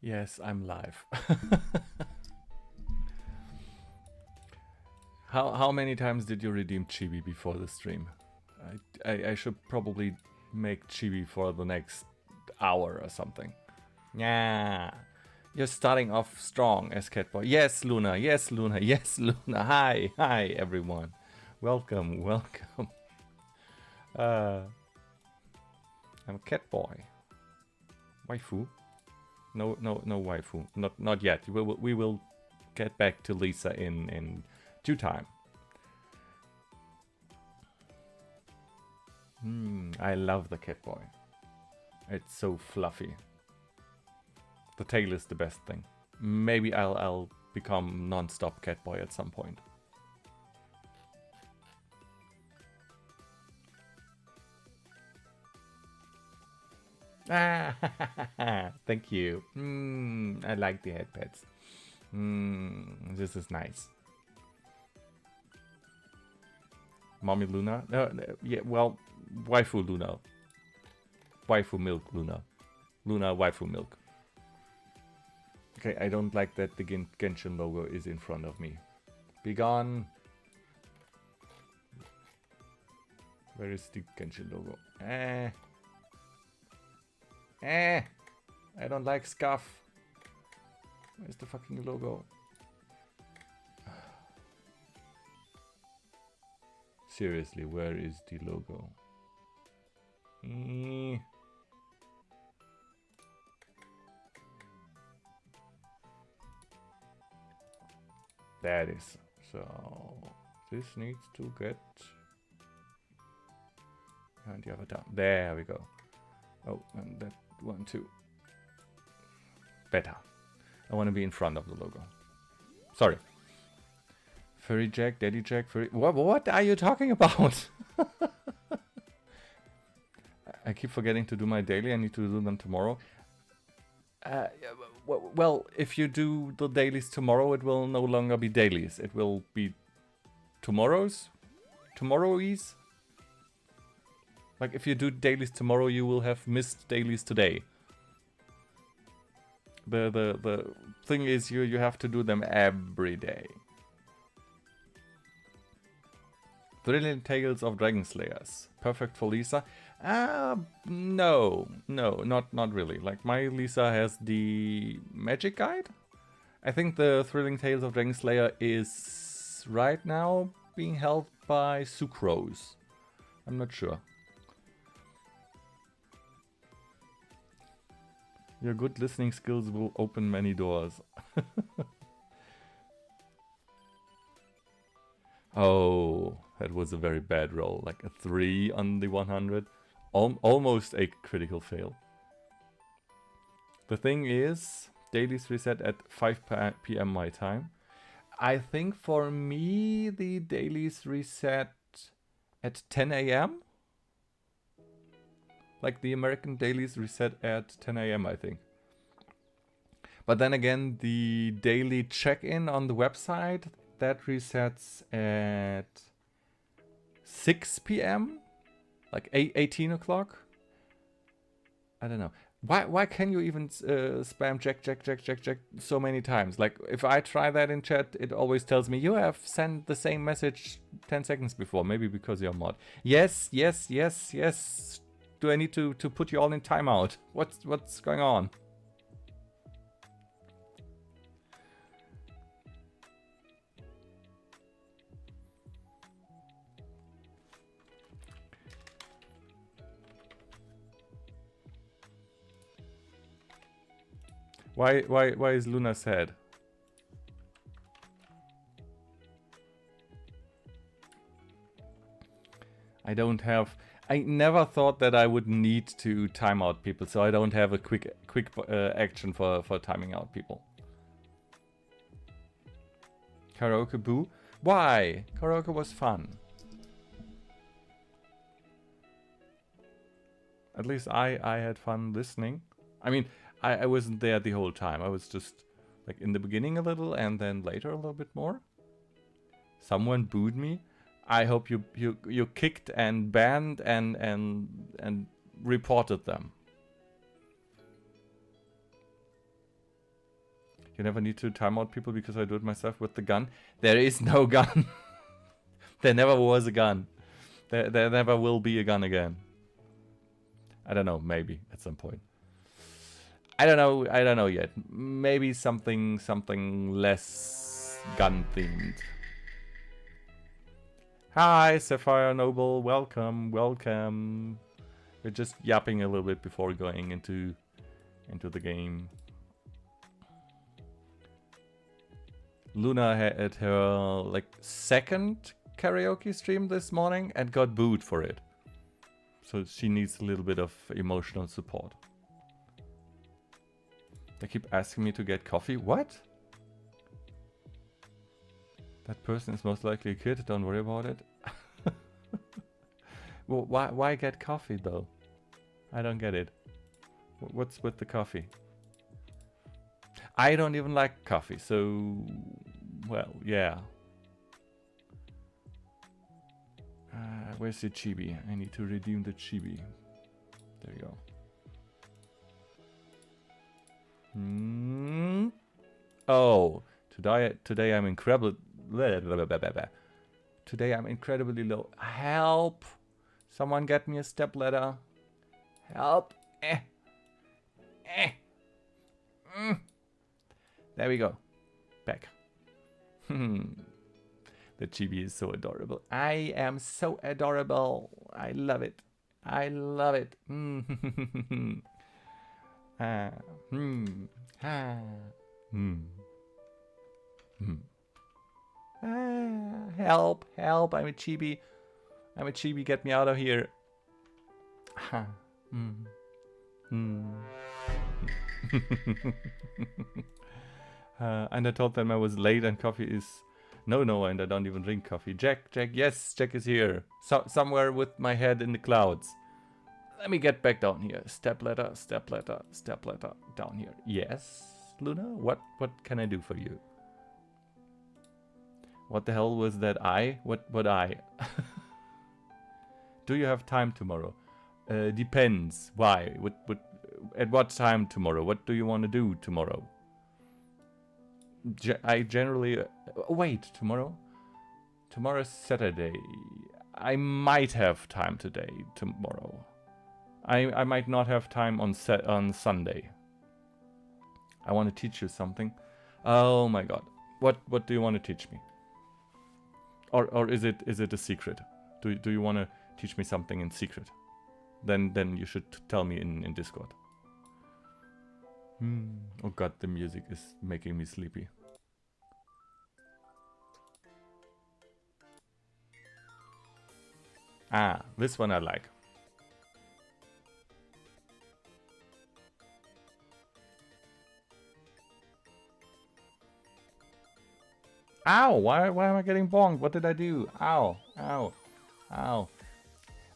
Yes, I'm live. How many times did you redeem Chibi before the stream? I should probably make Chibi for the next hour or something. Yeah. You're starting off strong as Catboy. Yes, Luna. Yes, Luna. Yes, Luna. Hi. Hi, everyone. Welcome. Welcome. I'm a Catboy. Waifu? No, no, no waifu. Not yet. We will get back to Lisa in due time. I love the Catboy. It's so fluffy. The tail is the best thing. Maybe I'll become non-stop Catboy at some point. Ah, thank you. I like the head pets. This is nice. Mommy Luna? No, yeah, well, waifu Luna. Waifu milk Luna. Luna waifu milk. Okay, I don't like that the Genshin logo is in front of me. Be gone. Where is the Genshin logo? I don't like scuff. Where's the fucking logo? Seriously, where is the logo? That is. So this needs to get behind the avatar. There we go. Oh, and that one too. Better. I want to be in front of the logo. Sorry. Furry Jack, Daddy Jack, Furry... What are you talking about? I keep forgetting to do my daily. I need to do them tomorrow. Well, if you do the dailies tomorrow, it will no longer be dailies. It will be tomorrow's. Tomorrow-ies. Like, if you do dailies tomorrow, you will have missed dailies today. The thing is, you have to do them every day. Thrilling Tales of Dragon Slayers. Perfect for Lisa? No, not really. Like, my Lisa has the Magic Guide. I think the Thrilling Tales of Dragon Slayer is right now being held by Sucrose. I'm not sure. Your good listening skills will open many doors. Oh, that was a very bad roll. Like a 3 on the 100. Almost a critical fail. The thing is, dailies reset at 5 p.m. my time. I think for me, the dailies reset at 10 a.m. Like the American dailies reset at 10 a.m. I think. But then again, the daily check-in on the website, that resets at 6 p.m. Like 18 o'clock. I don't know. Why can you even spam Jack so many times? Like, if I try that in chat, it always tells me you have sent the same message 10 seconds before. Maybe because you're a mod. Yes. Do I need to put you all in timeout? What's going on? Why is Luna sad? I never thought that I would need to time out people, so I don't have a quick action for timing out people. Karaoke boo? Why? Karaoke was fun. At least I had fun listening. I mean, I wasn't there the whole time. I was just like in the beginning a little and then later a little bit more. Someone booed me. I hope you kicked and banned and reported them. You never need to time out people because I do it myself with the gun. There is no gun. There never was a gun. There never will be a gun again. I don't know, maybe at some point. I don't know yet. Maybe something less gun themed. Hi, Sapphire Noble, welcome. We're just yapping a little bit before going into the game. Luna had her like second karaoke stream this morning and got booed for it. So she needs a little bit of emotional support. They keep asking me to get coffee. What? That person is most likely a kid. Don't worry about it. Well, why get coffee though? I don't get it. What's with the coffee? I don't even like coffee, so... Well, yeah. Where's the chibi? I need to redeem the chibi. There you go. Oh, today I'm incredible. Today I'm incredibly low. Help! Someone get me a step ladder. Help! There we go. Back. The chibi is so adorable. I am so adorable. I love it. I love it. Help, help, I'm a chibi. I'm a chibi, get me out of here. And I told them I was late and coffee is... No, and I don't even drink coffee. Jack, yes, Jack is here. Somewhere with my head in the clouds. Let me get back down here. Step ladder, down here. Yes, Luna, what can I do for you? What the hell was that eye? What eye? Do you have time tomorrow? Depends. Why? At what time tomorrow? What do you want to do tomorrow? I generally... wait, tomorrow? Tomorrow's Saturday. I might have time tomorrow. I might not have time on Sunday. I want to teach you something. Oh my god. What do you want to teach me? Or is it a secret? Do you want to teach me something in secret? Then you should tell me in Discord. Oh god, the music is making me sleepy. Ah, this one I like. Ow! Why am I getting bonked? What did I do? Ow! Ow! Ow!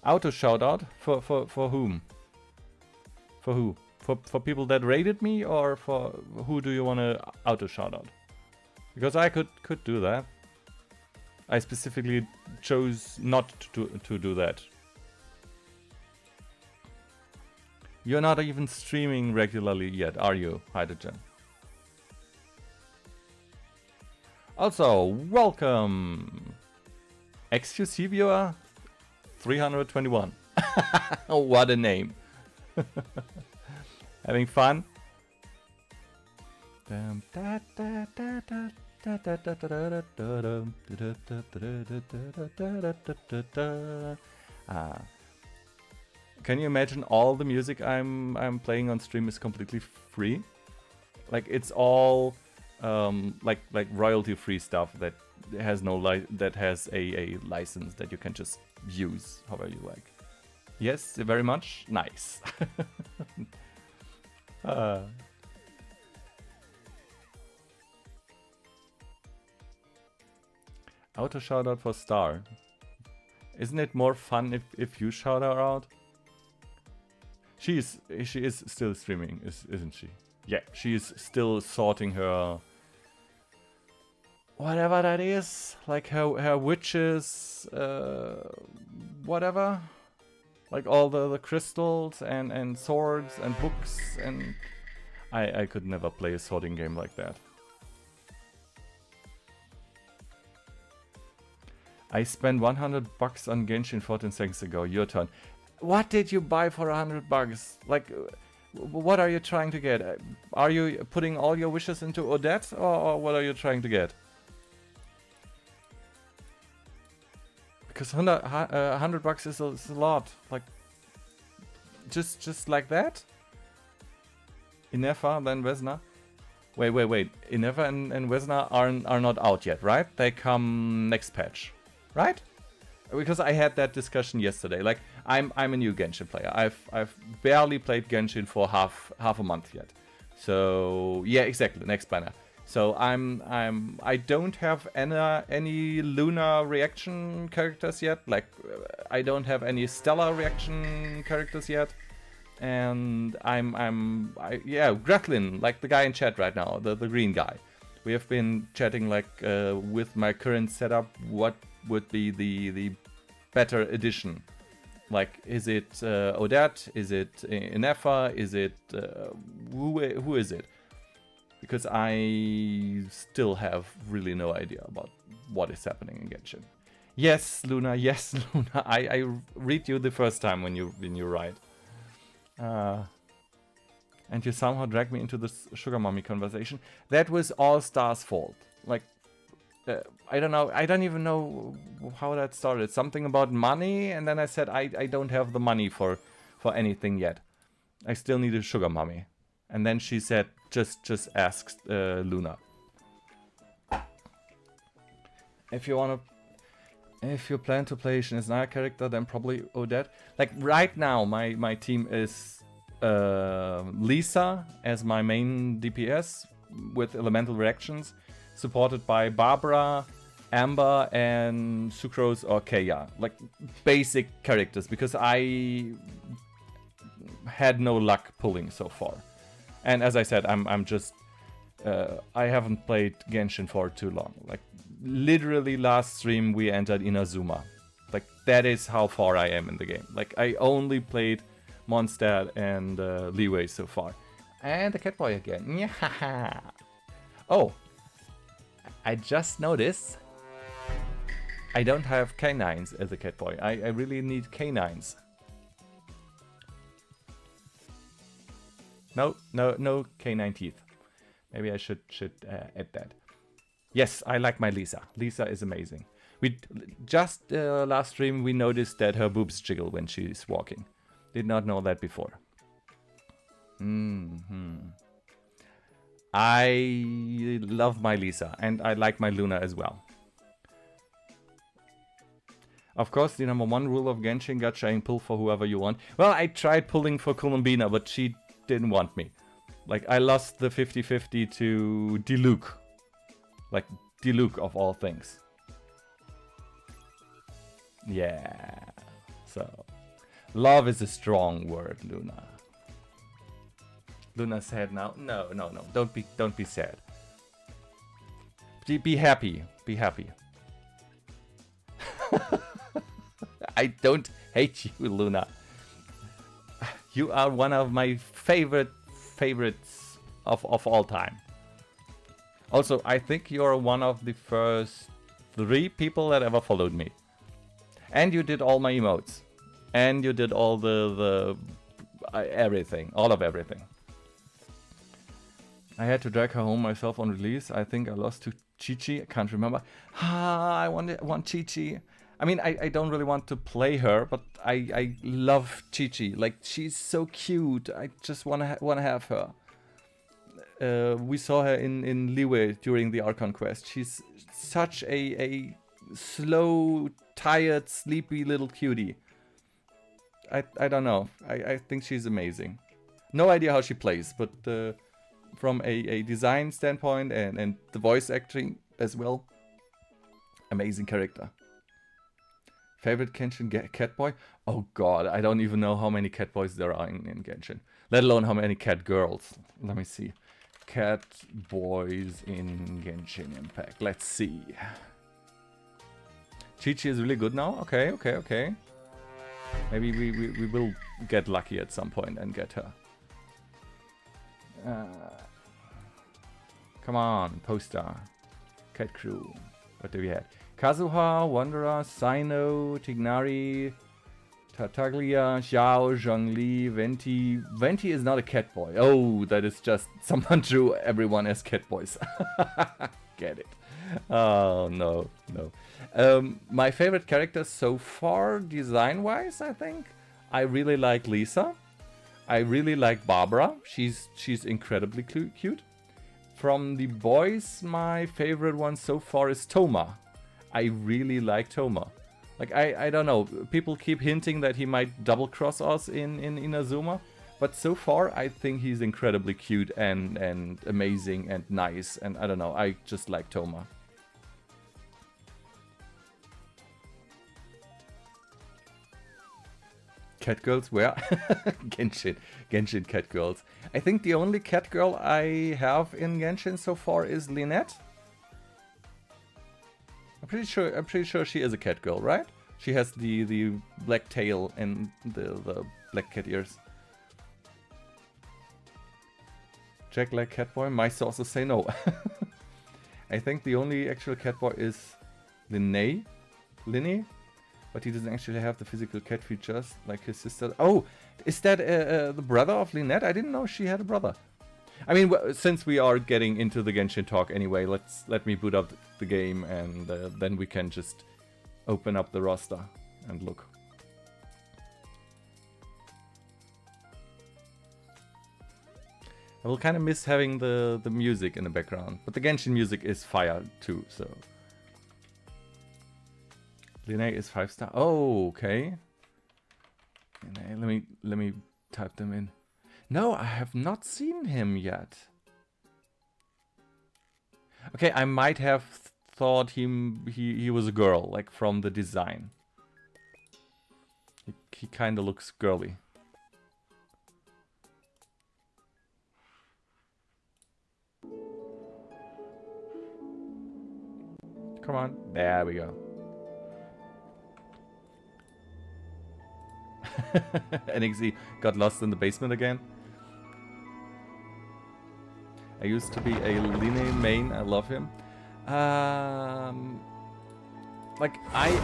Auto shoutout for whom? For who? For people that raided me, or for who do you want to auto shoutout? Because I could do that. I specifically chose not to do that. You're not even streaming regularly yet, are you, Hydrogen? Also, welcome! XQC viewer 321. What a name. Having fun? Can you imagine all the music I'm playing on stream is completely free? Like it's all like royalty free stuff that has a license that you can just use however you like. Yes, very much. Nice. Auto shout out for Star. Isn't it more fun if you shout her out? She is still streaming, isn't she? Yeah, she is still sorting her whatever that is, like her witches, whatever, like all the crystals and swords and books, and I could never play a sorting game like that. I spent 100 bucks on Genshin 14 seconds ago. Your turn. What did you buy for 100 bucks? Like, what are you trying to get? Are you putting all your wishes into Odette, or what are you trying to get? Because 100 bucks is a lot. Like, just like that? Inefa, then Vesna. Wait. Inefa and Vesna are not out yet, right? They come next patch, right? Because I had that discussion yesterday. Like, I'm a new Genshin player. I've barely played Genshin for half a month yet. So yeah, exactly, next banner. So I don't have any Luna reaction characters yet. Like, I don't have any Stella reaction characters yet. And yeah, Gretlin, like the guy in chat right now, the green guy. We have been chatting like with my current setup, what would be the better edition? Like, is it Odette? Is it Inefa? Is it who is it? Because I still have really no idea about what is happening in Genshin. Yes, Luna. Yes, Luna. I read you the first time when you write. And you somehow dragged me into this sugar mommy conversation. That was all Star's fault. Like, I don't know. I don't even know how that started. Something about money, and then I said I don't have the money for anything yet. I still need a sugar mommy. And then she said, just ask Luna. If you plan to play a Shinzaya character, then probably Odette. Like, right now, my team is Lisa as my main DPS with elemental reactions, supported by Barbara, Amber, and Sucrose or Kaya. Like, basic characters, because I had no luck pulling so far. And as I said, I'm just I haven't played Genshin for too long. Like, literally last stream we entered Inazuma. Like, that is how far I am in the game. Like, I only played Mondstadt and Leeway so far. And the Catboy again. Yeah. Oh, I just noticed I don't have canines as a Catboy. I really need canines. No canine teeth. Maybe I should add that. Yes, I like my Lisa. Lisa is amazing. We just last stream we noticed that her boobs jiggle when she's walking. Did not know that before. I love my Lisa, and I like my Luna as well. Of course, the #1 rule of Genshin, gacha and pull for whoever you want. Well, I tried pulling for Columbina, but she didn't want me. Like, I lost the 50-50 to Diluc. Like, Diluc of all things. Yeah. So, love is a strong word, Luna. Luna said now. No. Don't be sad. Be happy. Be happy. I don't hate you, Luna. You are one of my favorites of all time. Also, I think you're one of the first 3 people that ever followed me. And you did all my emotes. And you did all the everything. All of everything. I had to drag her home myself on release. I think I lost to Chi-Chi. I can't remember. I want Chi-Chi. I mean, I don't really want to play her, but I love Chi-Chi. Like, she's so cute. I just wanna have her. We saw her in Leeway during the Archon quest. She's such a slow, tired, sleepy little cutie. I don't know. I think she's amazing. No idea how she plays, but from a design standpoint and the voice acting as well, amazing character. Favorite Genshin Catboy? Oh god, I don't even know how many Catboys there are in Genshin. Let alone how many cat girls. Let me see. Cat boys in Genshin Impact. Let's see. Chi-Chi is really good now? Okay. Maybe we will get lucky at some point and get her. Come on, poster. Cat crew. What do we have? Kazuha, Wanderer, Sino, Tignari, Tartaglia, Xiao, Zhongli, Venti. Venti is not a cat boy. Oh, that is just someone drew everyone as cat boys. Get it. Oh, no, no. My favorite characters so far, design-wise, I think. I really like Lisa. I really like Barbara. She's incredibly cute. From the boys, my favorite one so far is Toma. I really like Toma. Like, I don't know, people keep hinting that he might double-cross us in Inazuma, but so far I think he's incredibly cute and amazing and nice, and I don't know, I just like Toma. Cat girls, where? Genshin cat girls. I think the only cat girl I have in Genshin so far is Lynette. I'm pretty sure she is a cat girl, right? She has the black tail and the black cat ears. Jack like cat boy? My sources say no. I think the only actual cat boy is Linne, but he doesn't actually have the physical cat features like his sister. Oh, is that the brother of Lynette? I didn't know she had a brother. I mean, since we are getting into the Genshin talk anyway, let me boot up the game and then we can just open up the roster and look. I will kind of miss having the music in the background, but the Genshin music is fire too, so. Linne is 5-star. Oh, okay. Linne, let me type them in. No, I have not seen him yet. Okay, I might have thought he was a girl, like from the design. He kind of looks girly. Come on, there we go. NXE got lost in the basement again. I used to be a Linne main. I love him. Like I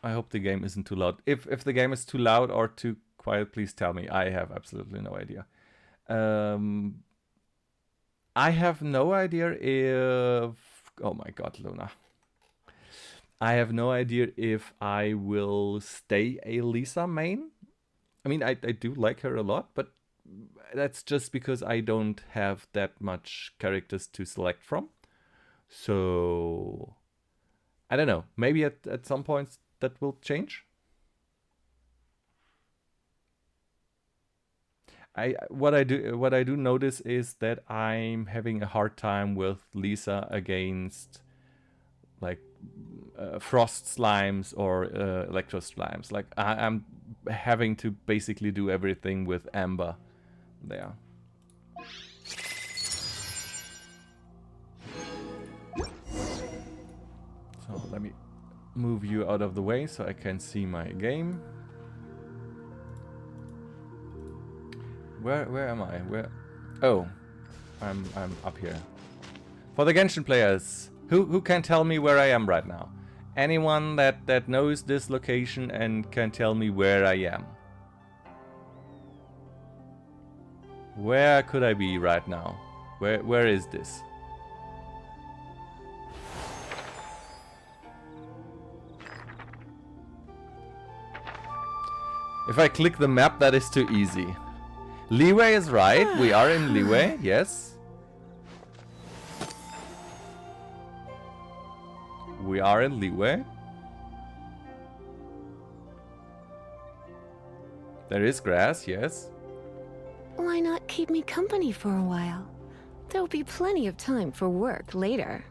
hope the game isn't too loud. If the game is too loud or too quiet, please tell me. I have absolutely no idea. I have no idea if... Oh my god, Luna. I have no idea if I will stay a Lisa main. I mean, I do like her a lot, but that's just because I don't have that much characters to select from. So I don't know. Maybe at some points that will change. What I do notice is that I'm having a hard time with Lisa against like frost slimes or electro slimes. Like I'm having to basically do everything with Amber there. So let me move you out of the way so I can see my game. Where am I? Where? Oh, I'm up here. For the Genshin players, who can tell me where I am right now? Anyone that knows this location and can tell me where I am? Where could I be right now? Where is this? If I click the map, that is too easy. Leeway is right. We are in Leeway, yes. We are in Leeway. There is grass, yes. Why not keep me company for a while? There'll be plenty of time for work later.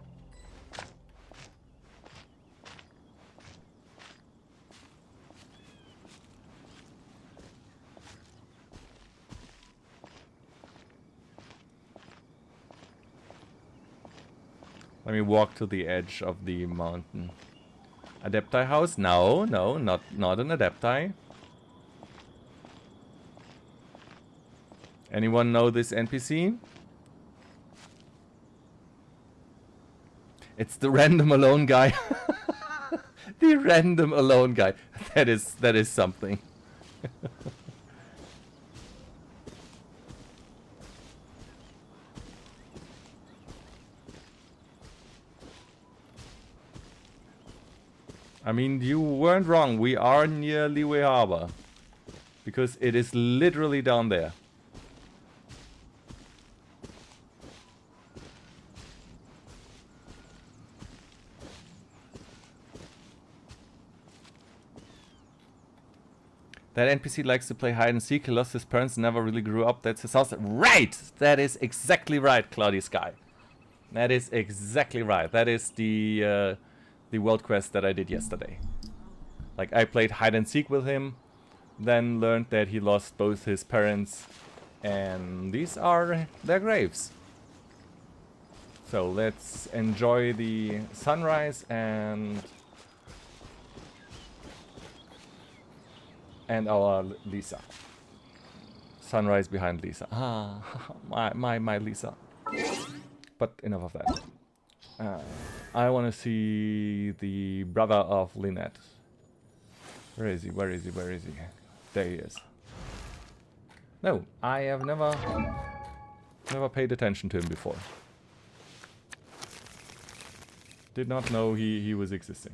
Let me walk to the edge of the mountain. Adepti house? No, not an Adepti. Anyone know this NPC? It's the random alone guy. The random alone guy. That is something. I mean, you weren't wrong. We are near Liyue Harbor. Because it is literally down there. That NPC likes to play hide and seek. He lost his parents, never really grew up. That's his house. Right! That is exactly right, Cloudy Sky. That is exactly right. That is the world quest that I did yesterday. Like, I played hide and seek with him, then learned that he lost both his parents, and these are their graves. So let's enjoy the sunrise and our Lisa. Sunrise behind Lisa. Ah, my Lisa. But enough of that. I want to see the brother of Lynette. Where is he? Where is he? Where is he? There he is. No, I have never paid attention to him before. Did not know he was existing.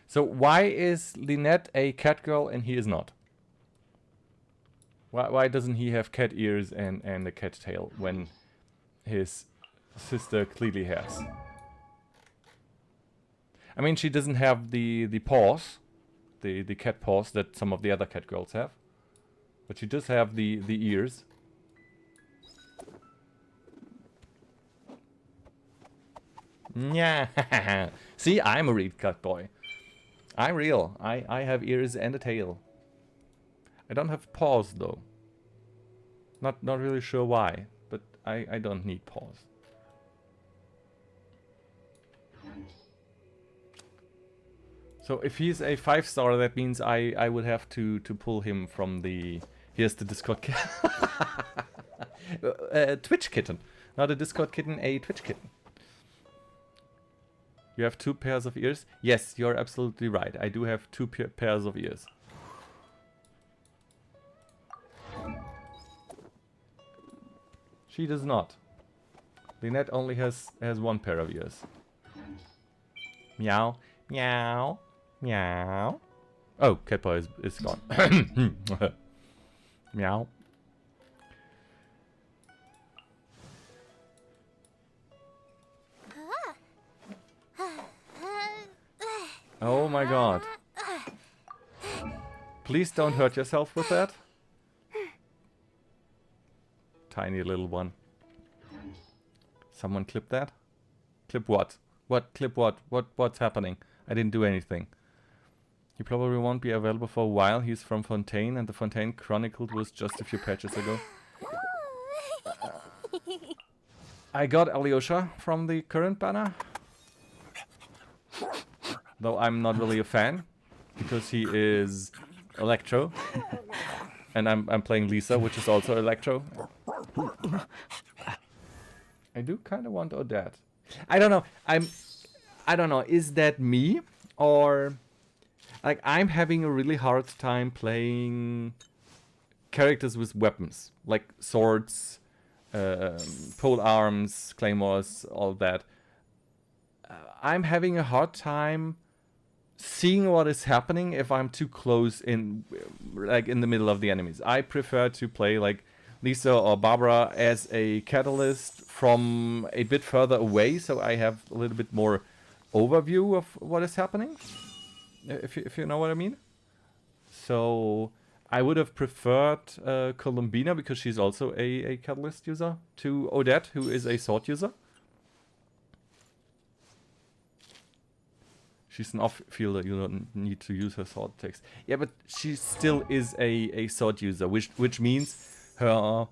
So why is Lynette a cat girl and he is not? Why doesn't he have cat ears and a cat tail when his sister clearly has? I mean, she doesn't have the paws, the cat paws that some of the other cat girls have, but she does have the ears. Yeah, see, I'm a real cat boy. I'm real. I have ears and a tail. I don't have paws though. Not really sure why, but I don't need paws. So if he's a 5-star, that means I would have to pull him from the... Here's the Discord kitten. Twitch kitten. Not a Discord kitten, a Twitch kitten. You have 2 pairs of ears? Yes, you're absolutely right. I do have 2 pairs of ears. She does not. Lynette only has 1 pair of ears. Meow, meow, meow. Oh, Catboy is gone. Meow. Oh my god. Please don't hurt yourself with that. Tiny little one. Someone clip that? Clip what? What? Clip what? What's happening? I didn't do anything. He probably won't be available for a while. He's from Fontaine, and the Fontaine Chronicled was just a few patches ago. I got Alyosha from the current banner. Though I'm not really a fan, because he is Electro. And I'm playing Lisa, which is also Electro. I do kind of want Odette. I don't know. I don't know. Is that me? Or... Like, I'm having a really hard time playing characters with weapons. Like swords, pole arms, claymores, all that. I'm having a hard time seeing what is happening if I'm too close in, like, in the middle of the enemies. I prefer to play like Lisa or Barbara as a catalyst from a bit further away, so I have a little bit more overview of what is happening, if you know what I mean. So I would have preferred Columbina, because she's also a catalyst user, to Odette, who is a sword user. She's an off-fielder, you don't need to use her sword text. Yeah, but she still is a sword user, which means her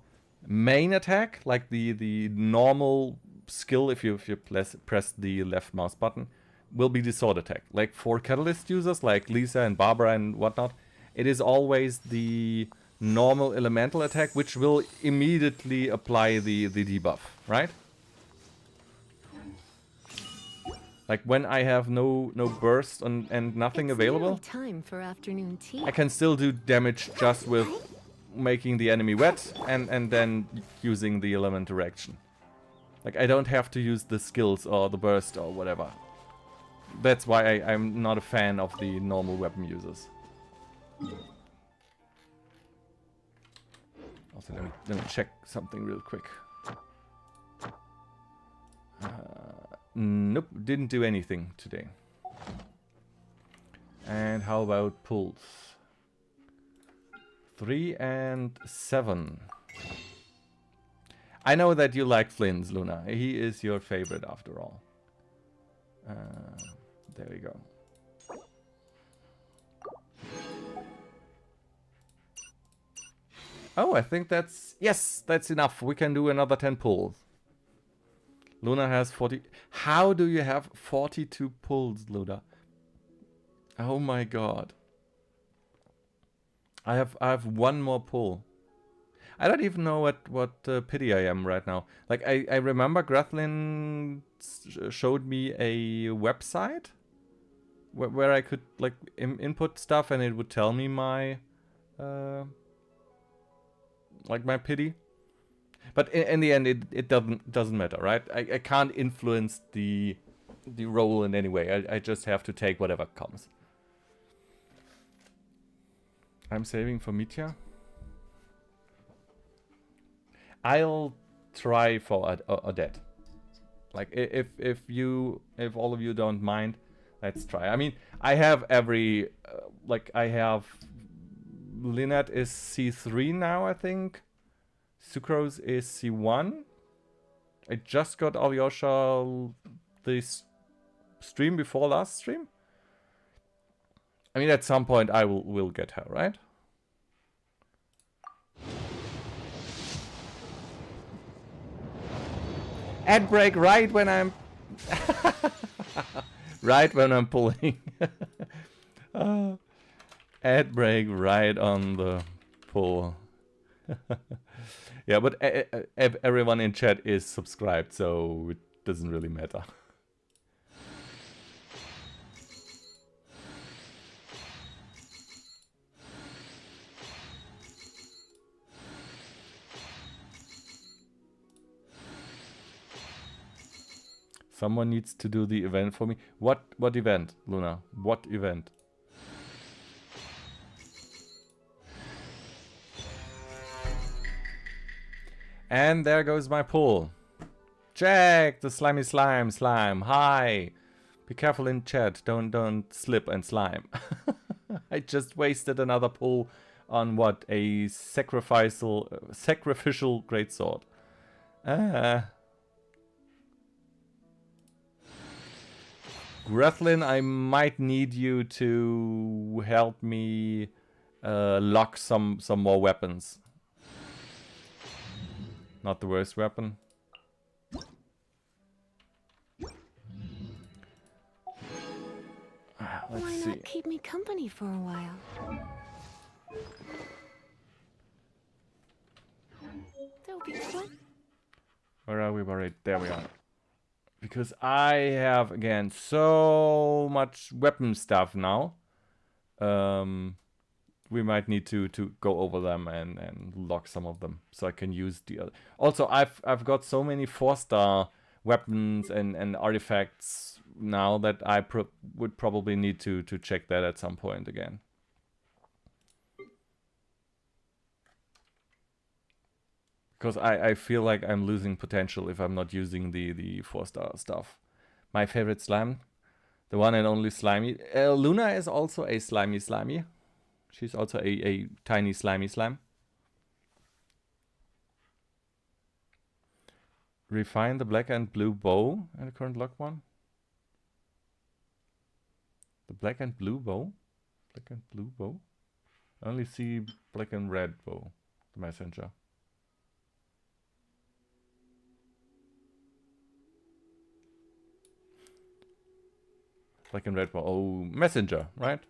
main attack, like the normal skill, if you press the left mouse button, will be the sword attack. Like for Catalyst users like Lisa and Barbara and whatnot, it is always the normal elemental attack which will immediately apply the debuff, right? Like when I have no burst and nothing available, time for afternoon tea. I can still do damage just with making the enemy wet and then using the element direction. Like I don't have to use the skills or the burst or whatever. That's why I'm not a fan of the normal weapon users. Also, let me check something real quick. Nope, didn't do anything today. And how about pulls? 3 and 7. I know that you like Flynn's, Luna. He is your favorite after all. There we go. Oh, I think that's... Yes, that's enough. We can do another 10 pulls. Luna has 40... How do you have 42 pulls, Luna? Oh my god. I have one more pull. I don't even know what pity I am right now. Like, I remember Grethlin showed me a website where I could, like, input stuff and it would tell me my... like, my pity. But in the end, it doesn't matter, right? I can't influence the roll in any way. I just have to take whatever comes. I'm saving for Mitya. I'll try for Odette. Like if all of you don't mind, let's try. I mean, I have every like I have Lynette is C3 now, I think. Sucrose is C1. I just got Alyosha this stream before last stream. I mean, at some point I will get her, right? Ad break right when I'm right when I'm pulling. Ad break right on the pull. Yeah, but everyone in chat is subscribed, so it doesn't really matter. Someone needs to do the event for me. What event, Luna? What event? And there goes my pull. Jack, the slimy slime. Hi. Be careful in chat. Don't slip and slime. I just wasted another pull on what? A sacrificial greatsword. Grethlin, I might need you to help me lock some more weapons. Not the worst weapon. Let's Why see. not keep me company for a while? There'll be fun. Where are we buried? There we are. Because I have, again, so much weapon stuff now. We might need to go over them and lock some of them so I can use the other. Also, I've got so many 4-star weapons and artifacts now that I would probably need to check that at some point again. Because I feel like I'm losing potential if I'm not using the 4-star stuff. My favorite slime, the one and only slimy. Luna is also a slimy. She's also a tiny slimy slime. Refine the black and blue bow in the current lock one. The black and blue bow? Black and blue bow? I only see black and red bow, the messenger. Like in red. Oh, messenger, right?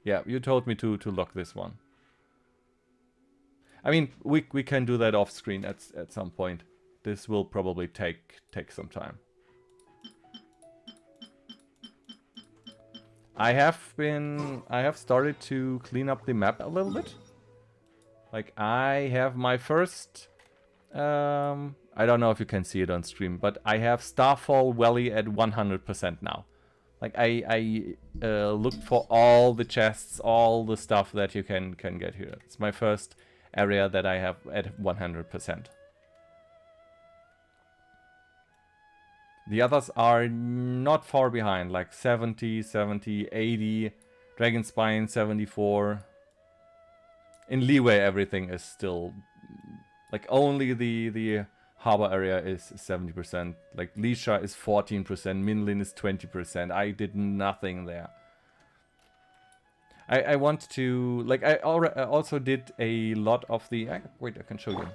Yeah, you told me to lock this one. I mean, we can do that off screen at some point. This will probably take some time. I have started to clean up the map a little bit. Like I have my first I don't know if you can see it on stream, but I have Starfall Valley at 100% now. Like I looked for all the chests, all the stuff that you can get here. It's my first area that I have at 100%. The others are not far behind, like 70, 70, 80, Dragon Spine 74. In Leeway everything is still, like only the harbor area is 70%, like Lisha is 14%, Minlin is 20%. I did nothing there. I want to, like I also did a lot of the, wait, I can show you.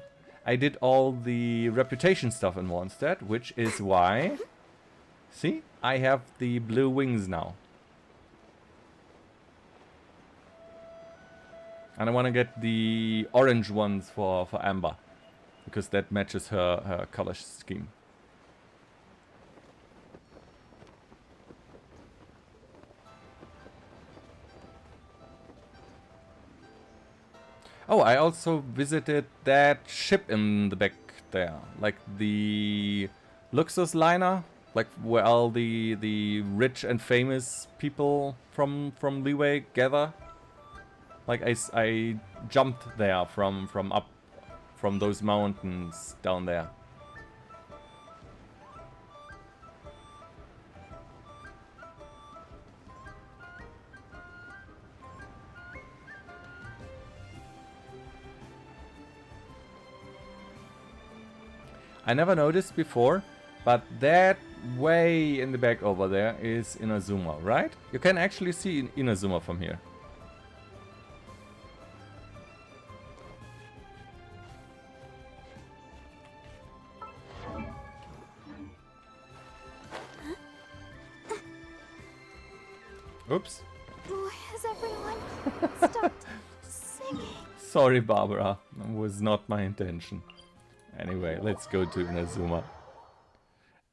I did all the reputation stuff in Mondstadt, which is why, see, I have the blue wings now. And I want to get the orange ones for Amber, because that matches her color scheme. Oh, I also visited that ship in the back there, like the Luxus liner, like where all the rich and famous people from Leeway gather. Like I jumped there from up from those mountains down there. I never noticed before, but that way in the back over there is Inazuma, right? You can actually see Inazuma from here. Oops. Why has everyone stopped singing? Sorry, Barbara. That was not my intention. Anyway, let's go to Inazuma.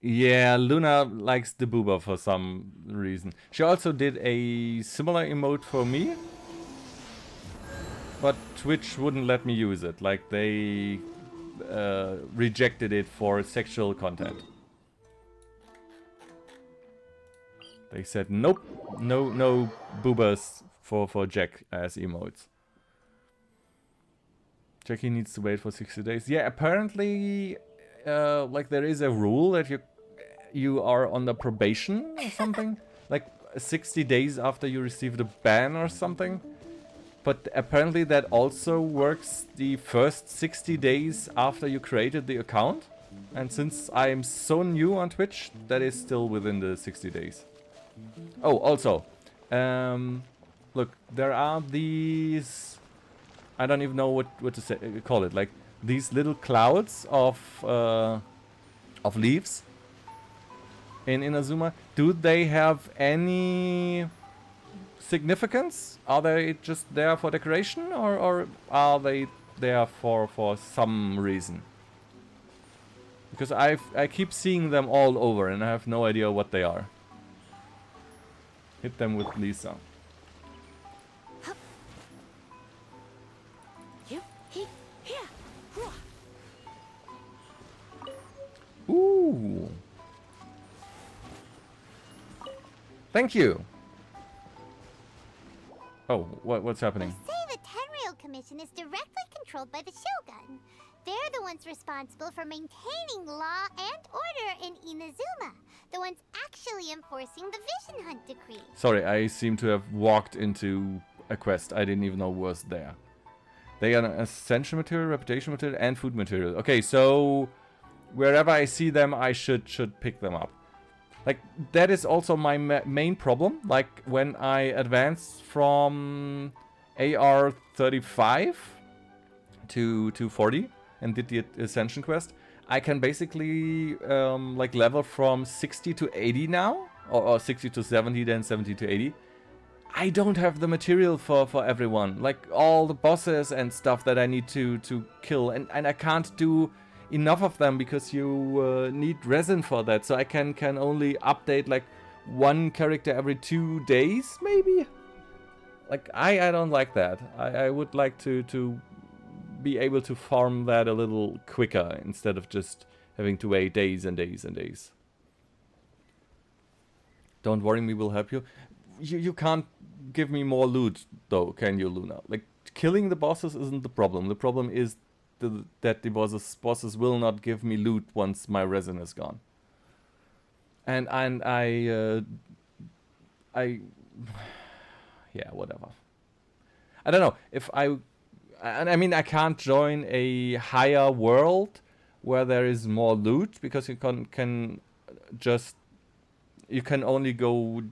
Yeah, Luna likes the booba for some reason. She also did a similar emote for me, but Twitch wouldn't let me use it. Like, they rejected it for sexual content. They said, nope, no boobas for Jack as emotes. Jackie needs to wait for 60 days. Yeah, apparently, like there is a rule that you are on the probation or something. Like 60 days after you receive the ban or something. But apparently that also works the first 60 days after you created the account. And since I'm so new on Twitch, that is still within the 60 days. Oh, also, look, there are these, I don't even know what to call it, like these little clouds of leaves in Inazuma. Do they have any significance? Are they just there for decoration, or are they there for some reason? Because I keep seeing them all over and I have no idea what they are. Hit them with Lisa. Ooh. Thank you. Oh, what's happening? They say the Tenryou Commission is directly controlled by the Shogun. They're the ones responsible for maintaining law and order in Inazuma. The ones actually enforcing the Vision Hunt decree. Sorry, I seem to have walked into a quest I didn't even know was there. They are an essential material, reputation material, and food material. Okay, so wherever I see them, I should pick them up. Like, that is also my main problem. Like, when I advance from AR 35 to 40 and did the Ascension quest, I can basically like level from 60 to 80 now or 60 to 70, then 70 to 80. I don't have the material for everyone. Like all the bosses and stuff that I need to kill. And I can't do enough of them because you need resin for that. So I can only update like one character every 2 days, maybe? Like, I don't like that. I would like to be able to farm that a little quicker instead of just having to wait days and days and days. Don't worry, we will help you. You can't give me more loot, though, can you, Luna? Like, killing the bosses isn't the problem. The problem is that the bosses will not give me loot once my resin is gone. And I yeah, whatever. I don't know if I mean, I can't join a higher world where there is more loot because you can only go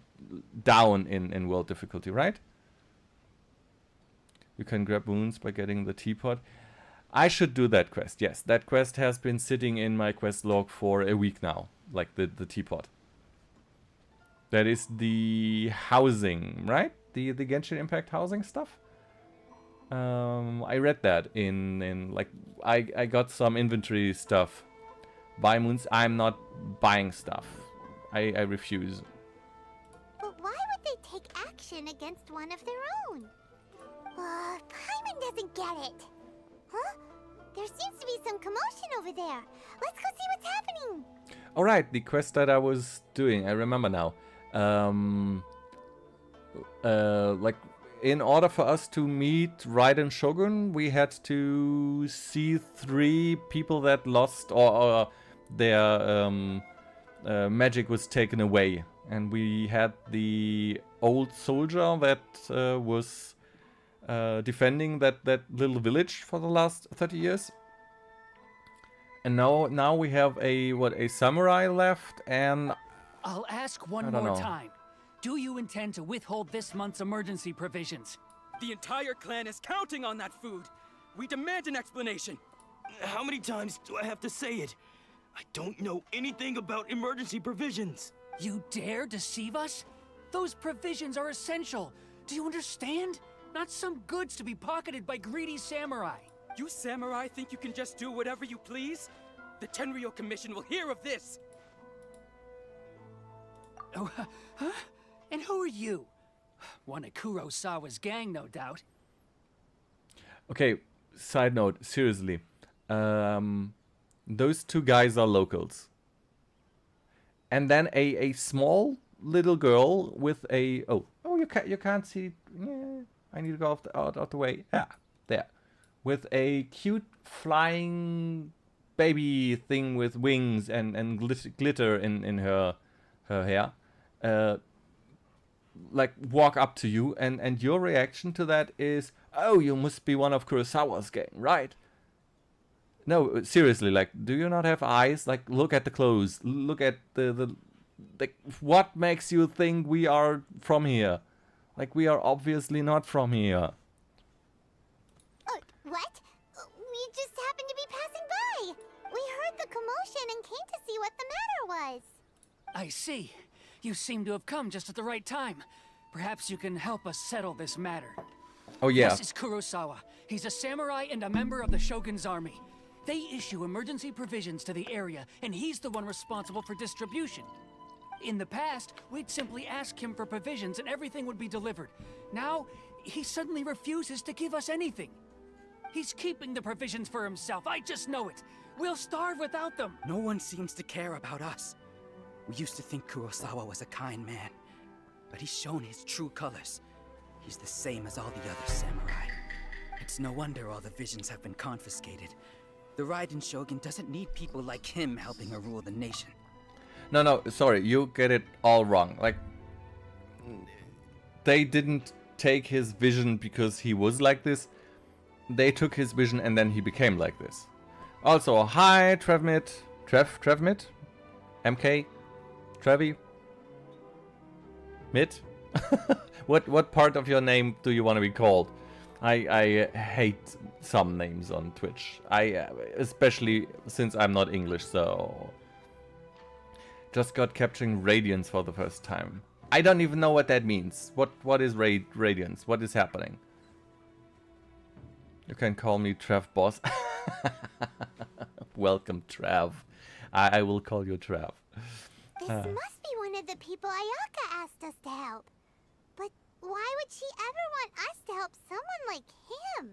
down in world difficulty, right? You can grab wounds by getting the teapot. I should do that quest. Yes, that quest has been sitting in my quest log for a week now, like the teapot. That is the housing, right? The Genshin Impact housing stuff. I read that in like I got some inventory stuff. Buy moons. I'm not buying stuff. I refuse. But why would they take action against one of their own? Paimon doesn't get it. Huh? There seems to be some commotion over there. Let's go see what's happening. Alright, the quest that I was doing, I remember now. Like, in order for us to meet Raiden Shogun, we had to see 3 people that lost or their magic was taken away. And we had the old soldier that was defending that little village for the last 30 years. And now we have a samurai left, and I'll ask one more time. Do you intend to withhold this month's emergency provisions? The entire clan is counting on that food. We demand an explanation. How many times do I have to say it? I don't know anything about emergency provisions. You dare deceive us? Those provisions are essential. Do you understand? Not some goods to be pocketed by greedy samurai. You samurai think you can just do whatever you please? The Tenryou Commission will hear of this. Oh, huh? And who are you? One of Kurosawa's gang, no doubt. okay, side note, seriously. Those 2 guys are locals. And then a small little girl with a you can't see. Yeah, I need to go out of the way. Yeah, there, with a cute flying baby thing with wings and glitter in her hair. Like walk up to you, and your reaction to that is, oh, you must be one of Kurosawa's gang, right? No, seriously, like, do you not have eyes? Like, look at the clothes, look at the what makes you think we are from here? Like, we are obviously not from here. What? We just happened to be passing by. We heard the commotion and came to see what the matter was. I see. You seem to have come just at the right time. Perhaps you can help us settle this matter. Oh yeah. This is Kurosawa. He's a samurai and a member of the Shogun's army. They issue emergency provisions to the area, and he's the one responsible for distribution. In the past, we'd simply ask him for provisions and everything would be delivered. Now, he suddenly refuses to give us anything. He's keeping the provisions for himself, I just know it. We'll starve without them. No one seems to care about us. We used to think Kurosawa was a kind man, but he's shown his true colors. He's the same as all the other samurai. It's no wonder all the visions have been confiscated. The Raiden Shogun doesn't need people like him helping her rule the nation. No, sorry, you get it all wrong. Like, they didn't take his vision because he was like this. They took his vision and then he became like this. Also, hi, Trevmit. Trevmit? MK? Trevi? Mit? What part of your name do you want to be called? I hate some names on Twitch. Especially since I'm not English, so... Just got capturing radiance for the first time. I don't even know what that means. What is radiance? What is happening? You can call me Trav Boss. Welcome, Trav. I will call you Trav. This must be one of the people Ayaka asked us to help. But why would she ever want us to help someone like him?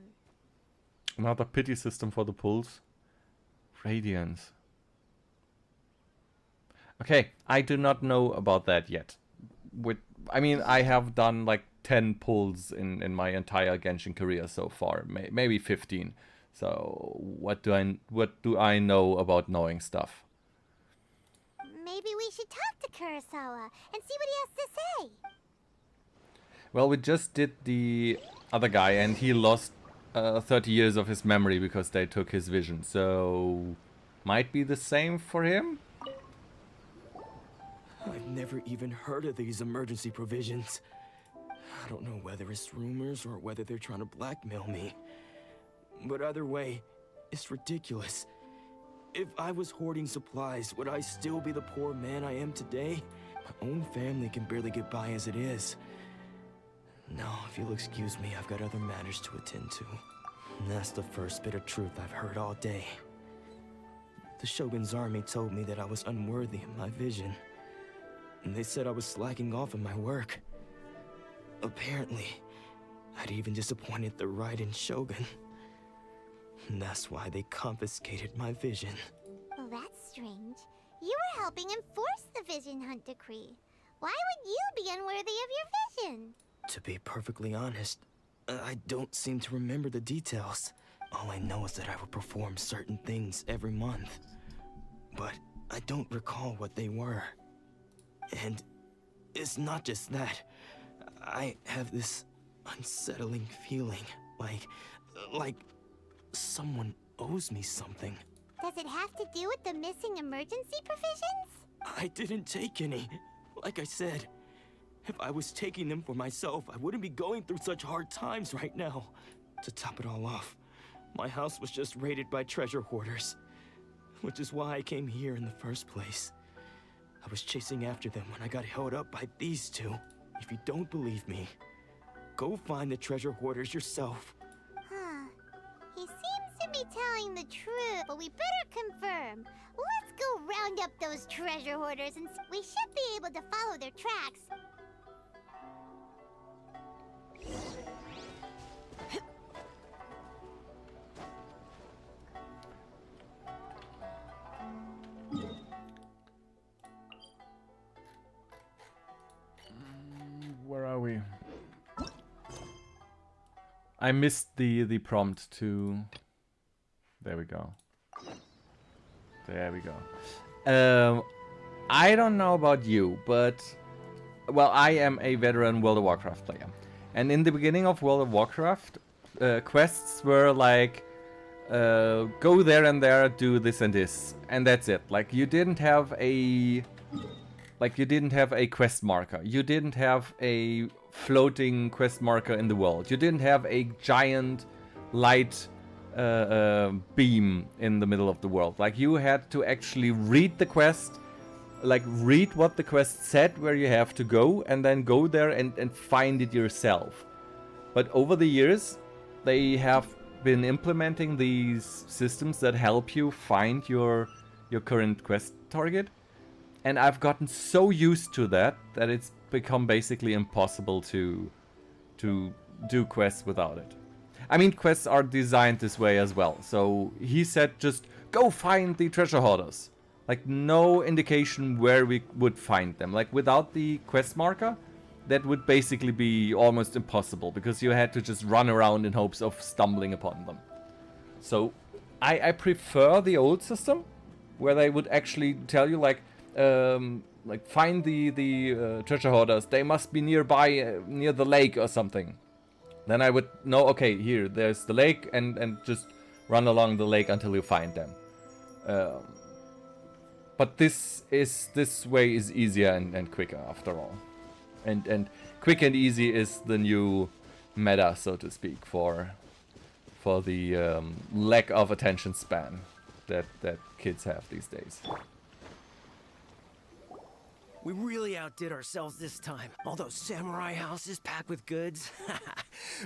Another pity system for the pulls. Radiance. Okay, I do not know about that yet. I mean, I have done like 10 pulls in my entire Genshin career so far, maybe 15. So what do I know about knowing stuff? Maybe we should talk to Kurosawa and see what he has to say. Well, we just did the other guy, and he lost 30 years of his memory because they took his vision. So might be the same for him. I've never even heard of these emergency provisions. I don't know whether it's rumors or whether they're trying to blackmail me. But either way, it's ridiculous. If I was hoarding supplies, would I still be the poor man I am today? My own family can barely get by as it is. Now, if you'll excuse me, I've got other matters to attend to. And that's the first bit of truth I've heard all day. The Shogun's army told me that I was unworthy of my vision. And they said I was slacking off in my work. Apparently, I'd even disappointed the Raiden Shogun. And that's why they confiscated my vision. Well, that's strange. You were helping enforce the Vision Hunt decree. Why would you be unworthy of your vision? To be perfectly honest, I don't seem to remember the details. All I know is that I would perform certain things every month. But I don't recall what they were. And it's not just that. I have this unsettling feeling, like someone owes me something. Does it have to do with the missing emergency provisions? I didn't take any. Like I said, if I was taking them for myself, I wouldn't be going through such hard times right now. To top it all off, my house was just raided by treasure hoarders, which is why I came here in the first place. I was chasing after them when I got held up by these two. If you don't believe me, go find the treasure hoarders yourself. Huh. He seems to be telling the truth, but we better confirm. Let's go round up those treasure hoarders and we should be able to follow their tracks. Where are we? I missed the prompt to... There we go. There we go. I don't know about you, but... Well, I am a veteran World of Warcraft player. And in the beginning of World of Warcraft, quests were like... go there and there, do this and this. And that's it. Like, you didn't have a... Like, you didn't have a quest marker. You didn't have a floating quest marker in the world. You didn't have a giant light beam in the middle of the world. Like, you had to actually read the quest, like, read what the quest said where you have to go, and then go there and find it yourself. But over the years, they have been implementing these systems that help you find your current quest target. And I've gotten so used to that it's become basically impossible to do quests without it. I mean, quests are designed this way as well. So he said just go find the treasure hoarders. Like, no indication where we would find them. Like, without the quest marker, that would basically be almost impossible, because you had to just run around in hopes of stumbling upon them. So I prefer the old system, where they would actually tell you, like find the treasure hoarders. They must be nearby, near the lake or something. Then I would know, okay, here, there's the lake, and just run along the lake until you find them. But this way is easier and quicker after all. And quick and easy is the new meta, so to speak, for the lack of attention span that kids have these days. We really outdid ourselves this time. All those samurai houses packed with goods.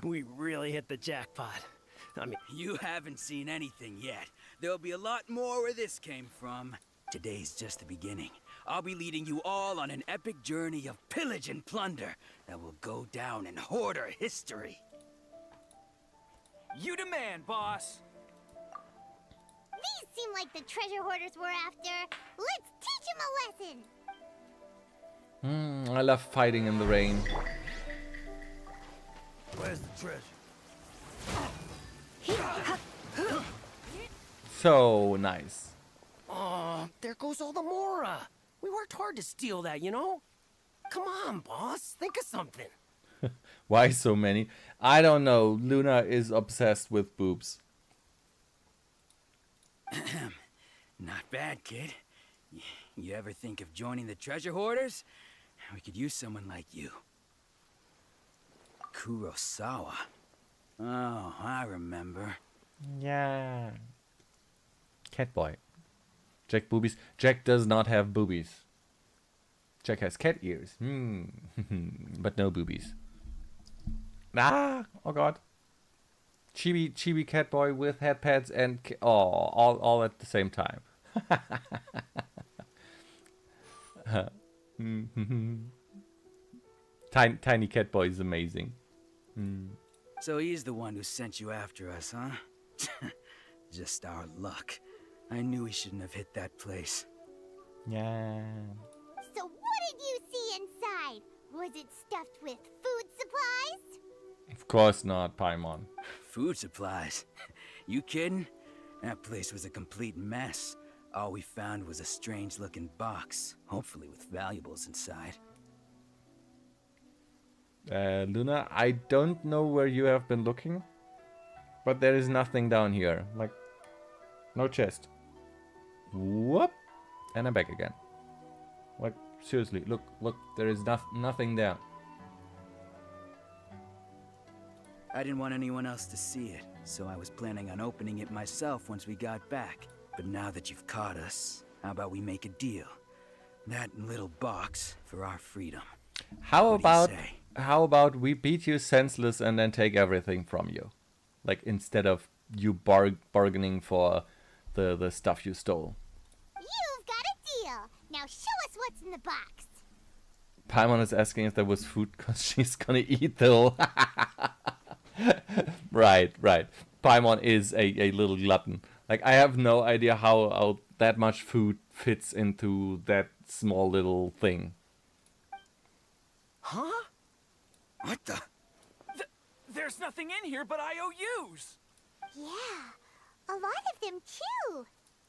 We really hit the jackpot. I mean, You haven't seen anything yet. There'll be a lot more where this came from. Today's just the beginning. I'll be leading you all on an epic journey of pillage and plunder that will go down in hoarder history. You demand, boss. These seem like the treasure hoarders we're after. Let's teach them a lesson. I love fighting in the rain. where's the treasure? So nice. Oh, there goes all the Mora. We worked hard to steal that, you know? Come on, boss. Think of something. Why so many? I don't know. Luna is obsessed with boobs. Not bad, kid. You ever think of joining the treasure hoarders? We could use someone like you. Kurosawa. Oh, I remember. Yeah. Catboy. Jack boobies. Jack does not have boobies. Jack has cat ears. But no boobies. Ah! Oh god. Chibi Catboy with head pads and all at the same time. Tiny Catboy is amazing. So he's the one who sent you after us, huh? Just our luck. I knew he shouldn't have hit that place. Yeah. So what did you see inside? Was it stuffed with food supplies? Of course not, Paimon. Food supplies? You kidding? That place was a complete mess. All we found was a strange-looking box, hopefully with valuables inside. Luna, I don't know where you have been looking, but there is nothing down here. Like, no chest. Whoop! And I'm back again. Like, seriously, look, there is nothing there. I didn't want anyone else to see it, so I was planning on opening it myself once we got back. But now that you've caught us, how about we make a deal? That little box for our freedom. How What do you say? about we beat you senseless and then take everything from you? Like, instead of you bargaining for the stuff you stole. You've got a deal. Now show us what's in the box. Paimon is asking if there was food because she's gonna eat the whole... Right. Paimon is a little glutton. Like, I have no idea how that much food fits into that small little thing. Huh? What the? There's nothing in here but IOUs. Yeah, a lot of them too.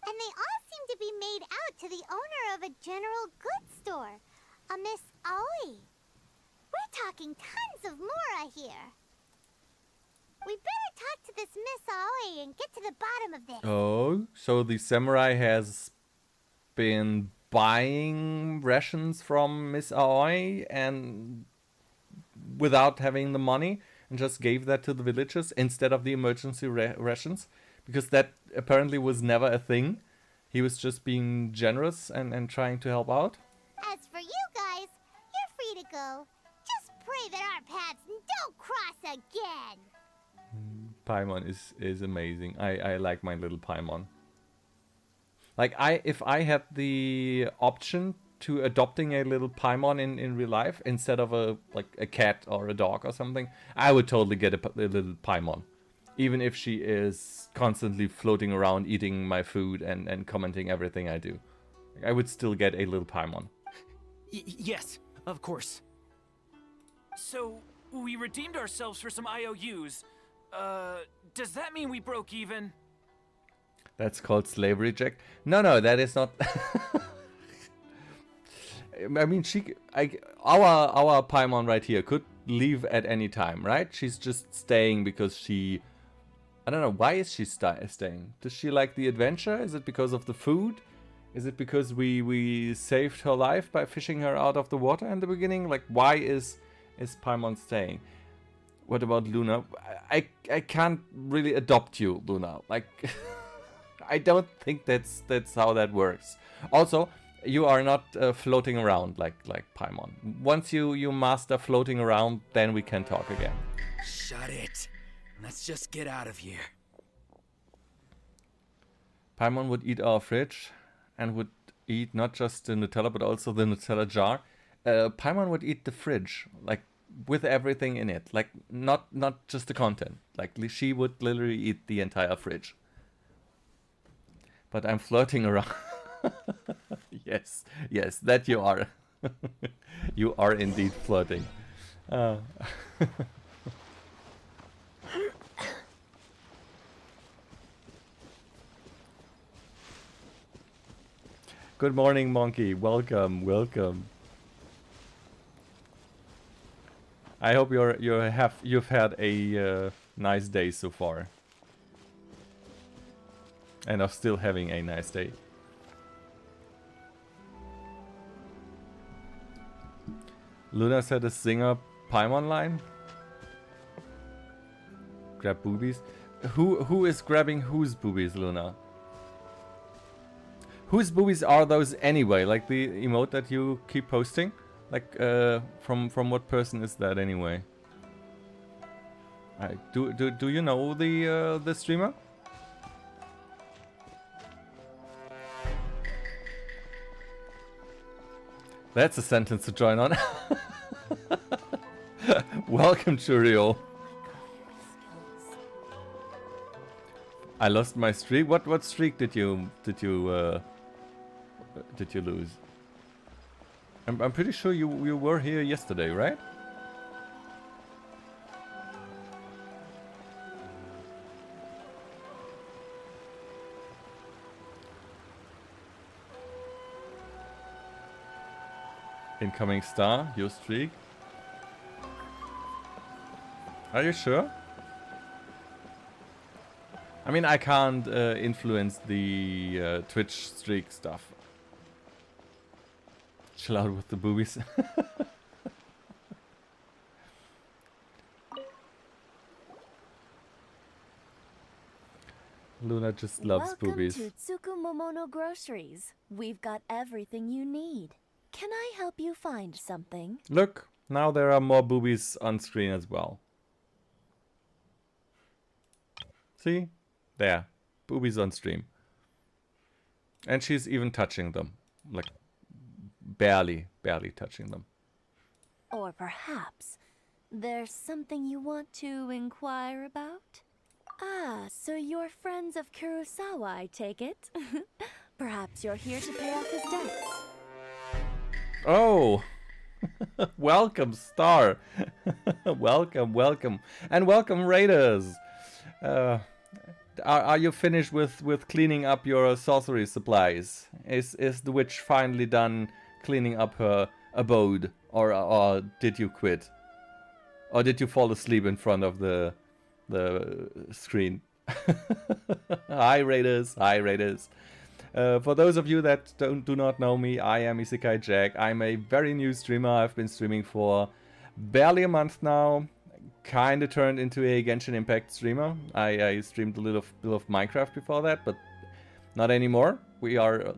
And they all seem to be made out to the owner of a general goods store, a Miss Aoi. We're talking tons of Mora here. We better talk to this Miss Aoi and get to the bottom of this. Oh, so the samurai has been buying rations from Miss Aoi and without having the money and just gave that to the villagers instead of the emergency rations, because that apparently was never a thing. He was just being generous and trying to help out. As for you guys, you're free to go. Just pray that our paths don't cross again. Paimon is amazing. I like my little Paimon. Like, if I had the option to adopting a little Paimon in real life instead of a cat or a dog or something, I would totally get a little Paimon. Even if she is constantly floating around eating my food and commenting everything I do. I would still get a little Paimon. Yes, of course. So, we redeemed ourselves for some IOUs. Does that mean we broke even? That's called slavery, Jack. No, that is not. I mean, our Paimon right here could leave at any time, right? She's just staying because she. I don't know, why is she staying? Does she like the adventure? Is it because of the food? Is it because we saved her life by fishing her out of the water in the beginning? Like, why is Paimon staying? What about Luna? I can't really adopt you, Luna. Like, I don't think that's how that works. Also, you are not floating around like Paimon. Once you master floating around, then we can talk again. Shut it. Let's just get out of here. Paimon would eat our fridge and would eat not just the Nutella but also the Nutella jar. Paimon would eat the fridge, like with everything in it, like not just the content. Like she would literally eat the entire fridge. But I'm flirting around. Yes, that you are. You are indeed flirting. Good morning, Monkey. Welcome. I hope you've had a nice day so far, and are still having a nice day. Luna said a singer Paimon line. Grab boobies. Who is grabbing whose boobies, Luna? Whose boobies are those anyway? Like the emote that you keep posting? Like from what person is that anyway? Do you know the streamer? That's a sentence to join on. Welcome, Churio. I lost my streak. What streak did you lose? I'm pretty sure you were here yesterday, right? Incoming star, your streak. Are you sure? I mean, I can't influence the Twitch streak stuff. Chill out with the boobies. Luna just loves boobies. Welcome to Tsukumomono Groceries. We've got everything you need. Can I help you find something? Look, now there are more boobies on screen as well. See? There. Boobies on stream. And she's even touching them. Like, barely touching them. Or perhaps there's something you want to inquire about? Ah, so you're friends of Kurosawa, I take it? Perhaps you're here to pay off his debts. Oh! Welcome, Star! welcome. And welcome, Raiders! Are you finished with cleaning up your sorcery supplies? Is the witch finally done cleaning up her abode? Or did you quit? Or did you fall asleep in front of the screen? Hi, Raiders! For those of you that do not know me, I am Isekai Jack. I'm a very new streamer. I've been streaming for barely a month now. Kinda turned into a Genshin Impact streamer. I streamed a little of Minecraft before that, but not anymore. We are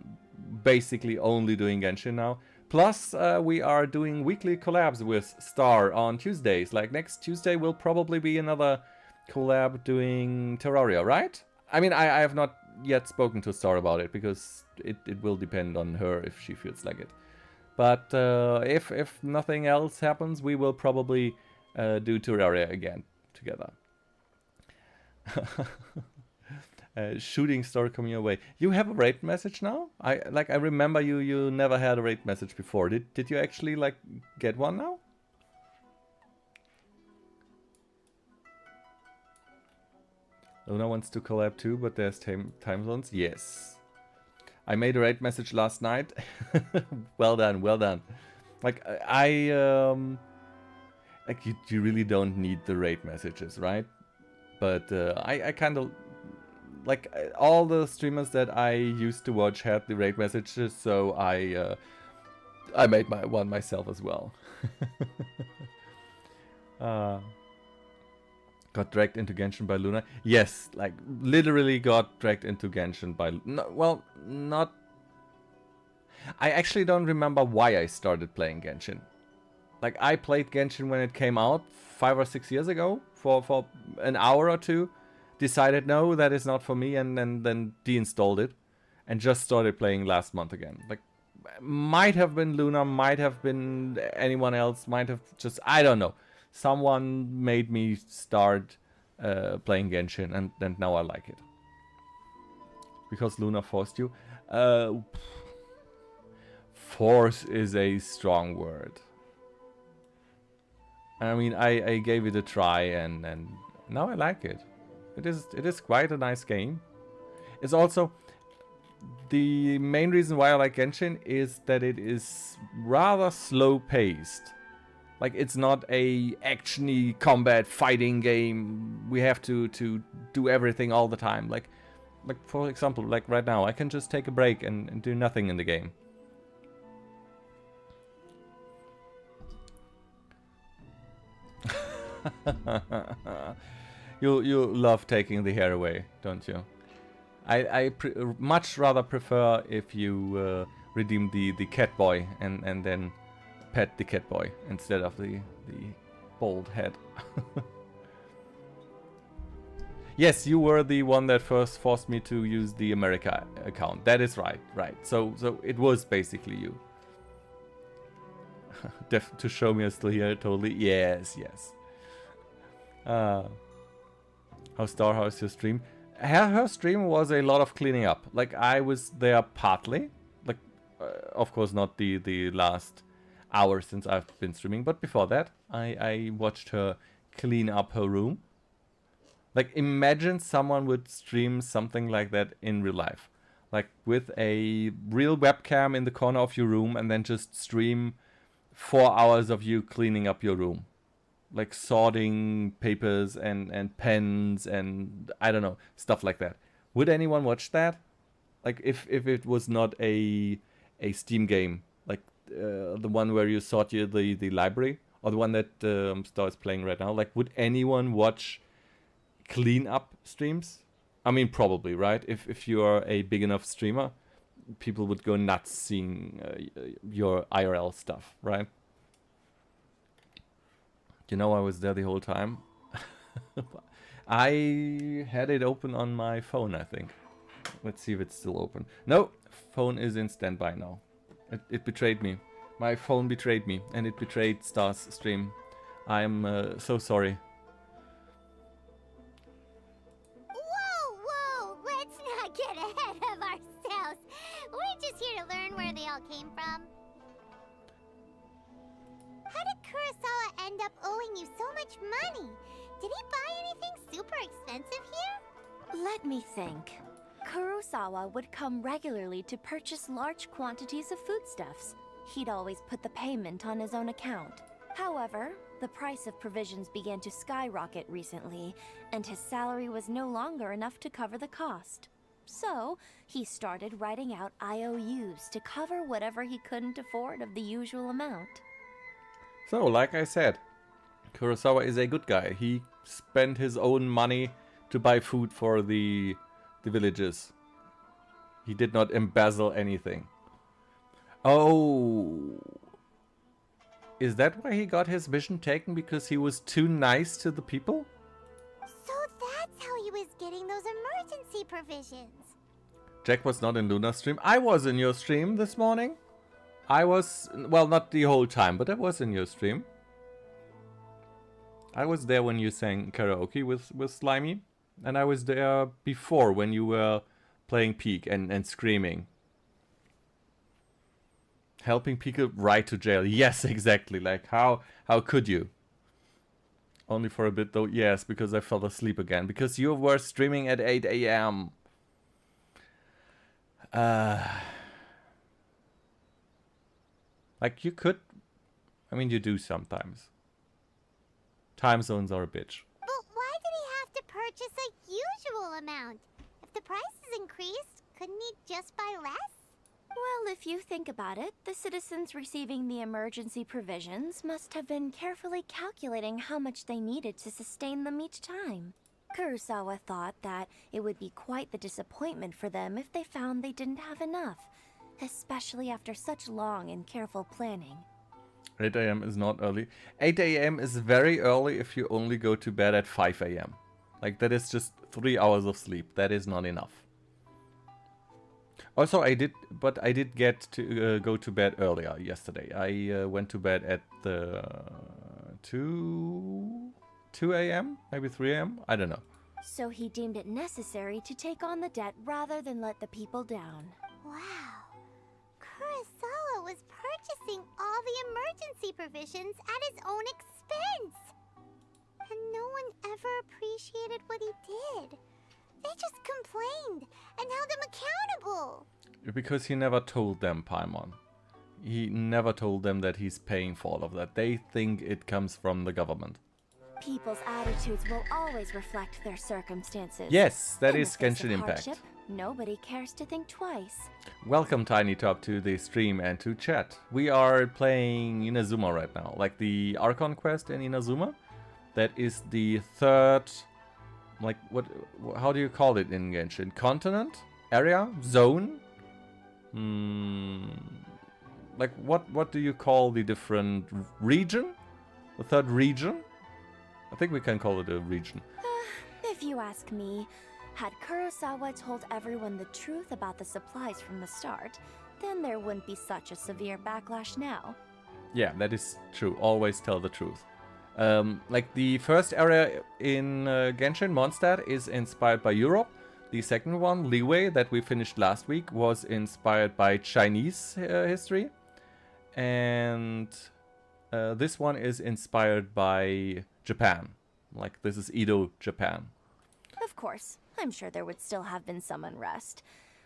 basically only doing Genshin now. Plus, we are doing weekly collabs with Star on Tuesdays. Like next Tuesday will probably be another collab doing Terraria, right? I mean, I have not yet spoken to Star about it because it will depend on her if she feels like it. But if nothing else happens, we will probably do Terraria again together. Shooting Star coming your way. You have a raid message now? I remember you never had a raid message before. Did you actually like get one now? Luna wants to collab too, but there's time zones. Yes. I made a raid message last night. Well done. Like like you really don't need the raid messages, right? But I kind of like all the streamers that I used to watch had the raid messages, so I made my one myself as well. Got dragged into Genshin by Luna. Yes, like literally got dragged into Genshin by... No, well, not... I actually don't remember why I started playing Genshin. Like, I played Genshin when it came out 5 or 6 years ago for an hour or two. Decided, no, that is not for me, and then deinstalled it. And just started playing last month again. Like, might have been Luna, might have been anyone else, might have just, I don't know. Someone made me start playing Genshin, and now I like it. Because Luna forced you. Force is a strong word. I mean, I gave it a try, and now I like it. It is quite a nice game. It's also the main reason why I like Genshin is that it is rather slow paced. Like, it's not a actiony combat fighting game. We have to do everything all the time. Like for example, like right now, I can just take a break and do nothing in the game. You love taking the hair away, don't you? I much rather prefer if you redeem the cat boy and then pet the cat boy instead of the bald head. Yes, you were the one that first forced me to use the America account. That is right. So it was basically you. To show me I'm still here, totally. Yes. How how's your stream? Her stream was a lot of cleaning up. Like, I was there partly. Like, of course not the last hour since I've been streaming, but before that, I watched her clean up her room. Like, imagine someone would stream something like that in real life. Like, with a real webcam in the corner of your room, and then just stream 4 hours of you cleaning up your room. Like, sorting papers and pens and, I don't know, stuff like that. Would anyone watch that? Like, if it was not a Steam game, like the one where you sort the library, or the one that Star is playing right now, like, would anyone watch clean up streams? I mean, probably, right? If you are a big enough streamer, people would go nuts seeing your IRL stuff, right? You know, I was there the whole time. I had it open on my phone, I think. Let's see if it's still open. No, phone is in standby now. It betrayed me. My phone betrayed me, and it betrayed Star's stream. I'm so sorry. Whoa! Let's not get ahead of ourselves. We're just here to learn where they all came from. How did Kurosawa end up owing you so much money? Did he buy anything super expensive here? Let me think. Kurosawa would come regularly to purchase large quantities of foodstuffs. He'd always put the payment on his own account. However, the price of provisions began to skyrocket recently, and his salary was no longer enough to cover the cost. So, he started writing out IOUs to cover whatever he couldn't afford of the usual amount. So, like I said, Kurosawa is a good guy. He spent his own money to buy food for the villages. He did not embezzle anything. Oh, is that why he got his vision taken? Because he was too nice to the people? So that's how he was getting those emergency provisions. Jack was not in Luna's stream. I was in your stream this morning. I was, well, not the whole time, but I was in your stream. I was there when you sang karaoke with Slimy. And I was there before when you were playing Peak and screaming. Helping people right to jail. Yes, exactly. Like, how could you? Only for a bit though. Yes, because I fell asleep again. Because you were streaming at 8 a.m. Like, you could... I mean, you do sometimes. Time zones are a bitch. But why did he have to purchase a usual amount? If the price is increased, couldn't he just buy less? Well, if you think about it, the citizens receiving the emergency provisions must have been carefully calculating how much they needed to sustain them each time. Kurosawa thought that it would be quite the disappointment for them if they found they didn't have enough. especially after such long and careful planning. 8 a.m. is not early. 8 a.m. is very early if you only go to bed at 5 a.m. Like, that is just 3 hours of sleep. That is not enough. Also, I did get to go to bed earlier yesterday. I went to bed at the 2 a.m., maybe 3 a.m. I don't know. So he deemed it necessary to take on the debt rather than let the people down. Wow. Kurosawa was purchasing all the emergency provisions at his own expense. And no one ever appreciated what he did. They just complained and held him accountable. Because he never told them, Paimon. He never told them that he's paying for all of that. They think it comes from the government. People's attitudes will always reflect their circumstances. Yes, that In is the face Genshin of Impact. hardship, nobody cares to think twice. Welcome, Tiny Top, to the stream and to chat. We are playing Inazuma right now, like the Archon quest in Inazuma. That is the third, like, how do you call it in Genshin? Continent? Area? Zone? Like, what do you call the different region? The third region? I think we can call it a region. If you ask me, had Kurosawa told everyone the truth about the supplies from the start, then there wouldn't be such a severe backlash now. Yeah, that is true. Always tell the truth. Like the first area in Genshin, Mondstadt, is inspired by Europe. The second one, Liyue, that we finished last week, was inspired by Chinese history. And this one is inspired by Japan. Like, this is Edo, Japan. Of course, I'm sure there would still have been some unrest.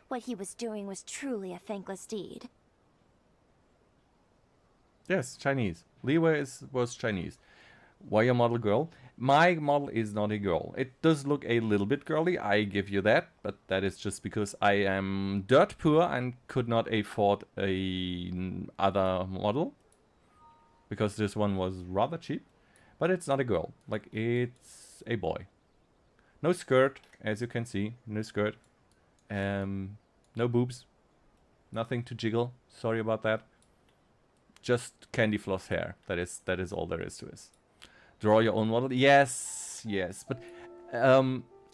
What he was doing was truly a thankless deed. Yes, Chinese. Liyue was Chinese. Why a model girl? My model is not a girl. It does look a little bit girly, I give you that, but that is just because I am dirt poor and could not afford a other model. Because this one was rather cheap. But it's not a girl. Like, it's a boy. No skirt, as you can see. No skirt. No boobs. Nothing to jiggle. Sorry about that. Just candy floss hair. That is all there is to it. Draw your own model. Yes. But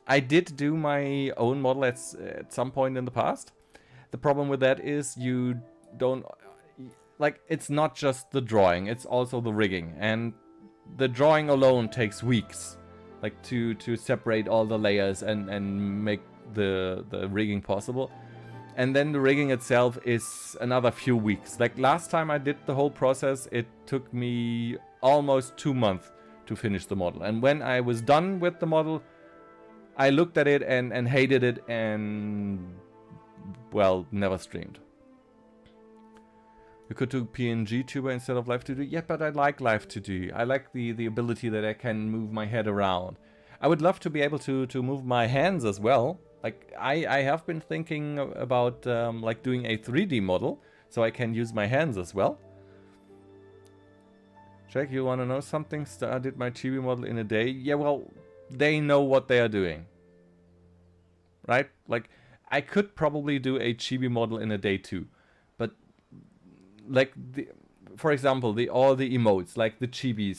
I did do my own model at some point in the past. The problem with that is you don't... Like, it's not just the drawing. It's also the rigging. And the drawing alone takes weeks. Like, to separate all the layers and make the rigging possible. And then the rigging itself is another few weeks. Like, last time I did the whole process, it took me almost 2 months to finish the model. And when I was done with the model, I looked at it and hated it and, well, never streamed. You could do PNG tuber instead of Live 2D. Yeah, but I like Live 2D. I like the ability that I can move my head around. I would love to be able to move my hands as well. Like, I have been thinking about like doing a 3D model, so I can use my hands as well. Jack, you want to know something? I did my chibi model in a day. Yeah, well, they know what they are doing. Right? Like, I could probably do a chibi model in a day too. But, like, for example, all the emotes, like the chibi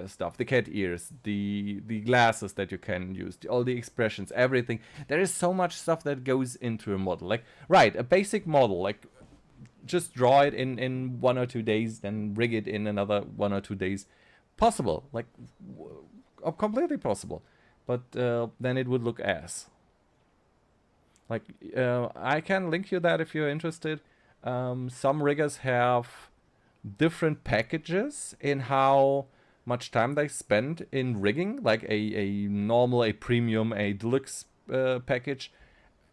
stuff, the cat ears, the glasses that you can use, all the expressions, everything. There is so much stuff that goes into a model. Like, right, a basic model, like, just draw it in 1 or 2 days, then rig it in another 1 or 2 days. Possible, like, completely possible. But then it would look ass. Like, I can link you that if you're interested. Some riggers have different packages in how much time they spend in rigging, like a normal, a premium, a deluxe package,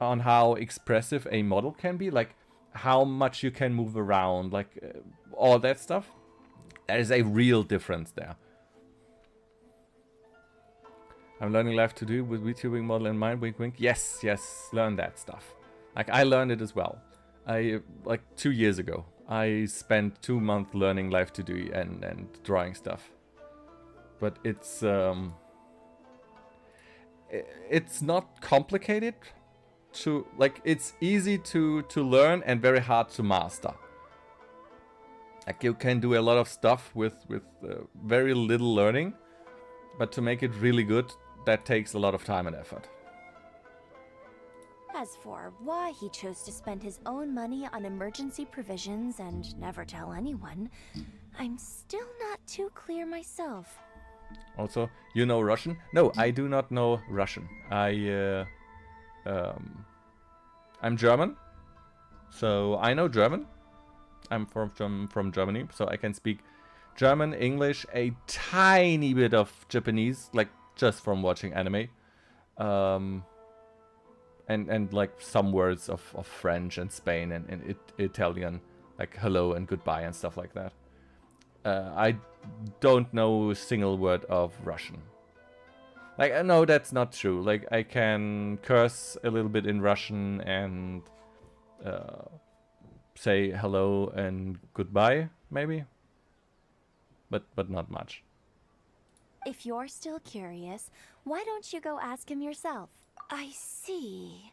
on how expressive a model can be, like how much you can move around, like all that stuff. There is a real difference there. I'm learning Live to do with VTubing model in mind, wink wink. Yes, learn that stuff. Like, I learned it as well. Like 2 years ago, I spent 2 months learning Live to do and drawing stuff. But it's not complicated. to like it's easy to learn and very hard to master. Like you can do a lot of stuff with very little learning, but to make it really good, that takes a lot of time and effort. As for why he chose to spend his own money on emergency provisions and never tell anyone, I'm still not too clear myself. Also, you know Russian? No, I do not know Russian. I'm German, so I know German. I'm from Germany, so I can speak German, English, a tiny bit of Japanese, like just from watching anime. And like some words of French and Spain and Italian, like hello and goodbye and stuff like that. I don't know a single word of Russian. Like, no, that's not true. Like, I can curse a little bit in Russian and say hello and goodbye, maybe. But not much. If you're still curious, why don't you go ask him yourself? I see.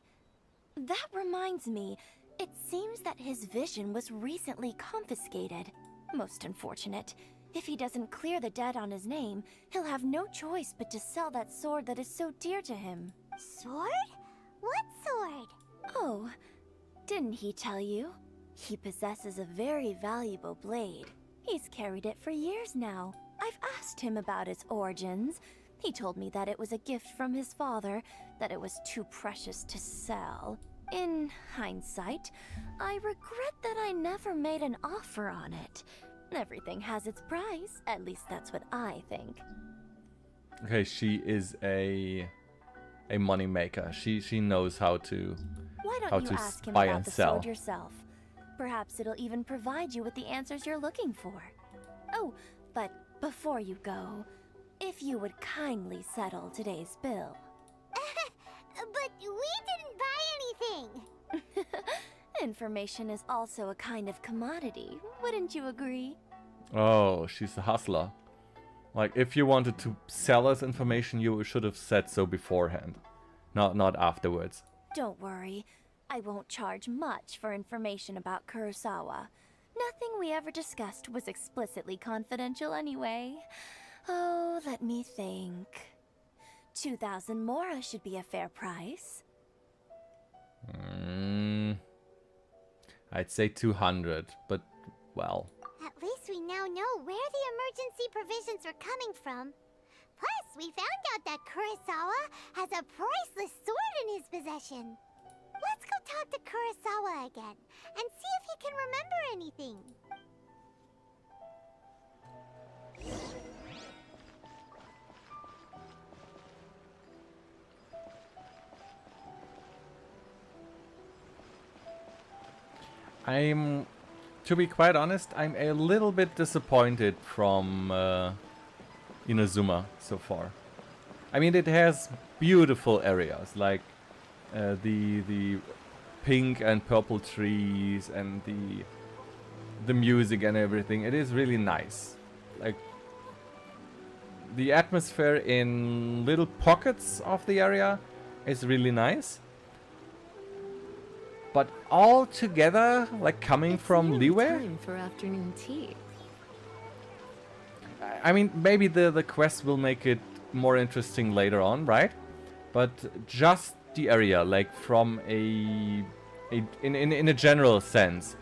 That reminds me, it seems that his vision was recently confiscated. Most unfortunate. If he doesn't clear the debt on his name, he'll have no choice but to sell that sword that is so dear to him. Sword? What sword? Oh, didn't he tell you? He possesses a very valuable blade. He's carried it for years now. I've asked him about its origins. He told me that it was a gift from his father, that it was too precious to sell. In hindsight, I regret that I never made an offer on it. Everything has its price, at least that's what I think. Okay, she is a money maker. She knows how to Why how don't to you ask him buy about and the sell. sword yourself? Perhaps it'll even provide you with the answers you're looking for. Oh, but before you go, if you would kindly settle today's bill. But we didn't buy anything. Information is also a kind of commodity, wouldn't you agree? Oh, she's a hustler. Like, if you wanted to sell us information, you should have said so beforehand, not afterwards. Don't worry, I won't charge much for information about Kurosawa. Nothing we ever discussed was explicitly confidential anyway. Oh, let me think. 2,000 mora should be a fair price. I'd say 200, but, well. At least we now know where the emergency provisions were coming from. Plus, we found out that Kurosawa has a priceless sword in his possession. Let's go talk to Kurosawa again and see if he can remember anything. To be quite honest, I'm a little bit disappointed from Inazuma so far. I mean, it has beautiful areas, like the pink and purple trees and the music and everything. It is really nice. Like, the atmosphere in little pockets of the area is really nice. But all together, like coming from nearly Liyue? time for afternoon tea. I mean, maybe the quest will make it more interesting later on, right? But just the area, like from in a general sense,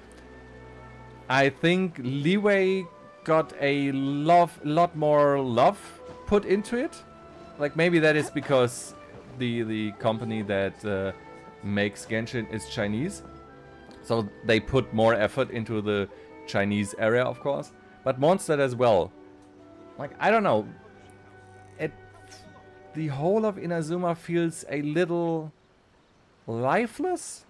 I think Liyue got a lot more love put into it. Like, maybe that is because the company that makes Genshin is Chinese, so they put more effort into the Chinese area, of course, but Mondstadt as well. Like, I don't know, the whole of Inazuma feels a little lifeless.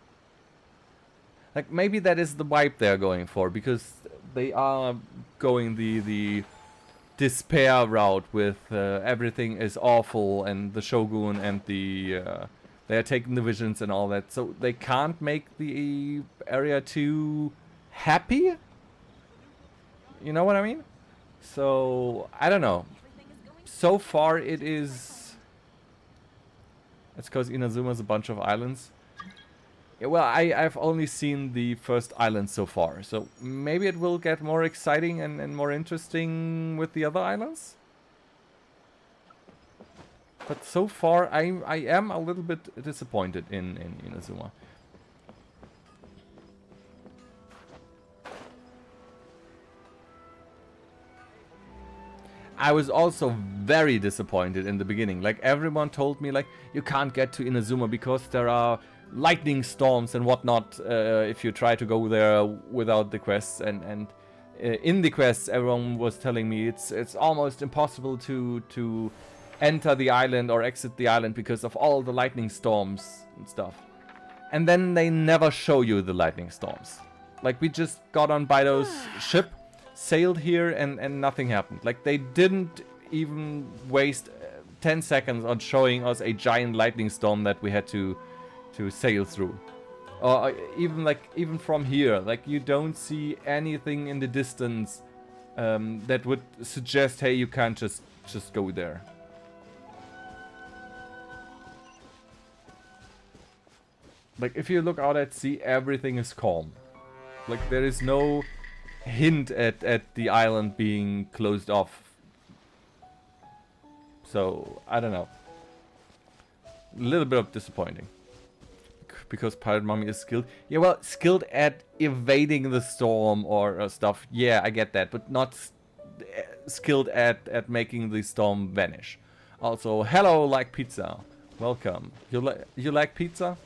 Like, maybe that is the vibe they're going for, because they are going the despair route with everything is awful and the Shogun and they are taking the visions and all that, so they can't make the area too happy. You know what I mean? So, I don't know. So far it is... It's because Inazuma is a bunch of islands. Yeah, well, I've only seen the first island so far, so maybe it will get more exciting and more interesting with the other islands. But so far, I am a little bit disappointed in Inazuma. I was also very disappointed in the beginning. Like, everyone told me, like, you can't get to Inazuma because there are lightning storms and whatnot if you try to go there without the quests. And in the quests, everyone was telling me it's almost impossible to enter the island or exit the island because of all the lightning storms and stuff. And then they never show you the lightning storms. Like, we just got on Bido's ship, sailed here, and nothing happened. Like, they didn't even waste 10 seconds on showing us a giant lightning storm that we had to sail through. Or even from here, like, you don't see anything in the distance that would suggest, hey, you can't just go there. Like, if you look out at sea, everything is calm. Like, there is no hint at the island being closed off. So, I don't know. A little bit of disappointing. Because Pirate Mommy is skilled. Yeah, well, skilled at evading the storm or stuff. Yeah, I get that. But not skilled at making the storm vanish. Also, hello, like pizza. Welcome. You like pizza?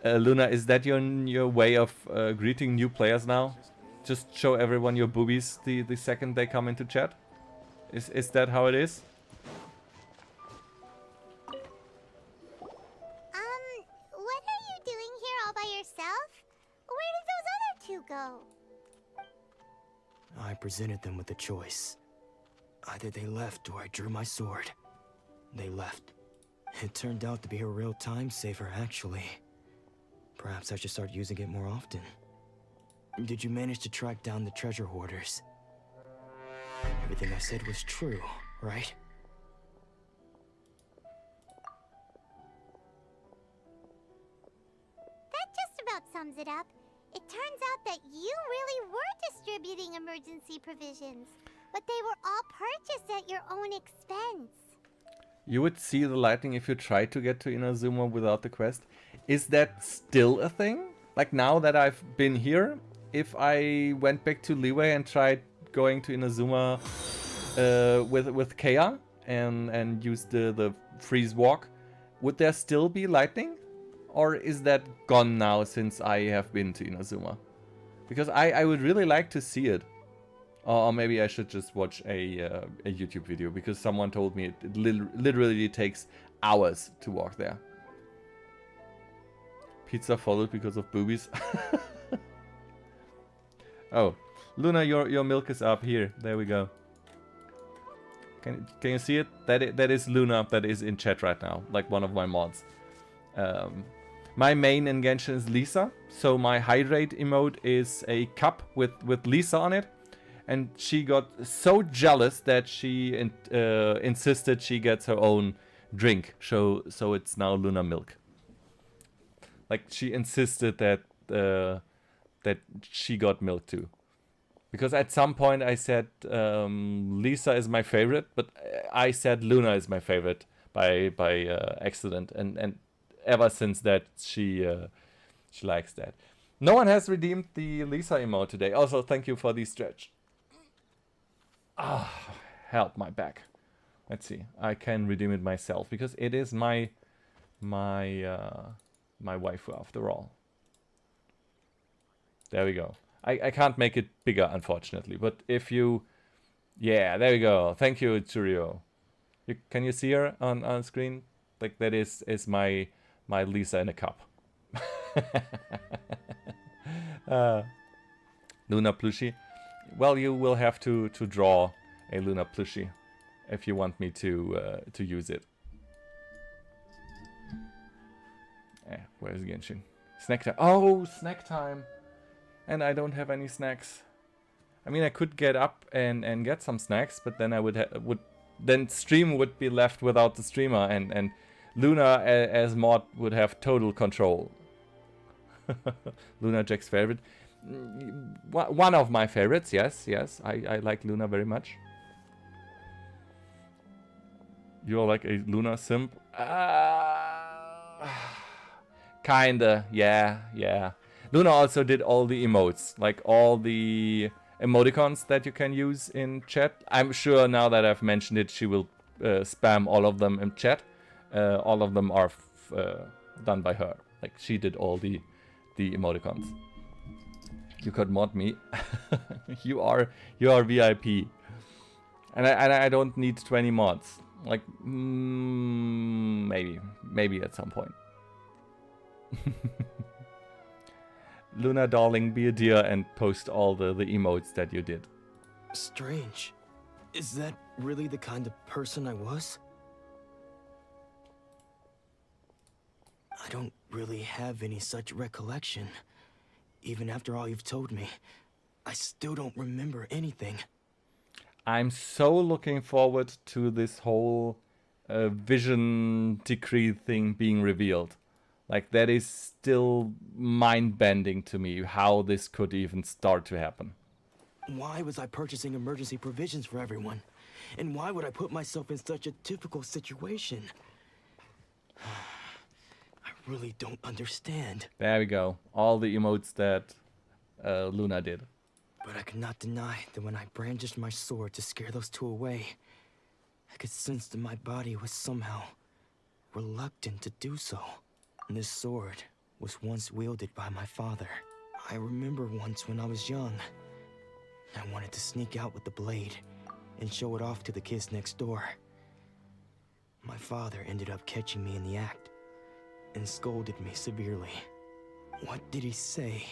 Luna, is that your way of greeting new players now? Just show everyone your boobies the second they come into chat? Is that how it is? What are you doing here all by yourself? Where did those other two go? I presented them with a choice. Either they left or I drew my sword. They left. It turned out to be a real time saver, actually. Perhaps I should start using it more often. Did you manage to track down the treasure hoarders? Everything I said was true, right? That just about sums it up. It turns out that you really were distributing emergency provisions, but they were all purchased at your own expense. You would see the lightning if you tried to get to Inazuma without the quest. Is that still a thing? Like, now that I've been here, if I went back to Liyue and tried going to Inazuma with Kea and used the freeze walk, would there still be lightning? Or is that gone now since I have been to Inazuma? Because I would really like to see it. Or maybe I should just watch a YouTube video, because someone told me it literally takes hours to walk there. Pizza followed because of boobies. Oh, Luna, your milk is up here. There we go. Can you see it? That is Luna. That is in chat right now, like one of my mods. My main in Genshin is Lisa, so my hydrate emote is a cup with Lisa on it. And she got so jealous that she insisted she gets her own drink. So it's now Luna milk. Like, she insisted that that she got milk too. Because at some point I said Lisa is my favorite, but I said Luna is my favorite by accident. And ever since that, she likes that. No one has redeemed the Lisa emote today. Also, thank you for the stretch. Ah, help my back. Let's see. I can redeem it myself because it is my waifu after all. There we go. I can't make it bigger, unfortunately. But if you, yeah, there we go. Thank you, Churio. Can you see her on screen? Like, that is my Lisa in a cup. Luna plushie. Well, you will have to draw a Luna plushie if you want me to use it. Where's Genshin? Snack time. Oh, snack time. And I don't have any snacks. I mean, I could get up and get some snacks, but then I then stream would be left without the streamer, and Luna as mod would have total control. Luna Jack's favorite. One of my favorites, yes. I like Luna very much. You're like a Luna simp? Kinda, yeah. Luna also did all the emotes, like all the emoticons that you can use in chat. I'm sure now that I've mentioned it, she will spam all of them in chat. All of them are done by her. Like, she did all the emoticons. You could mod me. you are VIP. And I don't need 20 mods. Like, maybe at some point. Luna, darling, be a dear and post all the emotes that you did. Strange. Is that really the kind of person I was? I don't really have any such recollection. Even after all you've told me, I still don't remember anything. I'm so looking forward to this whole vision decree thing being revealed. Like, that is still mind-bending to me, how this could even start to happen. Why was I purchasing emergency provisions for everyone? And why would I put myself in such a difficult situation? I really don't understand. There we go. All the emotes that Luna did. But I could not deny that when I brandished my sword to scare those two away, I could sense that my body was somehow reluctant to do so. And this sword was once wielded by my father. I remember once when I was young, I wanted to sneak out with the blade and show it off to the kids next door. My father ended up catching me in the act and scolded me severely. What did he say?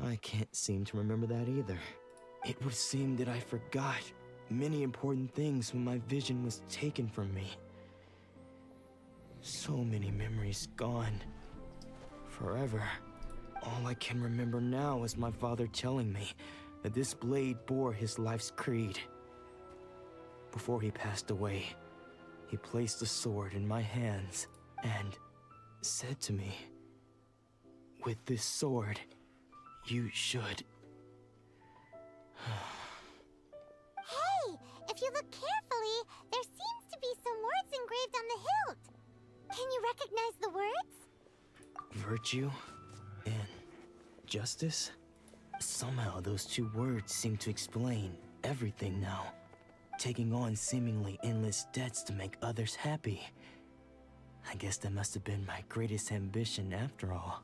I can't seem to remember that either. It would seem that I forgot many important things when my vision was taken from me. So many memories gone. Forever. All I can remember now is my father telling me that this blade bore his life's creed. Before he passed away, he placed the sword in my hands and said to me, "With this sword, you should..." Hey, if you look carefully, there seems to be some words engraved on the hilt. Can you recognize the words? Virtue and justice? Somehow those two words seem to explain everything now. Taking on seemingly endless debts to make others happy. I guess that must have been my greatest ambition after all.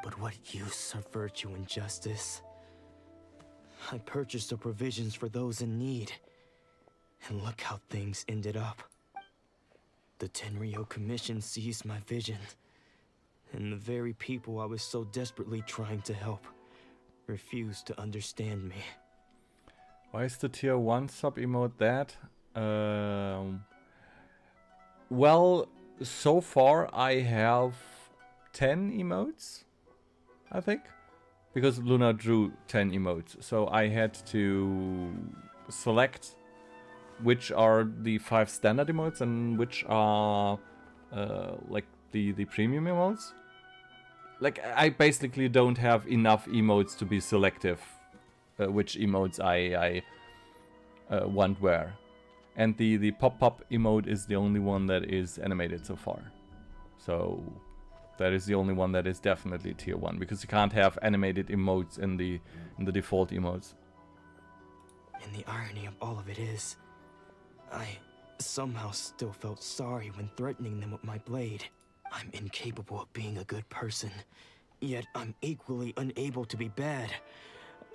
But what use are virtue and justice? I purchased the provisions for those in need. And look how things ended up. The Tenryo Commission seized my vision. And the very people I was so desperately trying to help refused to understand me. Why is the tier 1 sub-emote that? Well, so far I have 10 emotes, I think. Because Luna drew 10 emotes, so I had to select which are the 5 standard emotes and which are like the premium emotes. Like, I basically don't have enough emotes to be selective which emotes I want where. And the pop-pop emote is the only one that is animated so far. So that is the only one that is definitely tier 1, because you can't have animated emotes in the default emotes. And the irony of all of it is, I somehow still felt sorry when threatening them with my blade. I'm incapable of being a good person, yet I'm equally unable to be bad.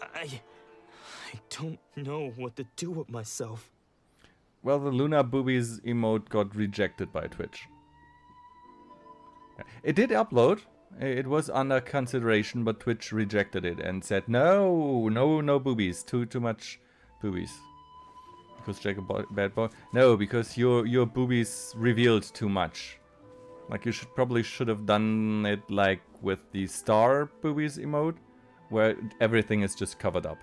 I don't know what to do with myself. Well, the Luna Boobies emote got rejected by Twitch. It did upload. It was under consideration, but Twitch rejected it and said, no boobies. Too much boobies. Because Jack a bad boy? No, because your boobies revealed too much. Like, you probably should have done it like with the star boobies emote, where everything is just covered up.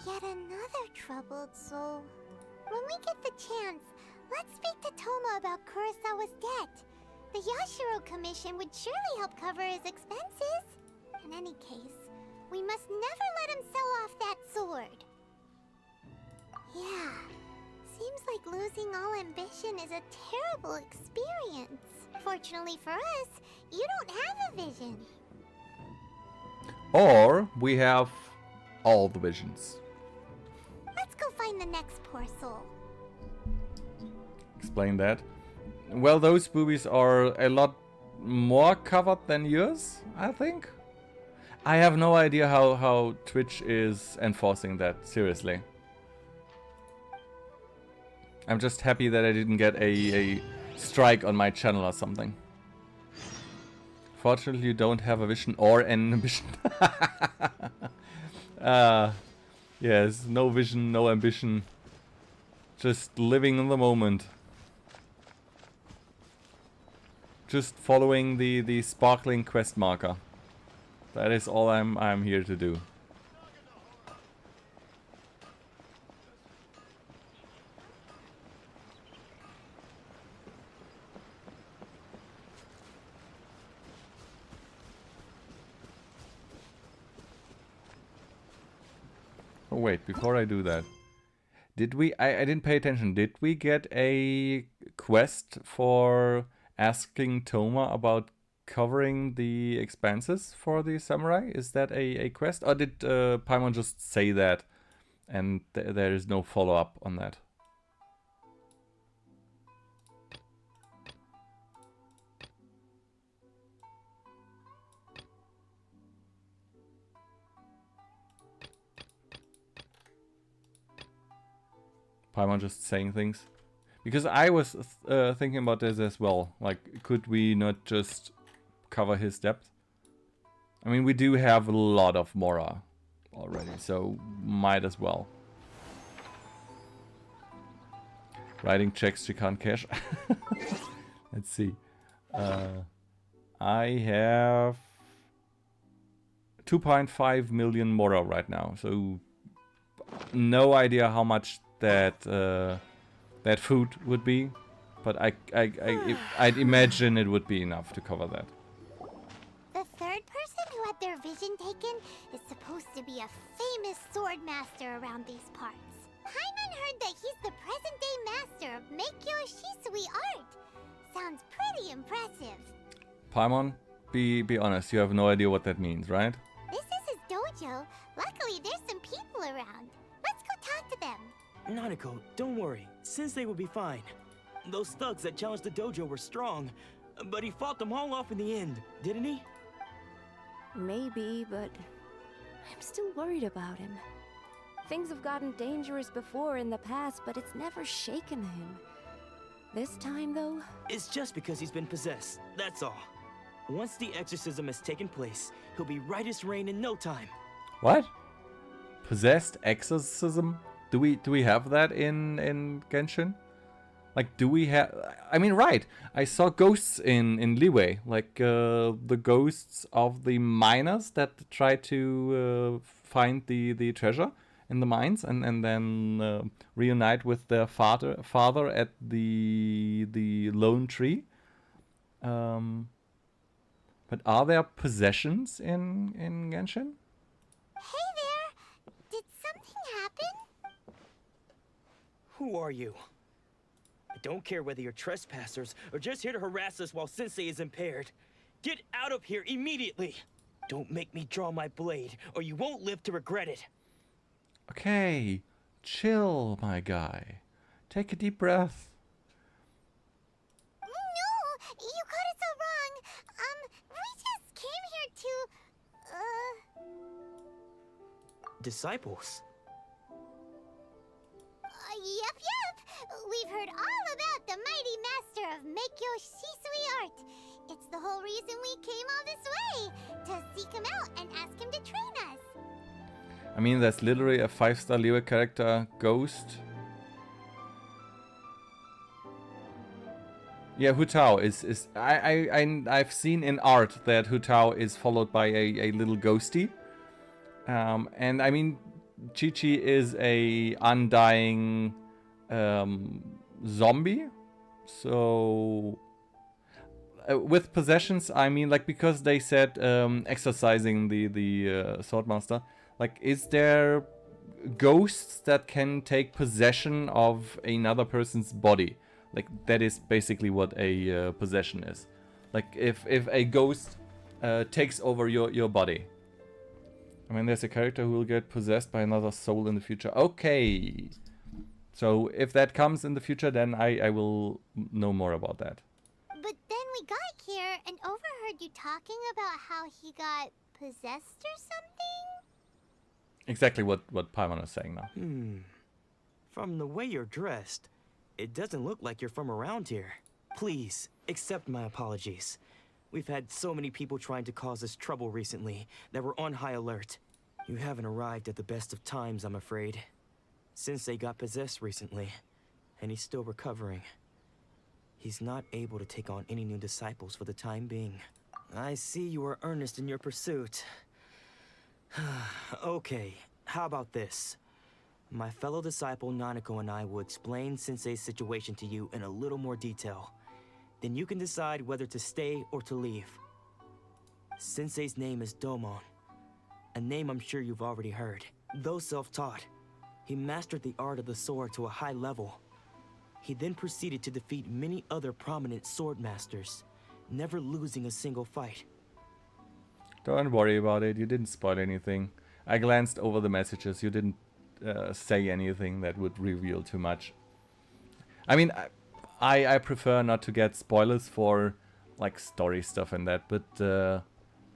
Yet another troubled soul. When we get the chance, let's speak to Toma about Kurosawa's debt. The Yashiro Commission would surely help cover his expenses. In any case, we must never let him sell off that sword. Yeah, seems like losing all ambition is a terrible experience. Fortunately for us, you don't have a vision. Or we have all the visions. Let's go find the next poor soul. Explain that. Well, those boobies are a lot more covered than yours, I think. I have no idea how Twitch is enforcing that, seriously. I'm just happy that I didn't get a strike on my channel or something. Fortunately, you don't have a vision or an ambition. Yes, no vision, no ambition. Just living in the moment. Just following the sparkling quest marker. That is all I'm here to do. Oh wait, before I do that. Did we... I didn't pay attention. Did we get a quest for asking Toma about covering the expenses for the samurai? Is that a quest? Or did Paimon just say that and there is no follow-up on that? Paimon just saying things? Because I was thinking about this as well. Like, could we not just cover his debt? I mean, we do have a lot of Mora already, so might as well. Writing checks she can't cash. Let's see. I have 2.5 million Mora right now, so no idea how much that that food would be, but I'd imagine it would be enough to cover that. The third person who had their vision taken is supposed to be a famous sword master around these parts. Paimon heard that he's the present-day master of Meikyo Shisui art. Sounds pretty impressive. Paimon, be honest, you have no idea what that means, right? This is his dojo. Luckily, there's some people around. Let's go talk to them. Nanako, don't worry. Sensei will be fine. Those thugs that challenged the dojo were strong, but he fought them all off in the end, didn't he? Maybe, but I'm still worried about him. Things have gotten dangerous before in the past, but it's never shaken him. This time, though... It's just because he's been possessed, that's all. Once the exorcism has taken place, he'll be right as rain in no time. What? Possessed exorcism? Do we have that in Genshin? Like, do we have... I mean, right. I saw ghosts in Liyue. Like, the ghosts of the miners that try to find the treasure in the mines and then reunite with their father at the lone tree. But are there possessions in Genshin? Hey there! Did something happen? Who are you? I don't care whether you're trespassers or just here to harass us while Sensei is impaired. Get out of here immediately! Don't make me draw my blade, or you won't live to regret it. Okay, chill, my guy. Take a deep breath. No! You got it so wrong! We just came here to... Disciples? Yep. We've heard all about the mighty master of Meikyo Shisui art. It's the whole reason we came all this way, to seek him out and ask him to train us. I mean, there's literally a 5-star Liyue character, Ghost. Yeah, Hu Tao is I've seen in art that Hu Tao is followed by a little ghosty. And I mean, Chi-Chi is a undying zombie. So with possessions, I mean, like, because they said exercising the Swordmaster, like, is there ghosts that can take possession of another person's body? Like, that is basically what a possession is. Like, if a ghost takes over your body. I mean, there's a character who will get possessed by another soul in the future. Okay. So, if that comes in the future, then I will know more about that. But then we got here and overheard you talking about how he got possessed or something? Exactly what Paimon is saying now. From the way you're dressed, it doesn't look like you're from around here. Please, accept my apologies. We've had so many people trying to cause us trouble recently that we're on high alert. You haven't arrived at the best of times, I'm afraid. Sensei got possessed recently, and he's still recovering. He's not able to take on any new disciples for the time being. I see you are earnest in your pursuit. Okay, how about this? My fellow disciple Nanako and I will explain Sensei's situation to you in a little more detail. Then you can decide whether to stay or to leave. Sensei's name is Domon, a name I'm sure you've already heard. Though self-taught, he mastered the art of the sword to a high level. He then proceeded to defeat many other prominent sword masters, never losing a single fight. Don't worry about it, you didn't spoil anything. I glanced over the messages, you didn't say anything that would reveal too much. I mean, I prefer not to get spoilers for like story stuff and that, but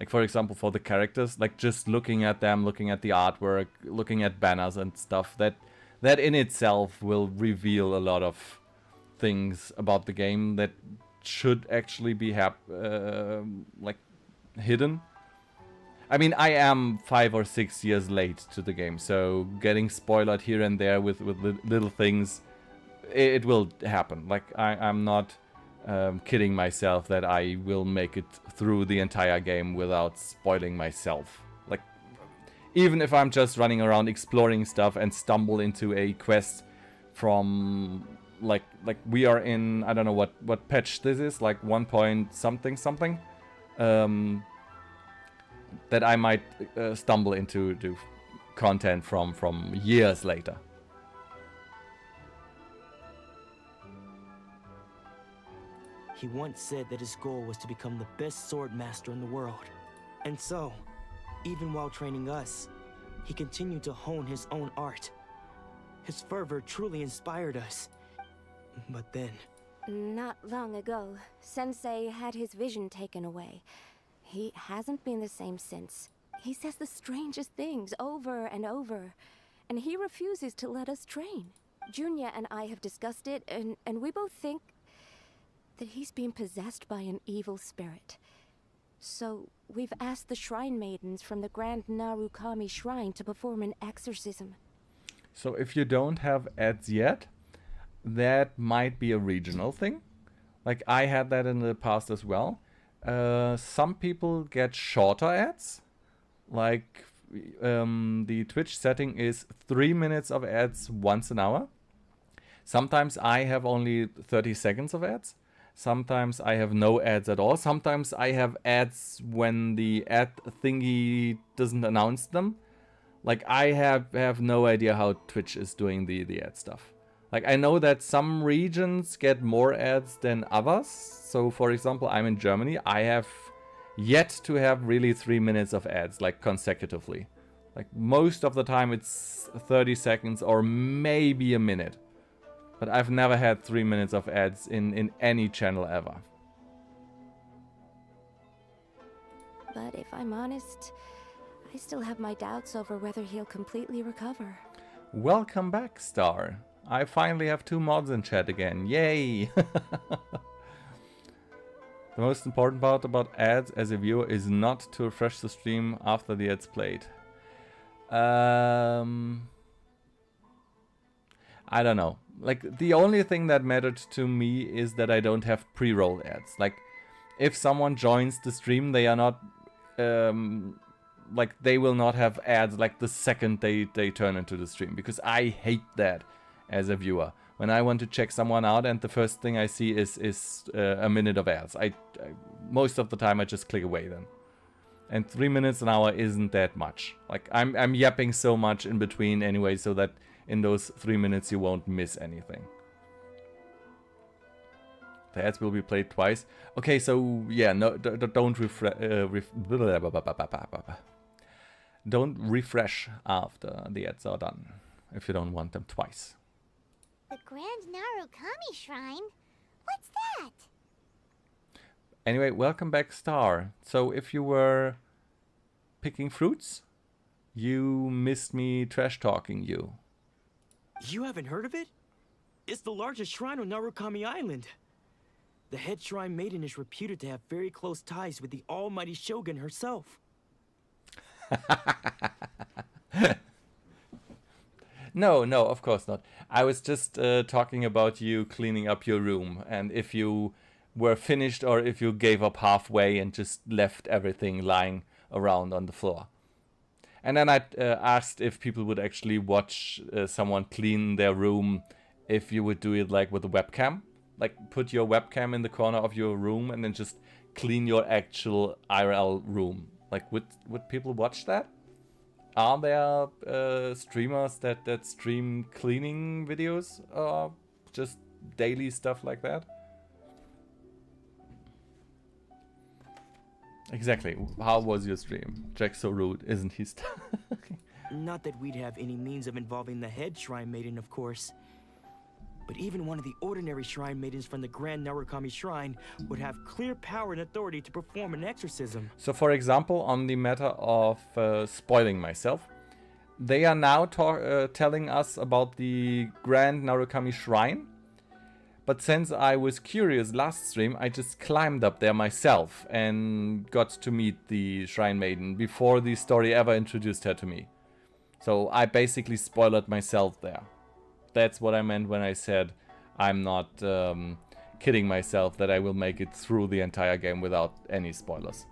like for example for the characters, like just looking at them, looking at the artwork, looking at banners and stuff, that in itself will reveal a lot of things about the game that should actually be like hidden. I mean, I am 5 or 6 years late to the game, so getting spoiled here and there with little things, it will happen. Like, I'm not kidding myself that I will make it through the entire game without spoiling myself. Like, even if I'm just running around exploring stuff and stumble into a quest from, like we are in, I don't know what patch this is, like 1 point something, that I might stumble into content from years later. He once said that his goal was to become the best sword master in the world. And so, even while training us, he continued to hone his own art. His fervor truly inspired us. But then... Not long ago, Sensei had his vision taken away. He hasn't been the same since. He says the strangest things over and over, and he refuses to let us train. Junya and I have discussed it, and we both think that he's been possessed by an evil spirit. So we've asked the shrine maidens from the Grand Narukami Shrine to perform an exorcism. So if you don't have ads yet, that might be a regional thing. Like, I had that in the past as well. Some people get shorter ads. Like, the Twitch setting is 3 minutes of ads once an hour. Sometimes I have only 30 seconds of ads. Sometimes I have no ads at all. Sometimes I have ads when the ad thingy doesn't announce them. Like, I have no idea how Twitch is doing the ad stuff. Like, I know that some regions get more ads than others. So, for example, I'm in Germany. I have yet to have really 3 minutes of ads, like, consecutively. Like, most of the time it's 30 seconds or maybe a minute. But I've never had 3 minutes of ads in any channel ever. But if I'm honest, I still have my doubts over whether he'll completely recover. Welcome back, Star. I finally have 2 mods in chat again. Yay! The most important part about ads as a viewer is not to refresh the stream after the ads played. I don't know. Like, the only thing that mattered to me is that I don't have pre-roll ads. Like, if someone joins the stream, they are not... like, they will not have ads like the second they turn into the stream. Because I hate that as a viewer. When I want to check someone out and the first thing I see is a minute of ads. Most of the time I just click away then. And 3 minutes an hour isn't that much. Like I'm yapping so much in between anyway, so that in those 3 minutes you won't miss anything. The ads will be played twice. Okay, so yeah, no, don't don't refresh after the ads are done if you don't want them twice. The Grand Narukami Shrine? What's that? Anyway, welcome back, Star. So if you were picking fruits, you missed me trash talking you. You haven't heard of it? It's the largest shrine on Narukami Island. The head shrine maiden is reputed to have very close ties with the almighty Shogun herself. No, of course not. I was just talking about you cleaning up your room, and if you were finished or if you gave up halfway and just left everything lying around on the floor. And then I asked if people would actually watch someone clean their room if you would do it like with a webcam. Like put your webcam in the corner of your room and then just clean your actual IRL room. Like would people watch that? Are there streamers that stream cleaning videos or just daily stuff like that? Exactly. How was your stream? Jack's so rude, isn't he? Not that we'd have any means of involving the head shrine maiden, of course. But even one of the ordinary shrine maidens from the Grand Narukami Shrine would have clear power and authority to perform an exorcism. So for example, on the matter of spoiling myself, they are now telling us about the Grand Narukami Shrine. But since I was curious last stream, I just climbed up there myself and got to meet the Shrine Maiden before the story ever introduced her to me. So I basically spoiled myself there. That's what I meant when I said I'm not kidding myself that I will make it through the entire game without any spoilers.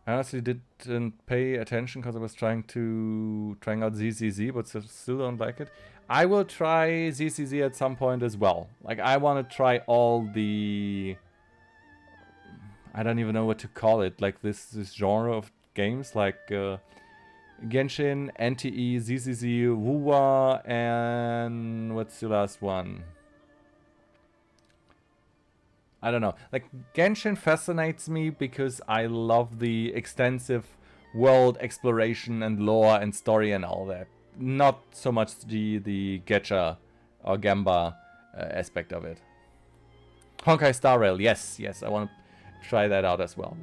I honestly didn't pay attention because I was trying out ZZZ, but still don't like it. I will try ZZZ at some point as well. Like I want to try all the, I don't even know what to call it. Like this genre of games, like Genshin, NTE, ZZZ, Wuwa, and what's the last one? I don't know. Like, Genshin fascinates me because I love the extensive world exploration and lore and story and all that. Not so much the gacha or gamba aspect of it. Honkai Star Rail, yes, I want to try that out as well.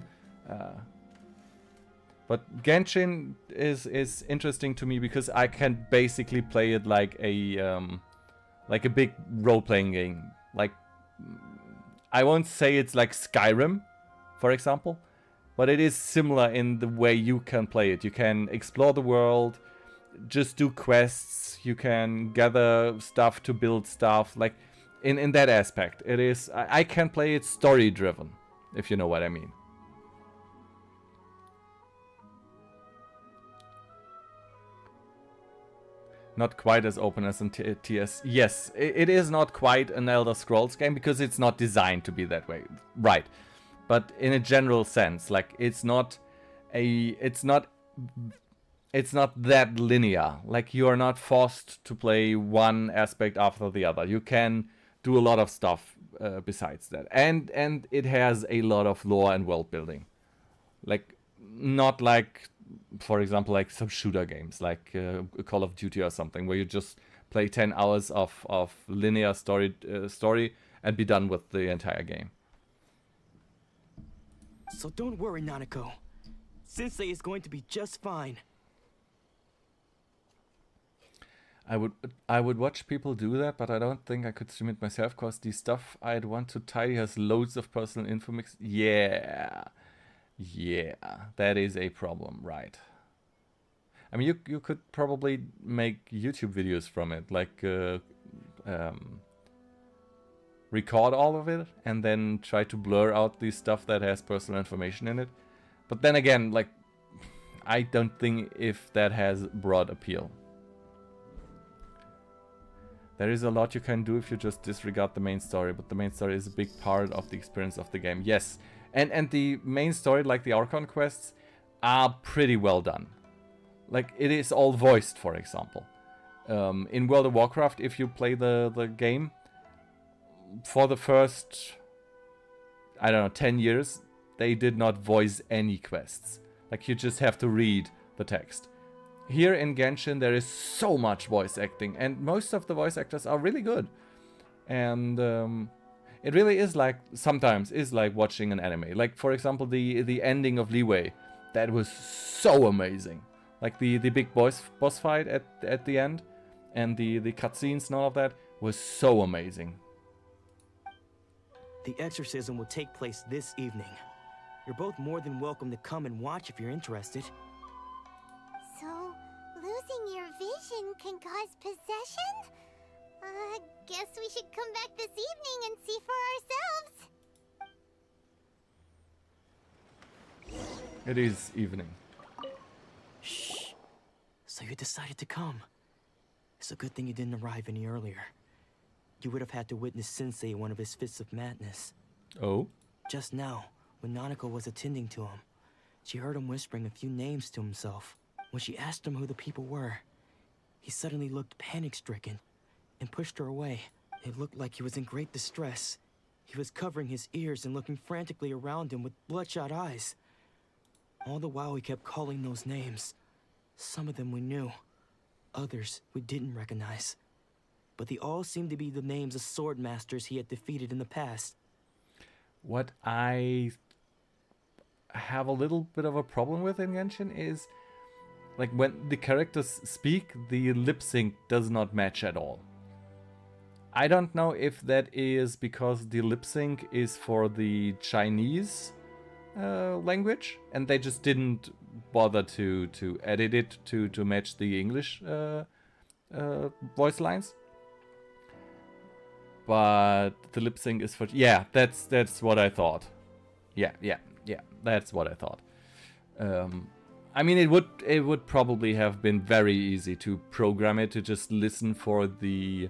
But Genshin is interesting to me because I can basically play it like a big role-playing game. Like, I won't say it's like Skyrim, for example, but it is similar in the way you can play it. You can explore the world, just do quests, you can gather stuff to build stuff. Like, in that aspect, it is. I can play it story-driven, if you know what I mean. Not quite as open as in TS. Yes, it is not quite an Elder Scrolls game because it's not designed to be that way. Right. But in a general sense, like it's not that linear. Like you are not forced to play one aspect after the other. You can do a lot of stuff besides that. And it has a lot of lore and world building. Like not like, for example, like some shooter games like Call of Duty or something, where you just play 10 hours of linear story and be done with the entire game. So don't worry, Nanako. Sensei is going to be just fine. I would watch people do that, but I don't think I could stream it myself, because the stuff I'd want to tidy has loads of personal info mix. Yeah, that is a problem, right? I mean, you could probably make YouTube videos from it, like record all of it and then try to blur out the stuff that has personal information in it. But then again, like, I don't think if that has broad appeal. There is a lot you can do if you just disregard the main story, but the main story is a big part of the experience of the game. Yes, and the main story, like the Archon quests, are pretty well done. Like, it is all voiced, for example. In World of Warcraft, if you play the game, for the first, I don't know, 10 years, they did not voice any quests. Like, you just have to read the text. Here in Genshin, there is so much voice acting, and most of the voice actors are really good. And it really is like, sometimes is like watching an anime. Like, for example, the ending of Leeway, that was so amazing. Like the big boss fight at the end, and the cutscenes and all of that was so amazing. The exorcism will take place this evening. You're both more than welcome to come and watch if you're interested. So, losing your vision can cause possession? Guess we should come back this evening and see for ourselves. It is evening. Shh. So you decided to come. It's a good thing you didn't arrive any earlier. You would have had to witness Sensei in one of his fits of madness. Oh? Just now, when Nanako was attending to him, she heard him whispering a few names to himself. When she asked him who the people were, he suddenly looked panic-stricken and pushed her away. It looked like he was in great distress. He was covering his ears and looking frantically around him with bloodshot eyes. All the while he kept calling those names. Some of them we knew, others we didn't recognize. But they all seemed to be the names of sword masters he had defeated in the past. What I have a little bit of a problem with in Genshin is, like, when the characters speak, the lip sync does not match at all. I don't know if that is because the lip sync is for the Chinese language, and they just didn't bother to edit it to match the English voice lines. But the lip sync is for... Yeah, that's what I thought. Yeah, that's what I thought. I mean, it would probably have been very easy to program it to just listen for the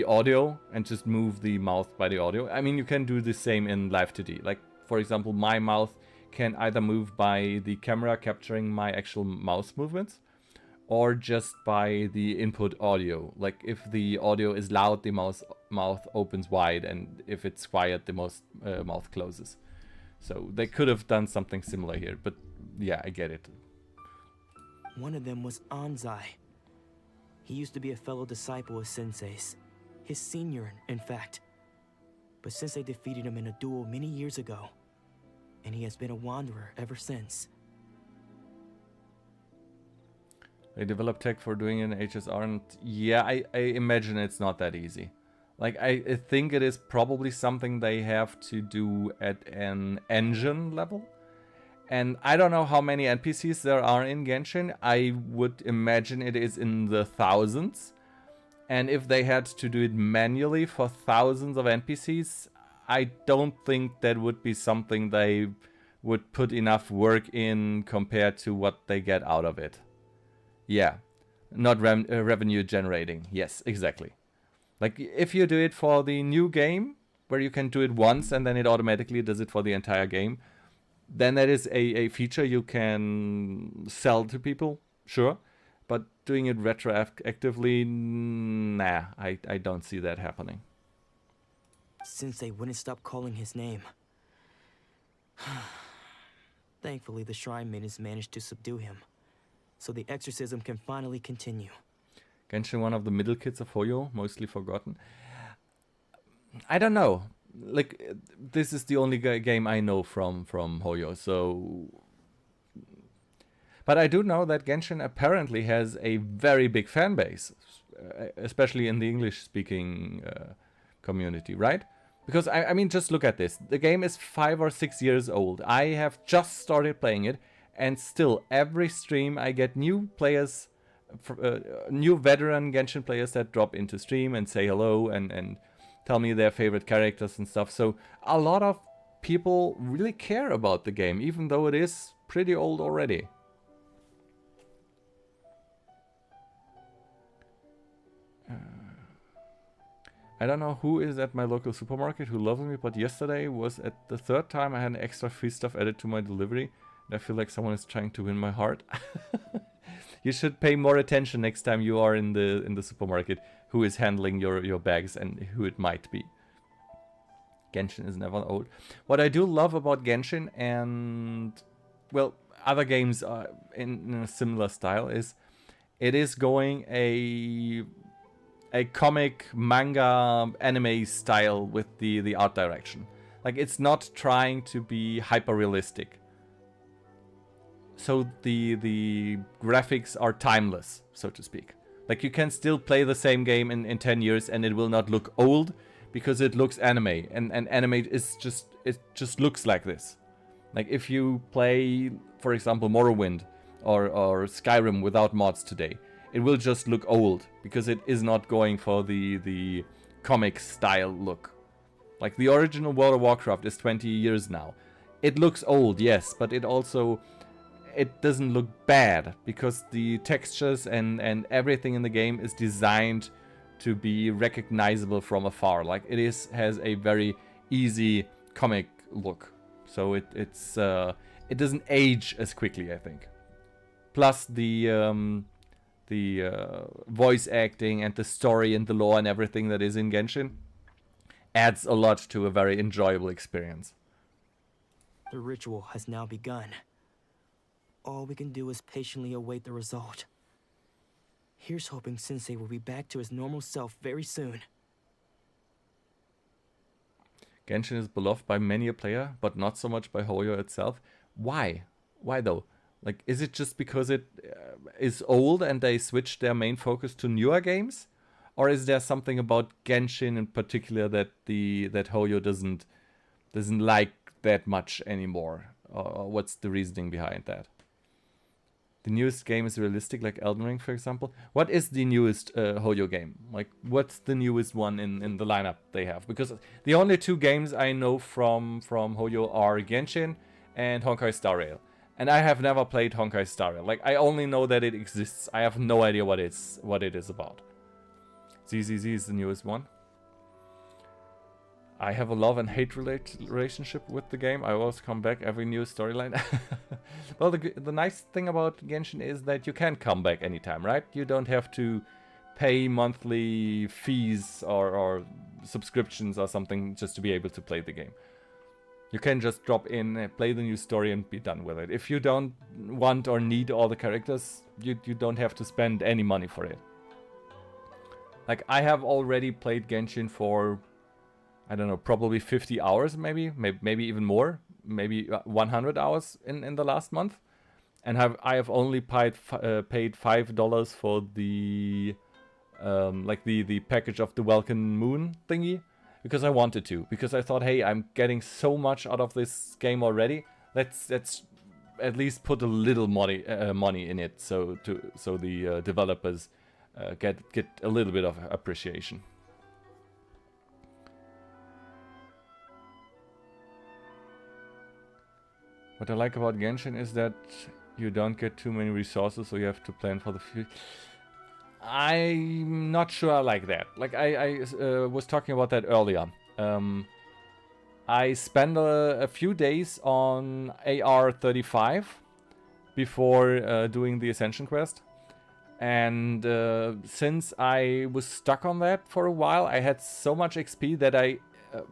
audio and just move the mouth by the audio. I mean, you can do the same in Live 2D. Like, for example, my mouth can either move by the camera capturing my actual mouse movements, or just by the input audio. Like, if the audio is loud, the mouth opens wide, and if it's quiet, the mouth closes. So they could have done something similar here, but yeah, I get it. One of them was Anzai. He used to be a fellow disciple of Sensei's. His senior, in fact. But Sensei defeated him in a duel many years ago, and he has been a wanderer ever since. They develop tech for doing an HSR, and yeah, I imagine it's not that easy. Like, I think it is probably something they have to do at an engine level. And I don't know how many NPCs there are in Genshin. I would imagine it is in the thousands. And if they had to do it manually for thousands of NPCs, I don't think that would be something they would put enough work in compared to what they get out of it. Yeah, not revenue generating. Yes, exactly. Like, if you do it for the new game, where you can do it once and then it automatically does it for the entire game, then that is a feature you can sell to people, sure. But doing it retroactively, nah, I don't see that happening. Sensei wouldn't stop calling his name. Thankfully, the Shrine Maidens managed to subdue him, so the exorcism can finally continue. Genshin, one of the middle kids of Hoyo, mostly forgotten. I don't know. Like, this is the only game I know from Hoyo, so... But I do know that Genshin apparently has a very big fan base, especially in the English-speaking community, right? Because, I mean, just look at this. The game is 5 or 6 years old. I have just started playing it, and still, every stream I get new players, new veteran Genshin players that drop into stream and say hello and tell me their favorite characters and stuff. So a lot of people really care about the game, even though it is pretty old already. I don't know who is at my local supermarket who loves me, but yesterday was at the third time I had an extra free stuff added to my delivery. And I feel like someone is trying to win my heart. You should pay more attention next time you are in the supermarket, who is handling your bags and who it might be. Genshin is never old. What I do love about Genshin and, well, other games in a similar style is it is going a comic, manga, anime style with the art direction. Like, it's not trying to be hyper realistic. So the graphics are timeless, so to speak. Like, you can still play the same game in 10 years and it will not look old because it looks anime. And anime is just looks like this. Like, if you play, for example, Morrowind or Skyrim without mods today, it will just look old because it is not going for the comic style look. Like, the original World of Warcraft is 20 years now. It looks old, yes, but it also... it doesn't look bad because the textures and everything in the game is designed to be recognizable from afar. Like, has a very easy comic look, so it doesn't age as quickly, I think. Plus the voice acting and the story and the lore and everything that is in Genshin adds a lot to a very enjoyable experience. The ritual has now begun. All we can do is patiently await the result. Here's hoping Sensei will be back to his normal self very soon. Genshin is beloved by many a player, but not so much by Hoyo itself. Why? Why though? Like, is it just because it is old and they switched their main focus to newer games? Or is there something about Genshin in particular that Hoyo doesn't like that much anymore? Or what's the reasoning behind that? The newest game is realistic, like Elden Ring, for example. What is the newest Hoyo game? Like, what's the newest one in the lineup they have? Because the only two games I know from Hoyo are Genshin and Honkai Star Rail. And I have never played Honkai Star Rail. Like, I only know that it exists. I have no idea what it is about. ZZZ is the newest one. I have a love and hate relationship with the game. I always come back every new storyline. Well, the nice thing about Genshin is that you can come back anytime, right? You don't have to pay monthly fees or subscriptions or something just to be able to play the game. You can just drop in, play the new story and be done with it. If you don't want or need all the characters, you don't have to spend any money for it. Like, I have already played Genshin for, I don't know, probably 50 hours maybe even more, maybe 100 hours in the last month, and I have only paid $5 for the like the package of the Welcome Moon thingy, because I wanted to, because I thought, hey, I'm getting so much out of this game already. Let's at least put a little money in it, so the developers get a little bit of appreciation. What I like about Genshin is that you don't get too many resources, so you have to plan for the future. I'm not sure I like that. Like, I was talking about that earlier. I spent a few days on AR35 before doing the Ascension quest. And since I was stuck on that for a while, I had so much XP that I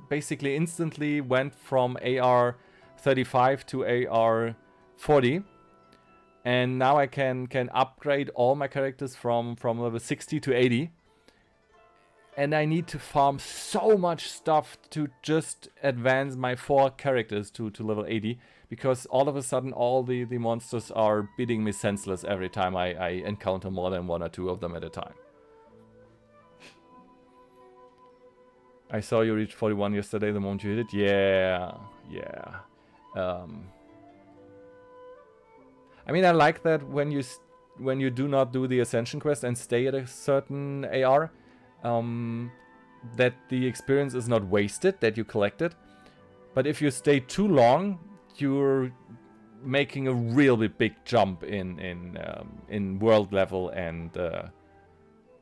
basically instantly went from AR35 to AR40, and now I can upgrade all my characters from level 60 to 80, and I need to farm so much stuff to just advance my 4 characters to level 80, because all of a sudden all the monsters are beating me senseless every time I encounter more than 1 or 2 of them at a time. I saw you reach 41 yesterday, the moment you hit it. Yeah. I mean, I like that when you do not do the Ascension quest and stay at a certain AR, that the experience is not wasted, that you collect it. But if you stay too long, you're making a really big jump in world level, and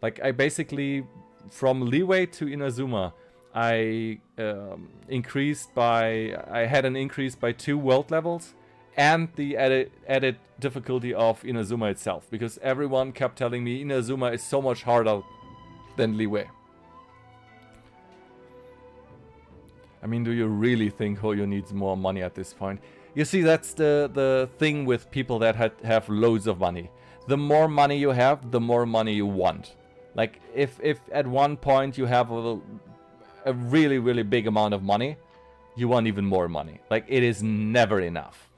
like, I basically from Leeway to Inazuma, I had an increase by 2 world levels, and the added difficulty of Inazuma itself, because everyone kept telling me Inazuma is so much harder than Leeway. I mean, do you really think Hoyo needs more money at this point? You see, that's the thing with people that have loads of money. The more money you have, the more money you want. Like, if at one point you have a really, really big amount of money, you want even more money. Like, it is never enough.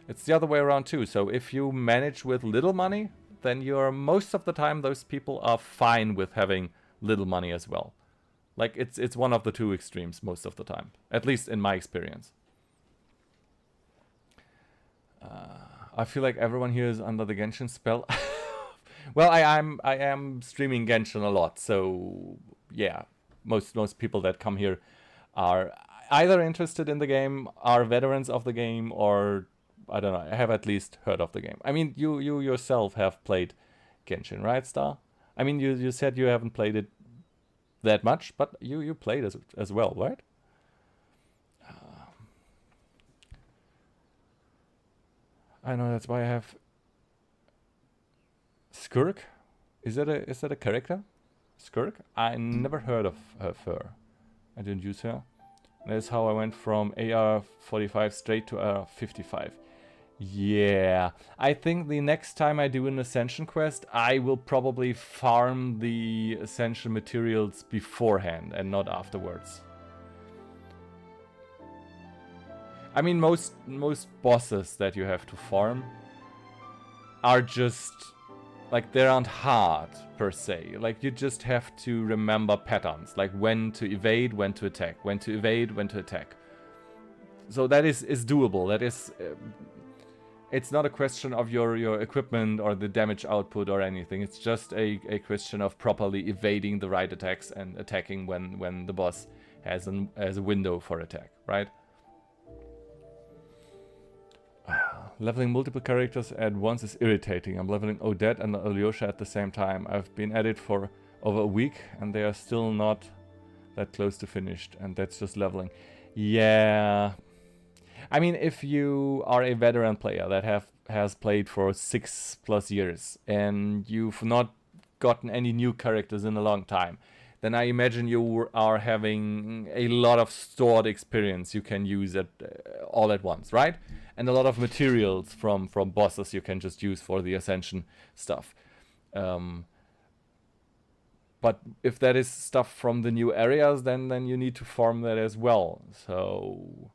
It's the other way around too. So if you manage with little money, then you're most of the time those people are fine with having little money as well. Like, it's one of the two extremes most of the time, at least in my experience. I feel like everyone here is under the Genshin spell. Well, I am streaming Genshin a lot, so yeah, most people that come here are either interested in the game, are veterans of the game, or I don't know, have at least heard of the game. I mean, you yourself have played Genshin, right, Star? I mean, you said you haven't played it that much, but you played as well, right? I know, that's why I have Skirk. Is that a character? Skirk? I never heard of her. I didn't use her. That's how I went from AR-45 straight to AR-55. Yeah, I think the next time I do an Ascension quest, I will probably farm the Ascension materials beforehand and not afterwards. I mean, most bosses that you have to farm are just, like, they aren't hard per se. Like, you just have to remember patterns, like when to evade, when to attack, when to evade, when to attack. So that is doable. That is... it's not a question of your equipment or the damage output or anything. It's just a question of properly evading the right attacks and attacking when the boss has a window for attack, right? Leveling multiple characters at once is irritating. I'm leveling Odette and Alyosha at the same time. I've been at it for over a week and they are still not that close to finished, and that's just leveling. Yeah. I mean, if you are a veteran player that has played for 6+ years and you've not gotten any new characters in a long time, then I imagine you are having a lot of stored experience you can use all at once, right? And a lot of materials from bosses you can just use for the Ascension stuff. But if that is stuff from the new areas, then you need to farm that as well. So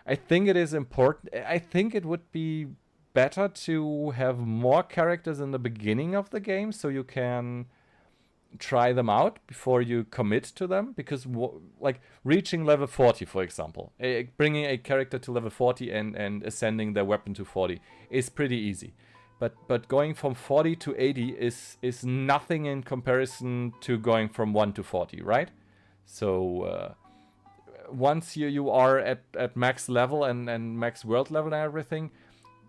I think it is important. I think it would be better to have more characters in the beginning of the game so you can try them out before you commit to them, because like reaching level 40, for example, bringing a character to level 40 and ascending their weapon to 40 is pretty easy, but going from 40 to 80 is nothing in comparison to going from 1 to 40, right? So once you are at max level and max world level and everything,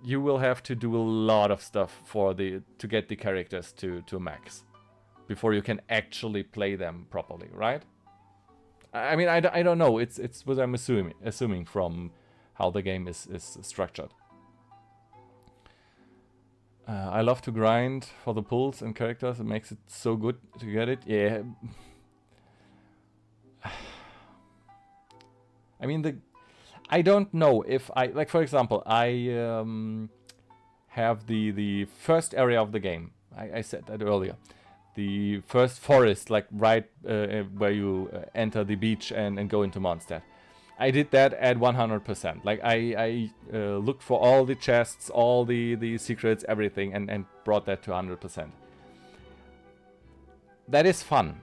you will have to do a lot of stuff to get the characters to max before you can actually play them properly, right? I mean, I don't know. It's what I'm assuming from how the game is structured. I love to grind for the pulls and characters. It makes it so good to get it. Yeah. I mean, I don't know if like, for example, I have the first area of the game. I said that earlier. The first forest, like right where you enter the beach and go into Mondstadt. I did that at 100%. Like I looked for all the chests, all the secrets, everything, and brought that to 100%. That is fun.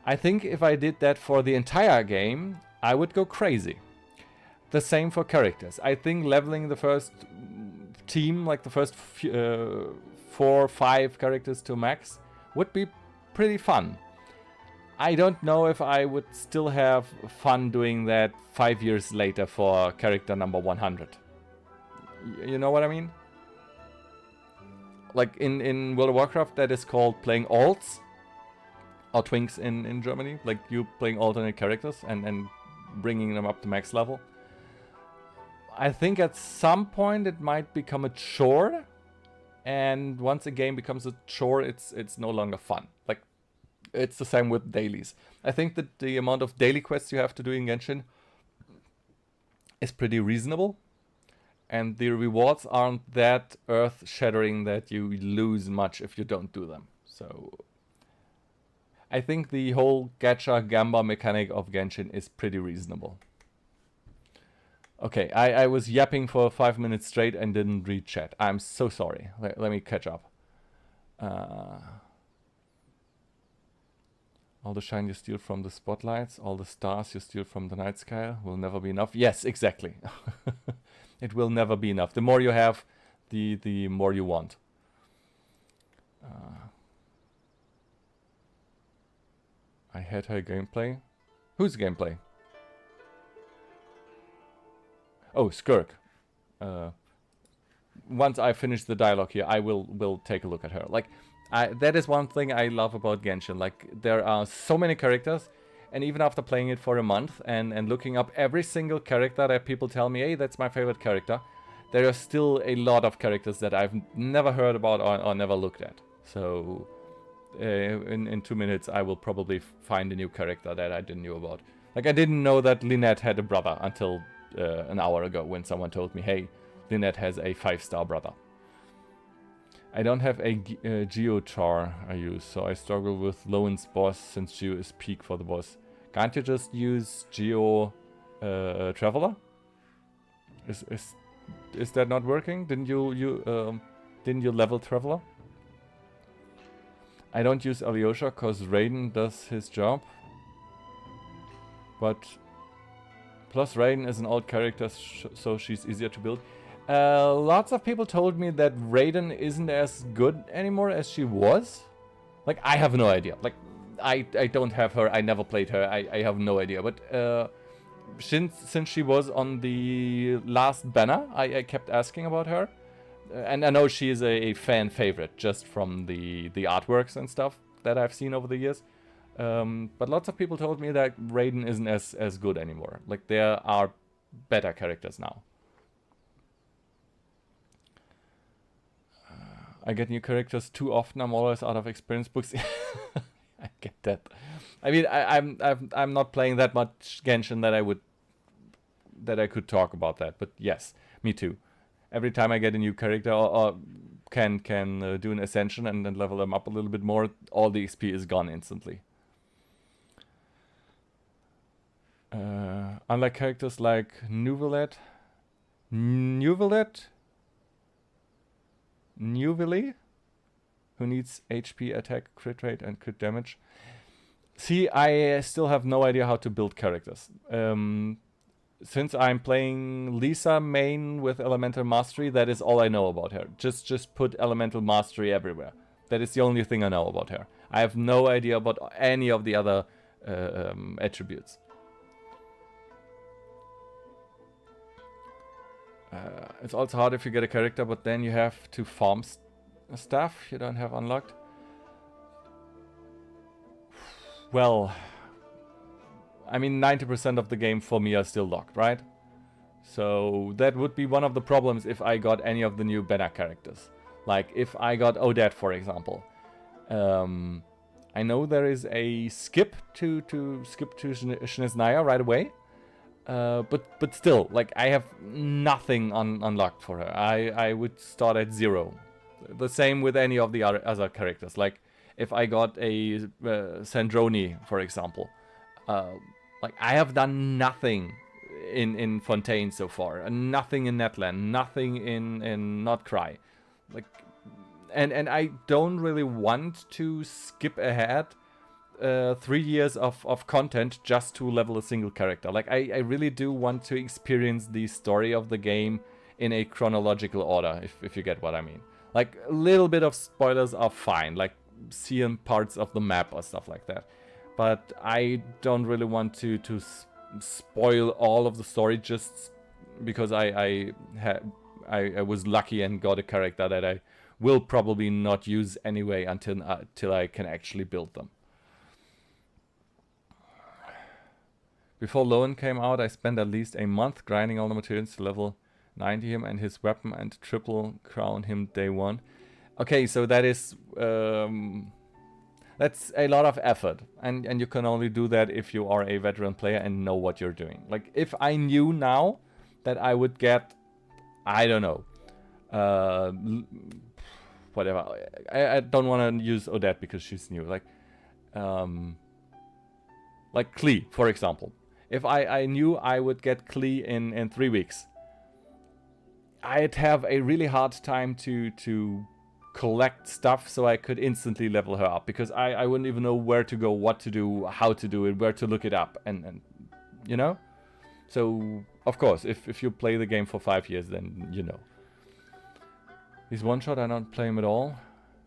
I think if I did that for the entire game, I would go crazy. The same for characters. I think leveling the first team, like the first 4 or 5 characters to max, would be pretty fun. I don't know if I would still have fun doing that 5 years later for character number 100. You know what I mean? like in World of Warcraft, that is called playing alts, or twinks in Germany. Like you playing alternate characters and bringing them up to max level. I think at some point it might become a chore, and once a game becomes a chore, it's no longer fun. Like, it's the same with dailies. I think that the amount of daily quests you have to do in Genshin is pretty reasonable, and the rewards aren't that earth-shattering that you lose much if you don't do them. So I think the whole gacha gamba mechanic of Genshin is pretty reasonable. Okay, I was yapping for 5 minutes straight and didn't read chat. I'm so sorry. Let me catch up. All the shine you steal from the spotlights, all the stars you steal from the night sky will never be enough. Yes, exactly. It will never be enough. The more you have, the more you want. I had her gameplay. Whose gameplay? Oh, Skirk. Once I finish the dialogue here, I will take a look at her. Like, that is one thing I love about Genshin. Like, there are so many characters, and even after playing it for a month and looking up every single character that people tell me, hey, that's my favorite character, there are still a lot of characters that I've never heard about or never looked at. So, in 2 minutes, I will probably find a new character that I didn't know about. Like, I didn't know that Lynette had a brother until an hour ago when someone told me, hey, Lynette has a 5-star brother. I don't have a Geotar I use, so I struggle with Lowen's boss since Geo is peak for the boss. Can't you just use Geo Traveler? Is that not working? Didn't you level Traveler? I don't use Alyosha cause Raiden does his job. But plus Raiden is an old character, so she's easier to build. Lots of people told me that Raiden isn't as good anymore as she was. Like, I have no idea. Like, I don't have her. I never played her. I have no idea. But since she was on the last banner, I kept asking about her. And I know she is a fan favorite just from the artworks and stuff that I've seen over the years. But lots of people told me that Raiden isn't as good anymore. Like, there are better characters now. I get new characters too often. I'm always out of experience books. I get that. I mean, I'm not playing that much Genshin that I could talk about that. But yes, me too. Every time I get a new character or can do an ascension and then level them up a little bit more, all the XP is gone instantly. Unlike characters like Nuvelet, who needs HP, attack, crit rate, and crit damage. See, I still have no idea how to build characters. Since I'm playing Lisa main with Elemental Mastery, that is all I know about her. Just put Elemental Mastery everywhere. That is the only thing I know about her. I have no idea about any of the other attributes. It's also hard if you get a character, but then you have to farm stuff you don't have unlocked. Well, I mean, 90% of the game for me are still locked, right? So that would be one of the problems if I got any of the new banner characters. Like if I got Odette, for example. I know there is a skip to Shnesnaya right away. But still, like, I have nothing unlocked for her. I would start at 0. The same with any of the other characters. Like, if I got a Sandroni, for example, like, I have done nothing in Fontaine so far, nothing in Netland, nothing in Not Cry. Like, and I don't really want to skip ahead 3 years of content just to level a single character. Like, I really do want to experience the story of the game in a chronological order, if you get what I mean. Like, a little bit of spoilers are fine, like seeing parts of the map or stuff like that. But I don't really want to spoil all of the story just because I was lucky and got a character that I will probably not use anyway until I can actually build them. Before Lowen came out, I spent at least a month grinding all the materials to level 90 him and his weapon and triple crown him day 1. Okay, so that is that's a lot of effort, and you can only do that if you are a veteran player and know what you're doing. Like, if I knew now that I would get, I don't know, whatever. I don't want to use Odette because she's new. Like Klee, for example. If I knew I would get Klee in 3 weeks, I'd have a really hard time to collect stuff so I could instantly level her up, because I wouldn't even know where to go, what to do, how to do it, where to look it up, and you know? So, of course, if you play the game for 5 years, then you know. He's one-shot, I don't play him at all.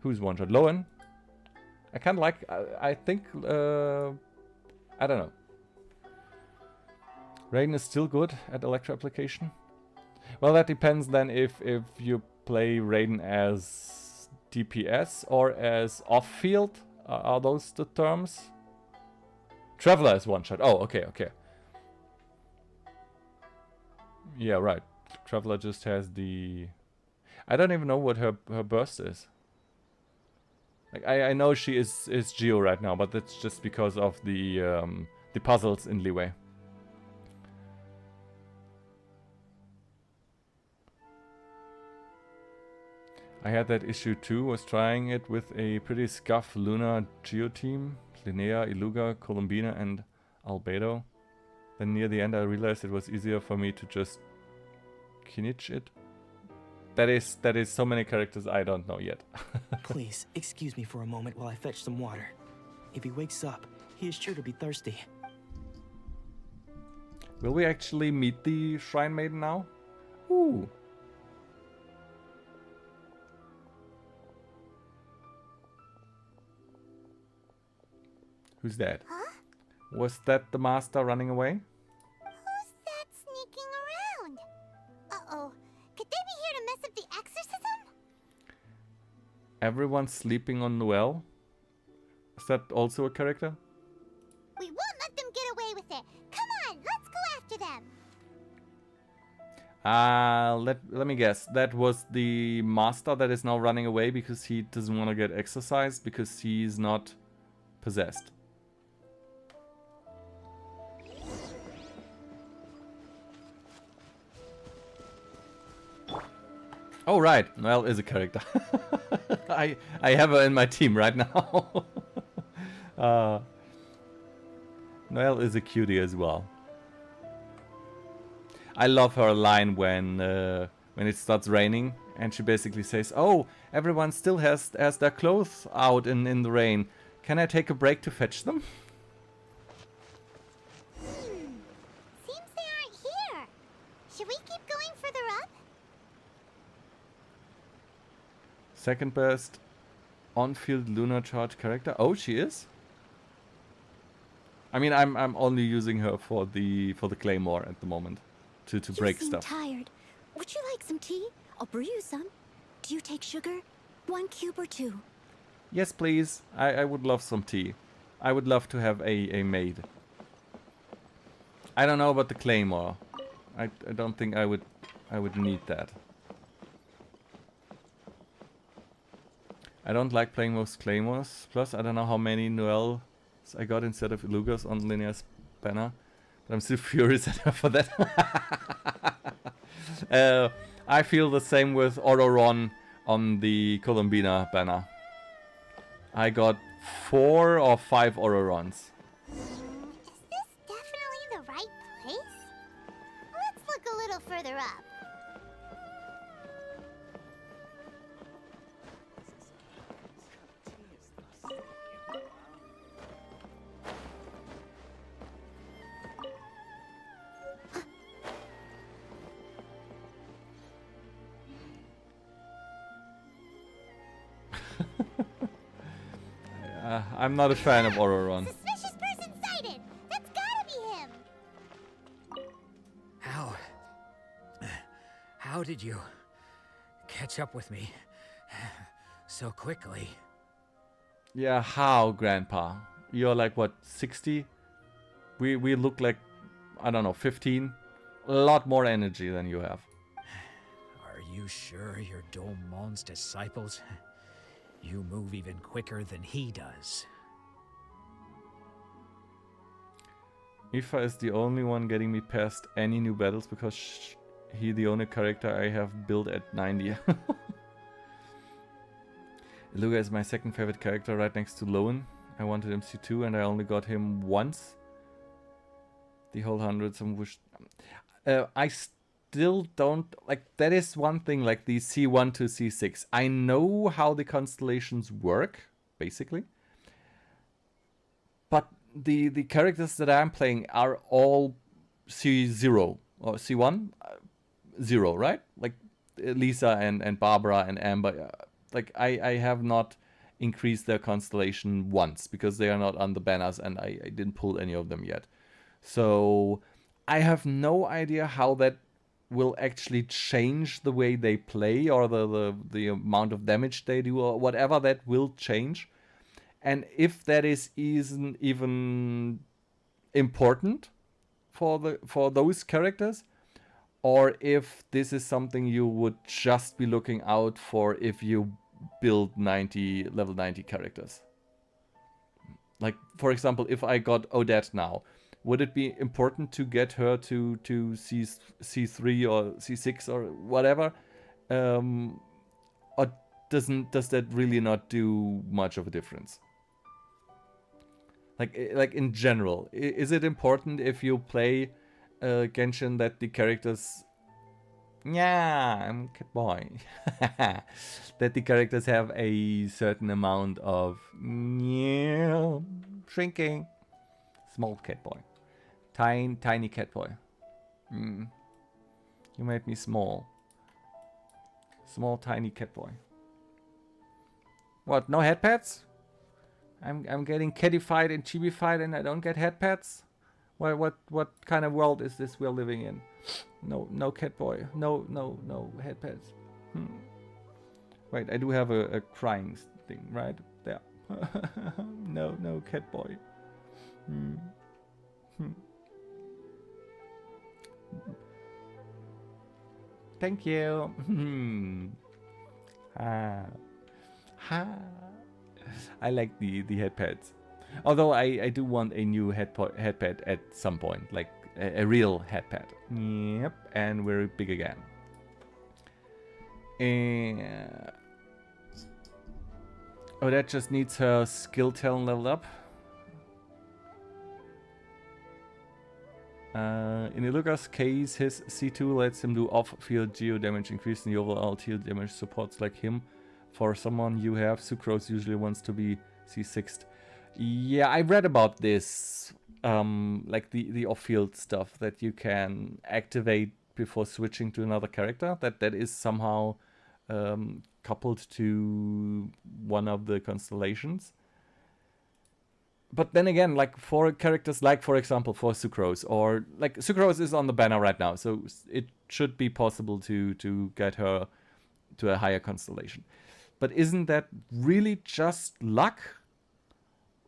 Who's one-shot? Lowen? I kind of like, I think, I don't know. Raiden is still good at Electro application. Well, that depends then if you play Raiden as DPS or as off-field. Are those the terms? Traveler is one-shot. Oh, okay, okay. Yeah, right. Traveler just has the... I don't even know what her burst is. Like, I know she is Geo right now, but that's just because of the puzzles in Leeway. I had that issue too, was trying it with a pretty scuff Luna Geo team. Linnea, Iluga, Columbina and Albedo. Then near the end I realized it was easier for me to just Kinich it. That is so many characters I don't know yet. Please, excuse me for a moment while I fetch some water. If he wakes up, he is sure to be thirsty. Will we actually meet the Shrine Maiden now? Ooh. Who's that? Huh? Was that the master running away? Who's that sneaking around? Uh-oh. Could they be here to mess up the exorcism? Everyone's sleeping on Noelle? Is that also a character? We won't let them get away with it. Come on, let's go after them. Let me guess. That was the master that is now running away because he doesn't want to get exorcised because he's not possessed. Oh right, Noelle is a character. I have her in my team right now. Noelle is a cutie as well. I love her line when it starts raining and she basically says, "Oh, everyone still has their clothes out in the rain. Can I take a break to fetch them?" Seems they aren't here. Should we keep going further up? Second best on-field Lunar Charge character. Oh, she is? I mean, I'm only using her for the Claymore at the moment to break You seem stuff. tired. Would you like some tea? I'll brew you some. Do you take sugar? 1 cube or 2? Yes, please. I would love some tea. I would love to have a maid. I don't know about the Claymore. I don't think I would need that. I don't like playing most Claymores. Plus, I don't know how many Noelles I got instead of Ilugas on Linea's banner. But I'm still furious at her for that. I feel the same with Ororon on the Columbina banner. I got 4 or 5 Ororons. Is this definitely the right place? Let's look a little further up. I'm not a fan of Ororon. Suspicious person sighted! That's gotta be him! How did you catch up with me? so quickly. Yeah, how, Grandpa? You're like, what, 60? We look like, I don't know, 15? A lot more energy than you have. Are you sure you're Domon's disciples? You move even quicker than he does. Ifa is the only one getting me past any new battles because he the only character I have built at 90. Iluga is my second favorite character right next to Lowen. I wanted him C2 and I only got him once. The whole hundreds of wish. I still don't like. That is one thing. Like the C1 to C6. I know how the constellations work, basically. But the characters that I'm playing are all C0 or C1, 0, right? Like Lisa and Barbara and Amber. Like I have not increased their constellation once because they are not on the banners and I didn't pull any of them yet. So I have no idea how that will actually change the way they play or the amount of damage they do or whatever that will change. And if that is even important for those characters, or if this is something you would just be looking out for if you build level 90 characters. Like, for example, if I got Odette now, would it be important to get her to C3 or C6 or whatever? Or does that really not do much of a difference? Like in general, is it important if you play Genshin that the characters... Yeah, I'm a cat boy. That the characters have a certain amount of... Yeah, shrinking. Small cat boy. Tiny cat boy. You made me small. Small, tiny cat boy. What, no head pads? I'm getting catified and chibified and I don't get head pads? What kind of world is this we're living in? No cat boy. No head pads. Wait, I do have a crying thing, right? There. No cat boy. Thank you. I like the head pads. Although I do want a new head pad at some point, like a real head pad. Yep, and we're big again. Oh, that just needs her skill talent leveled up. In Iluga's case, his C2 lets him do off-field geo damage, increasing the overall field damage supports like him. For someone you have, Sucrose usually wants to be C6'd. Yeah, I read about this, like the off-field stuff that you can activate before switching to another character. That is somehow coupled to one of the constellations. But then again, like for characters like, for example, for Sucrose, or like Sucrose is on the banner right now, so it should be possible to get her to a higher constellation. But isn't that really just luck?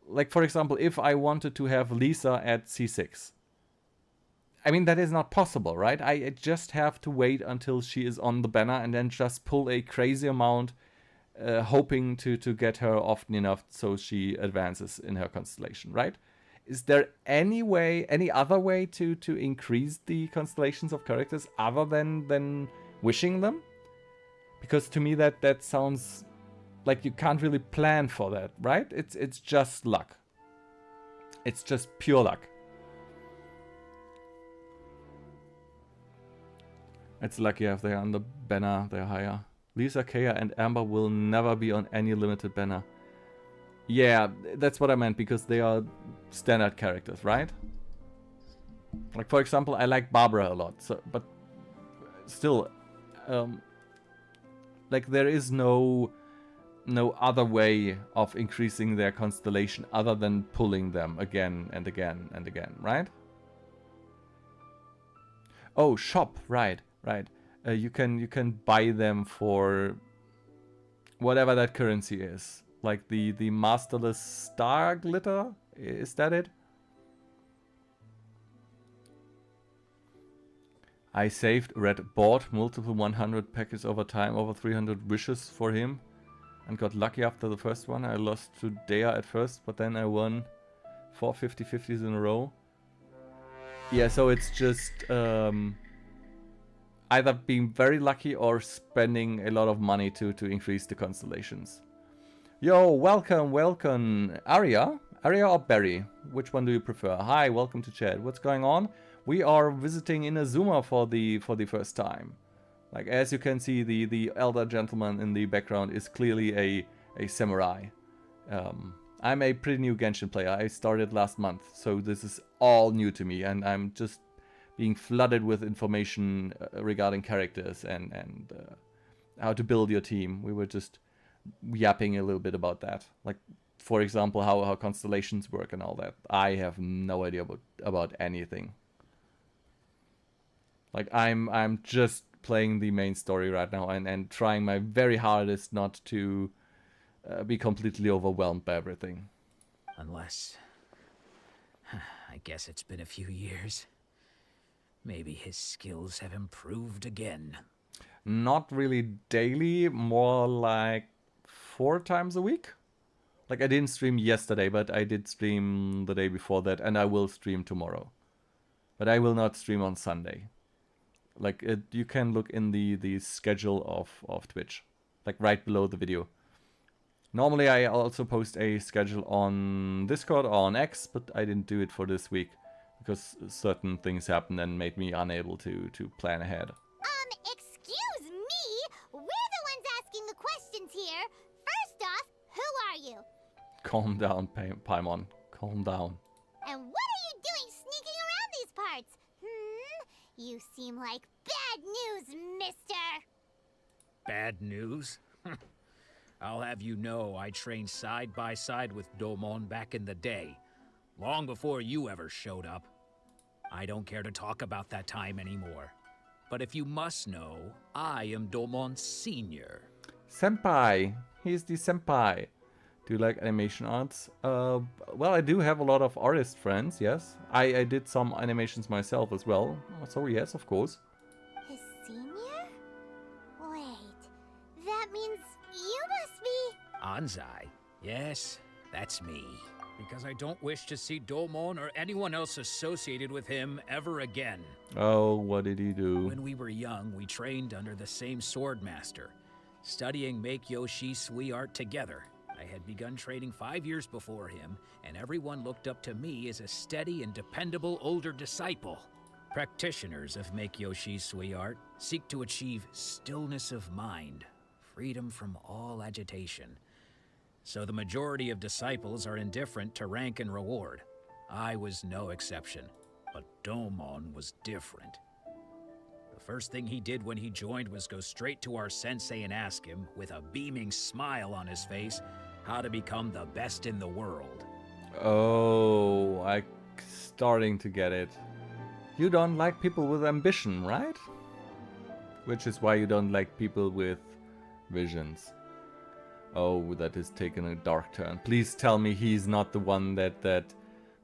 Like, for example, if I wanted to have Lisa at C6, I mean, that is not possible, right? I just have to wait until she is on the banner and then just pull a crazy amount, hoping to get her often enough so she advances in her constellation, right? Is there any other way to increase the constellations of characters other than wishing them? Because to me that sounds like you can't really plan for that, right? It's just luck. It's just pure luck. It's lucky if they're on the banner, they're higher. Lisa, Kaya, and Amber will never be on any limited banner. Yeah, that's what I meant, because they are standard characters, right? Like, for example, I like Barbara a lot, so, but still, like, there is no other way of increasing their constellation other than pulling them again and again and again, right? Oh, shop, right. You can buy them for whatever that currency is. Like the masterless star glitter? Is that it? I saved, bought multiple 100 packets over time, over 300 wishes for him. And got lucky after the first one. I lost to Dea at first, but then I won 4 50-50s in a row. Yeah, so it's just either being very lucky or spending a lot of money to increase the constellations. Yo, welcome. Aria or Barry? Which one do you prefer? Hi, welcome to chat. What's going on? We are visiting Inazuma for the first time. Like, as you can see, the elder gentleman in the background is clearly a samurai. I'm a pretty new Genshin player. I started last month, so this is all new to me, and I'm just being flooded with information regarding characters and how to build your team. We were just yapping a little bit about that. Like, for example, how constellations work and all that. I have no idea about anything. Like, I'm just playing the main story right now and trying my very hardest not to be completely overwhelmed by everything. Unless... I guess it's been a few years. Maybe his skills have improved again. Not really daily, more like 4 times a week. Like, I didn't stream yesterday, but I did stream the day before that, and I will stream tomorrow. But I will not stream on Sunday. Like, you can look in the schedule of Twitch, like right below the video. Normally I also post a schedule on Discord or on X, but I didn't do it for this week because certain things happened and made me unable to plan ahead. Excuse me? We're the ones asking the questions here. First off, who are you? Calm down, Paimon. Calm down. And what are you doing sneaking around these parts? You seem like bad news, mister. Bad news? I'll have you know I trained side by side with Domon back in the day, long before you ever showed up. I don't care to talk about that time anymore. But if you must know, I am Domon's senior. Senpai! He's the senpai. Do you like animation arts? Well, I do have a lot of artist friends, yes. I did some animations myself as well. So yes, of course. His senior? Wait, that means you must be... Anzai? Yes, that's me. Because I don't wish to see Domon or anyone else associated with him ever again. Oh, what did he do? When we were young, we trained under the same sword master, studying Make Yoshi Sui art together. I had begun training 5 years before him, and everyone looked up to me as a steady and dependable older disciple. Practitioners of Make Yoshi Sui art seek to achieve stillness of mind, freedom from all agitation. So the majority of disciples are indifferent to rank and reward. I was no exception, but Domon was different. The first thing he did when he joined was go straight to our sensei and ask him, with a beaming smile on his face, how to become the best in the world. Oh, I'm starting to get it. You don't like people with ambition, right? Which is why you don't like people with visions. Oh, that is taking a dark turn. Please tell me he's not the one that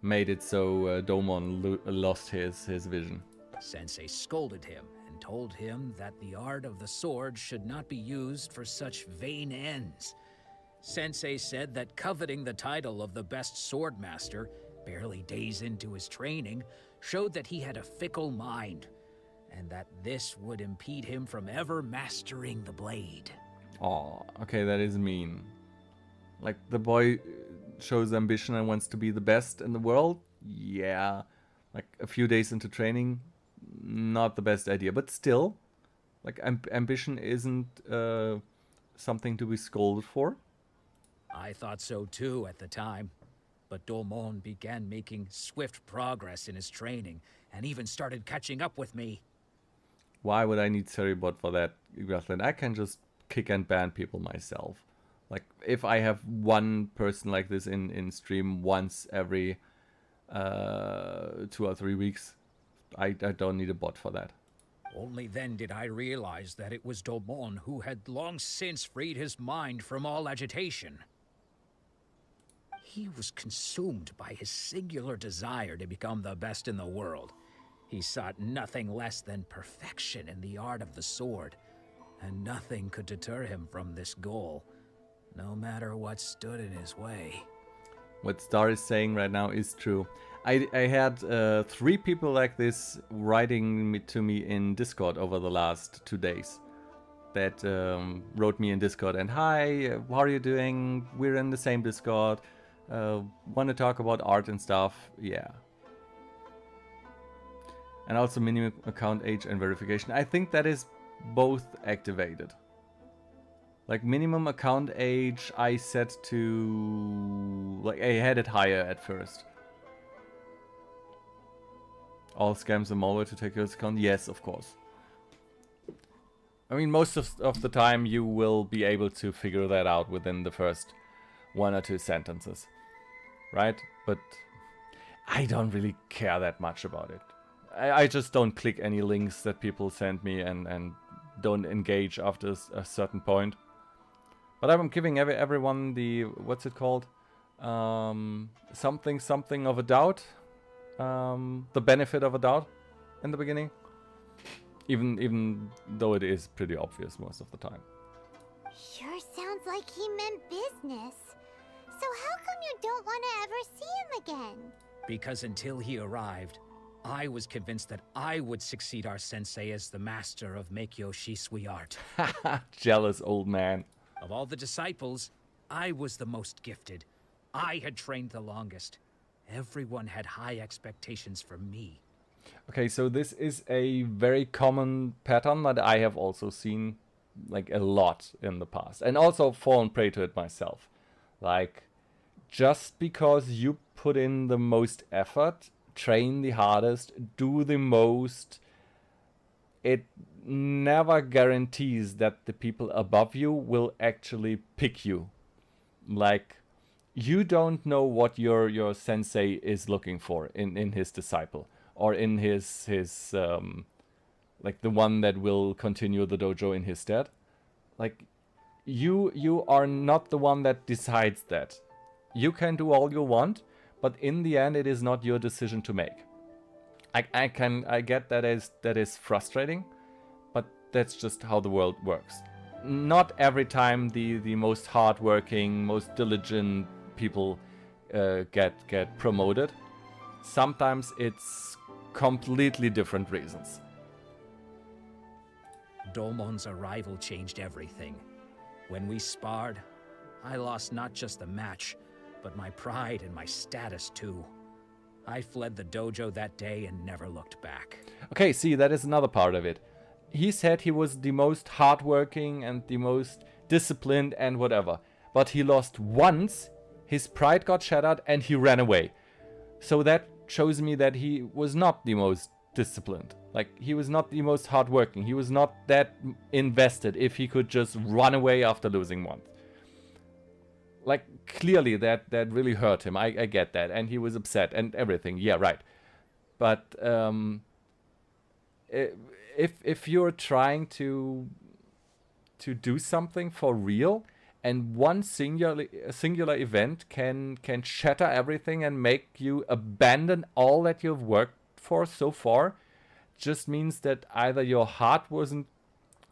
made it so Domon lost his vision. Sensei scolded him and told him that the art of the sword should not be used for such vain ends. Sensei said that coveting the title of the best sword master, barely days into his training, showed that he had a fickle mind, and that this would impede him from ever mastering the blade. Oh, okay, that is mean. Like, the boy shows ambition and wants to be the best in the world? Yeah. Like, a few days into training, not the best idea. But still, like, ambition isn't something to be scolded for. I thought so too at the time. But Domon began making swift progress in his training, and even started catching up with me. Why would I need Ceribot for that, Grasland? I can just kick and ban people myself. Like, if I have one person like this in stream once every 2 or 3 weeks, I don't need a bot for that. Only then did I realize that it was Domon who had long since freed his mind from all agitation. He was consumed by his singular desire to become the best in the world. He sought nothing less than perfection in the art of the sword, and nothing could deter him from this goal, no matter what stood in his way. What Star is saying right now is true. I had 3 people like this writing to me in Discord over the last 2 days. That wrote me in Discord and, hi, how are you doing? We're in the same Discord. Want to talk about art and stuff? Yeah. And also minimum account age and verification. I think that is both activated. Like minimum account age I set to... like I had it higher at first. All scams and malware to take your account? Yes, of course. I mean, most of the time you will be able to figure that out within the first 1 or 2 sentences. Right? But I don't really care that much about it. I just don't click any links that people send me and don't engage after a certain point. But I'm giving everyone the, what's it called? Something of a doubt. The benefit of a doubt in the beginning. Even though it is pretty obvious most of the time. Sure sounds like he meant business. So how come you don't want to ever see him again? Because until he arrived, I was convinced that I would succeed our sensei as the master of Meikyo Shisui art. Jealous old man. Of all the disciples, I was the most gifted. I had trained the longest. Everyone had high expectations from me. Okay, so this is a very common pattern that I have also seen like a lot in the past. And also fallen prey to it myself. Like, just because you put in the most effort, train the hardest, do the most, it never guarantees that the people above you will actually pick you. Like, you don't know what your sensei is looking for in his disciple. Or in his like the one that will continue the dojo in his stead. Like, you are not the one that decides that. You can do all you want, but in the end it is not your decision to make. I get that is frustrating, but that's just how the world works. Not every time the most hardworking, most diligent people get promoted. Sometimes it's completely different reasons. Domon's arrival changed everything. When we sparred, I lost not just the match, but my pride and my status too. I fled the dojo that day and never looked back. Okay, see, that is another part of it. He said he was the most hardworking and the most disciplined and whatever. But he lost once, his pride got shattered, and he ran away. So that shows me that he was not the most disciplined. Like, he was not the most hardworking. He was not that invested if he could just run away after losing once. Like, clearly that really hurt him. I get that. And he was upset and everything. Yeah, right. But if you're trying to do something for real, and one singular event can shatter everything and make you abandon all that you've worked for so far, just means that either your heart wasn't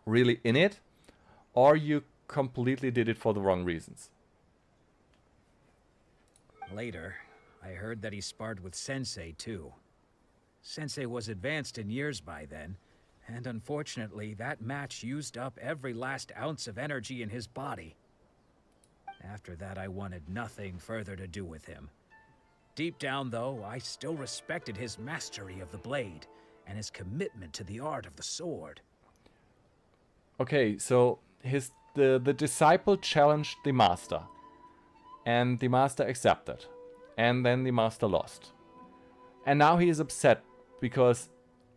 really in it, or you completely did it for the wrong reasons. Later, I heard that he sparred with Sensei too. Sensei was advanced in years by then, and unfortunately that match used up every last ounce of energy in his body. After that, I wanted nothing further to do with him. Deep down, though, I still respected his mastery of the blade and his commitment to the art of the sword. Okay, so the disciple challenged the master, and the master accepted, and then the master lost. And now he is upset because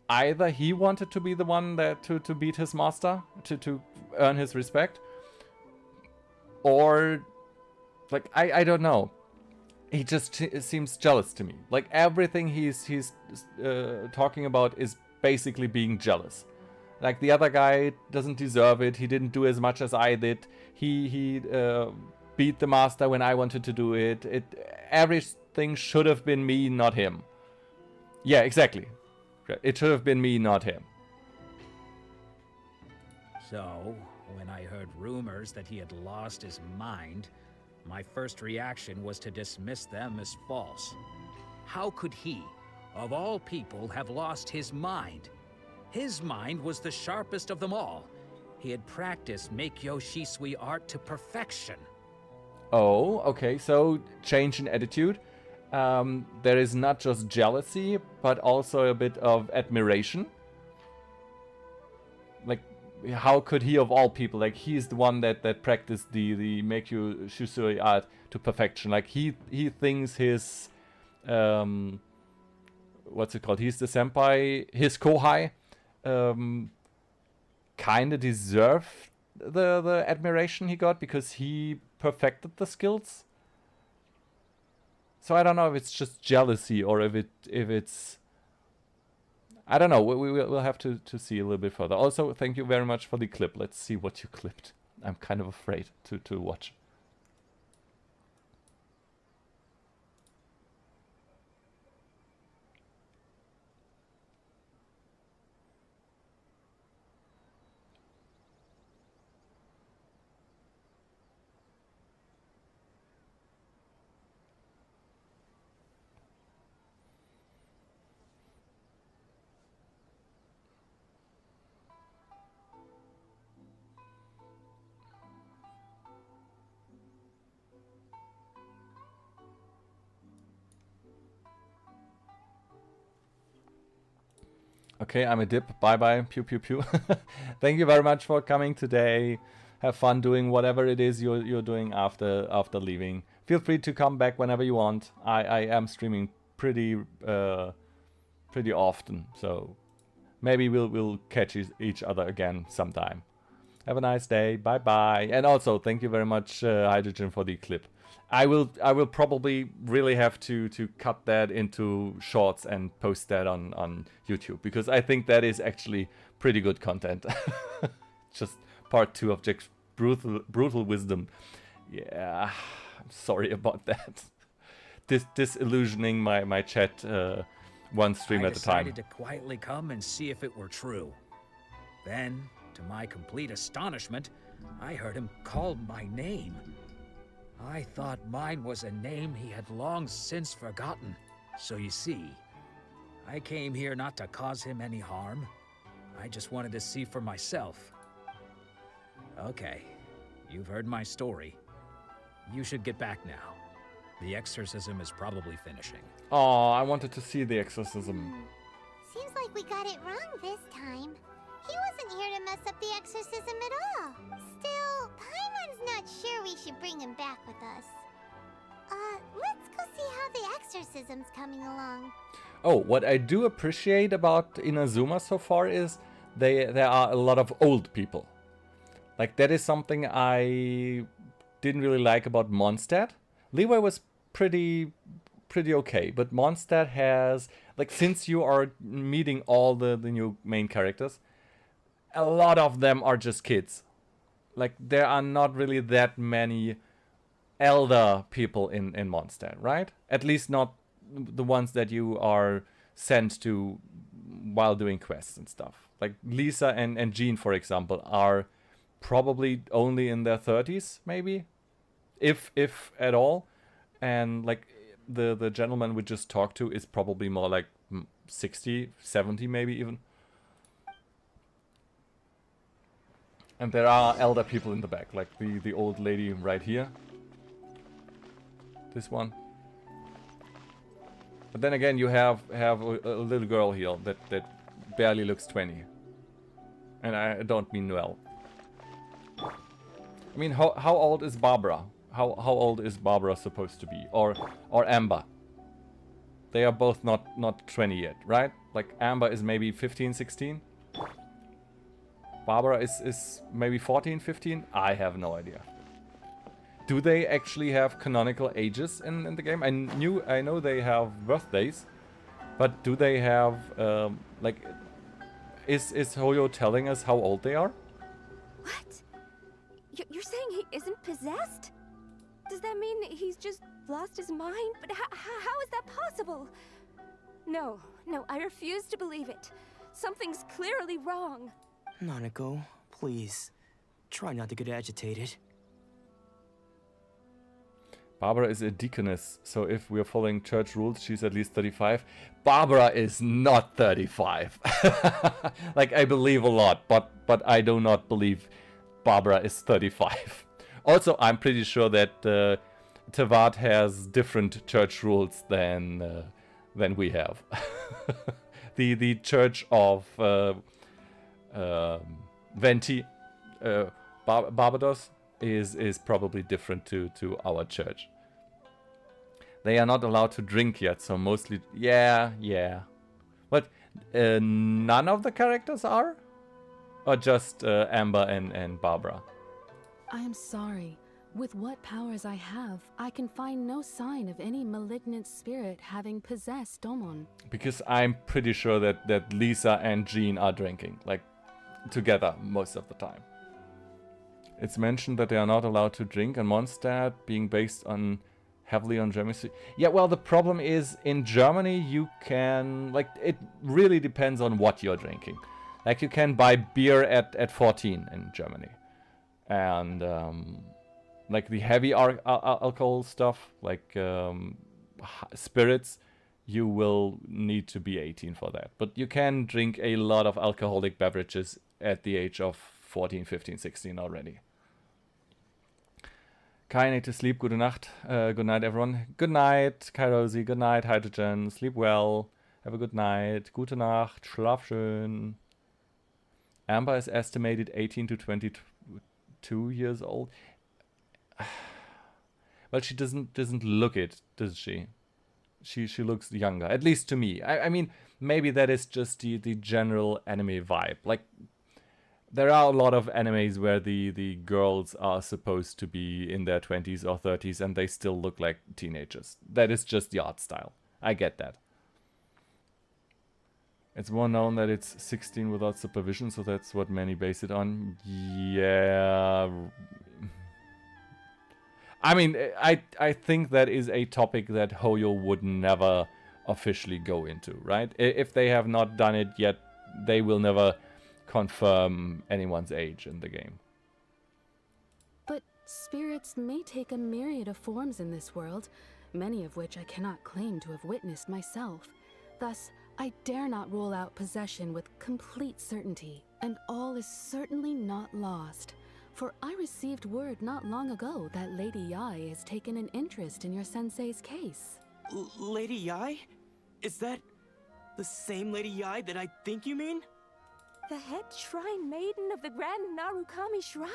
either he wanted to be the one that to beat his master, to earn his respect, or like I don't know. He just seems jealous to me. Like, everything he's talking about is basically being jealous. Like, the other guy doesn't deserve it. He didn't do as much as I did. He beat the master when I wanted to do it. Everything should have been me, not him. Yeah, exactly. It should have been me, not him. So, when I heard rumors that he had lost his mind, my first reaction was to dismiss them as false. How could he, of all people, have lost his mind? His mind was the sharpest of them all. He had practiced Meikyo Shisui art to perfection. Oh, okay, so change in attitude. There is not just jealousy, but also a bit of admiration. Like, how could he of all people, like, he's the one that practiced the Meikyo Shisui art to perfection. Like, he thinks his, what's it called? He's the senpai, his kohai, kinda deserved the admiration he got because he perfected the skills. So I don't know if it's just jealousy or if it's, I don't know. We'll have to see a little bit further. Also, thank you very much for the clip. Let's see what you clipped. I'm kind of afraid to watch. Okay, I'm a dip. Bye-bye. Pew, pew, pew. Thank you very much for coming today. Have fun doing whatever it is you're doing after leaving. Feel free to come back whenever you want. I am streaming pretty often, so maybe we'll catch each other again sometime. Have a nice day. Bye-bye. And also, thank you very much, Hydrogen, for the clip. I will probably really have to cut that into shorts and post that on YouTube, because I think that is actually pretty good content. Just part 2 of Jack's brutal wisdom. Yeah, I'm sorry about that. Disillusioning my chat one stream at a time. I decided to quietly come and see if it were true. Then, to my complete astonishment, I heard him call my name. I thought mine was a name he had long since forgotten. So you see, I came here not to cause him any harm. I just wanted to see for myself. Okay, you've heard my story. You should get back now. The exorcism is probably finishing. Oh, I wanted to see the exorcism. Seems like we got it wrong this time. He wasn't here to mess up the exorcism at all. Still, Paimon's not sure we should bring him back with us. Let's go see how the exorcism's coming along. Oh, what I do appreciate about Inazuma so far is there are a lot of old people. Like, that is something I didn't really like about Mondstadt. Leeway was pretty okay, but Mondstadt has, like, since you are meeting all the new main characters, a lot of them are just kids. Like, there are not really that many elder people in Mondstadt, right? At least not the ones that you are sent to while doing quests and stuff. Like, Lisa and Jean, for example, are probably only in their 30s, maybe, if at all. And, like, the gentleman we just talked to is probably more like 60, 70 maybe even. And there are elder people in the back, like the old lady right here. This one. But then again, you have a little girl here that barely looks 20. And I don't mean well. I mean, how old is Barbara? How old is Barbara supposed to be? Or Amber? They are both not 20 yet, right? Like, Amber is maybe 15, 16? Barbara is maybe 14, 15? I have no idea. Do they actually have canonical ages in the game? I know they have birthdays, but do they have like Is Hoyo telling us how old they are? What? You're saying he isn't possessed? Does that mean he's just lost his mind? But how is that possible? No, I refuse to believe it. Something's clearly wrong. Nanako, please. Try not to get agitated. Barbara is a deaconess, so if we're following church rules, she's at least 35. Barbara is not 35. Like, I believe a lot, but I do not believe Barbara is 35. Also, I'm pretty sure that Tavad has different church rules than we have. the church of Venti, Barbados, is probably different to our church. They are not allowed to drink yet, so mostly... Yeah. But none of the characters are? Or just Amber and Barbara? I am sorry. With what powers I have, I can find no sign of any malignant spirit having possessed Domon. Because I'm pretty sure that Lisa and Jean are drinking, like, together most of the time. It's mentioned that they are not allowed to drink, and Mondstadt being based heavily on Germany. Yeah, well, the problem is, in Germany, you can, like, it really depends on what you're drinking. Like, you can buy beer at 14 in Germany. And, like, the heavy alcohol stuff, like spirits, you will need to be 18 for that. But you can drink a lot of alcoholic beverages at the age of 14, 15, 16 already. Kai, need to sleep. Good night. Good night, everyone. Good night, Kai Rosie. Good night, Hydrogen. Sleep well. Have a good night. Gute Nacht. Schlaf schön. Amber is estimated 18 to 22 years old. Well, she doesn't look it, does she? She looks younger, at least to me. I mean, maybe that is just the general anime vibe. Like, there are a lot of animes where the girls are supposed to be in their 20s or 30s and they still look like teenagers. That is just the art style. I get that. It's more known that it's 16 without supervision, so that's what many base it on. Yeah. I mean, I think that is a topic that Hoyo would never officially go into, right? If they have not done it yet, they will never confirm anyone's age in the game. But spirits may take a myriad of forms in this world, many of which I cannot claim to have witnessed myself. Thus, I dare not rule out possession with complete certainty, and all is certainly not lost. For I received word not long ago that Lady Yai has taken an interest in your sensei's case. Lady Yai? Is that the same Lady Yai that I think you mean? The head shrine maiden of the Grand Narukami Shrine?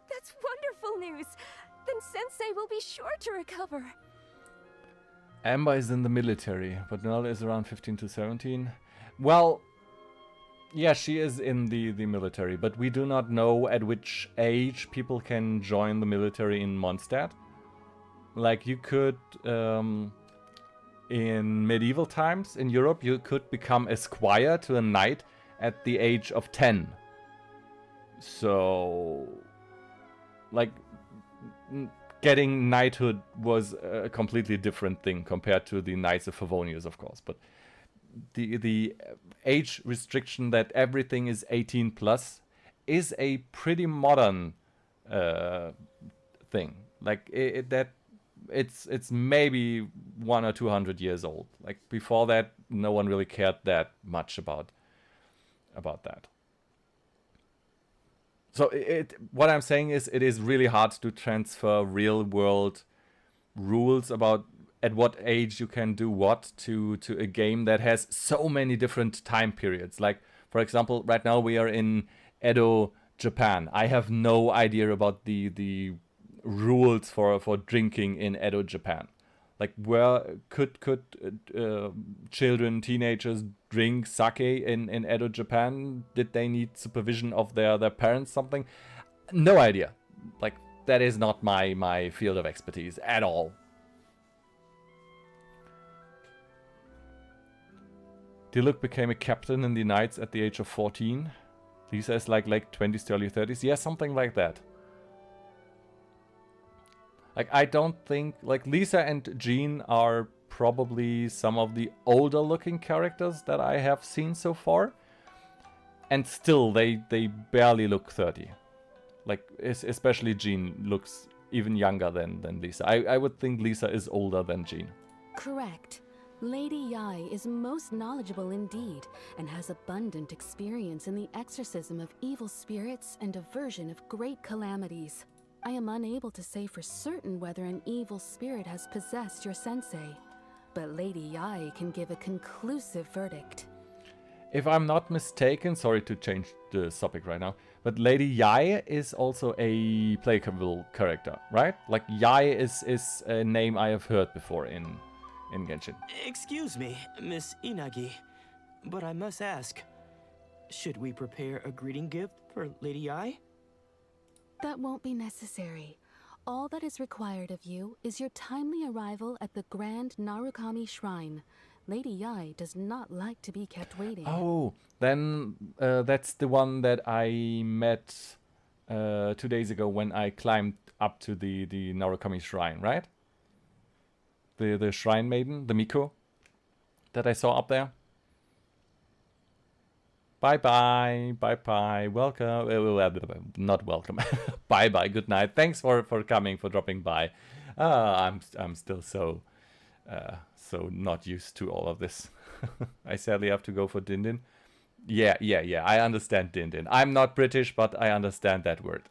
That's wonderful news! Then Sensei will be sure to recover. Amber is in the military, but Null is around 15 to 17. Well, yeah, she is in the military, but we do not know at which age people can join the military in Mondstadt. Like, you could, in medieval times in Europe, you could become a squire to a knight at the age of 10. So, like, getting knighthood was a completely different thing compared to the Knights of Favonius, of course. But the age restriction that everything is 18 plus is a pretty modern thing. Like, it's maybe 100 or 200 years old. Like, before that, no one really cared that much about that. So what I'm saying is, it is really hard to transfer real world rules about at what age you can do what to a game that has so many different time periods. Like, for example, right now we are in Edo, Japan. I have no idea about the rules for drinking in Edo, Japan. Like, where could children, teenagers drink sake in Edo, Japan? Did they need supervision of their parents, something? No idea. Like, that is not my field of expertise at all. Diluc became a captain in the Knights at the age of 14. Lisa is like late 20s to early 30s. Yeah, something like that. Like, I don't think... Like, Lisa and Jean are probably some of the older looking characters that I have seen so far. And still, they barely look 30. Like, especially Jean looks even younger than Lisa. I would think Lisa is older than Jean. Correct. Lady Yai is most knowledgeable indeed, and has abundant experience in the exorcism of evil spirits and aversion of great calamities. I am unable to say for certain whether an evil spirit has possessed your sensei, but Lady Yai can give a conclusive verdict. If I'm not mistaken, sorry to change the topic right now, but Lady Yai is also a playable character, right? Like, Yai is a name I have heard before in Genshin. Excuse me, Miss Inagi, but I must ask, should we prepare a greeting gift for Lady Ai? That won't be necessary. All that is required of you is your timely arrival at the Grand Narukami Shrine. Lady Yai does not like to be kept waiting. Oh, then that's the one that I met 2 days ago when I climbed up to the Narukami Shrine, right? The Shrine Maiden, the Miko, that I saw up there. Bye-bye, bye-bye, welcome, not welcome, bye-bye, good night, thanks for coming, for dropping by. I'm still so not used to all of this. I sadly have to go for Din Din. Yeah, I understand Din Din. I'm not British, but I understand that word.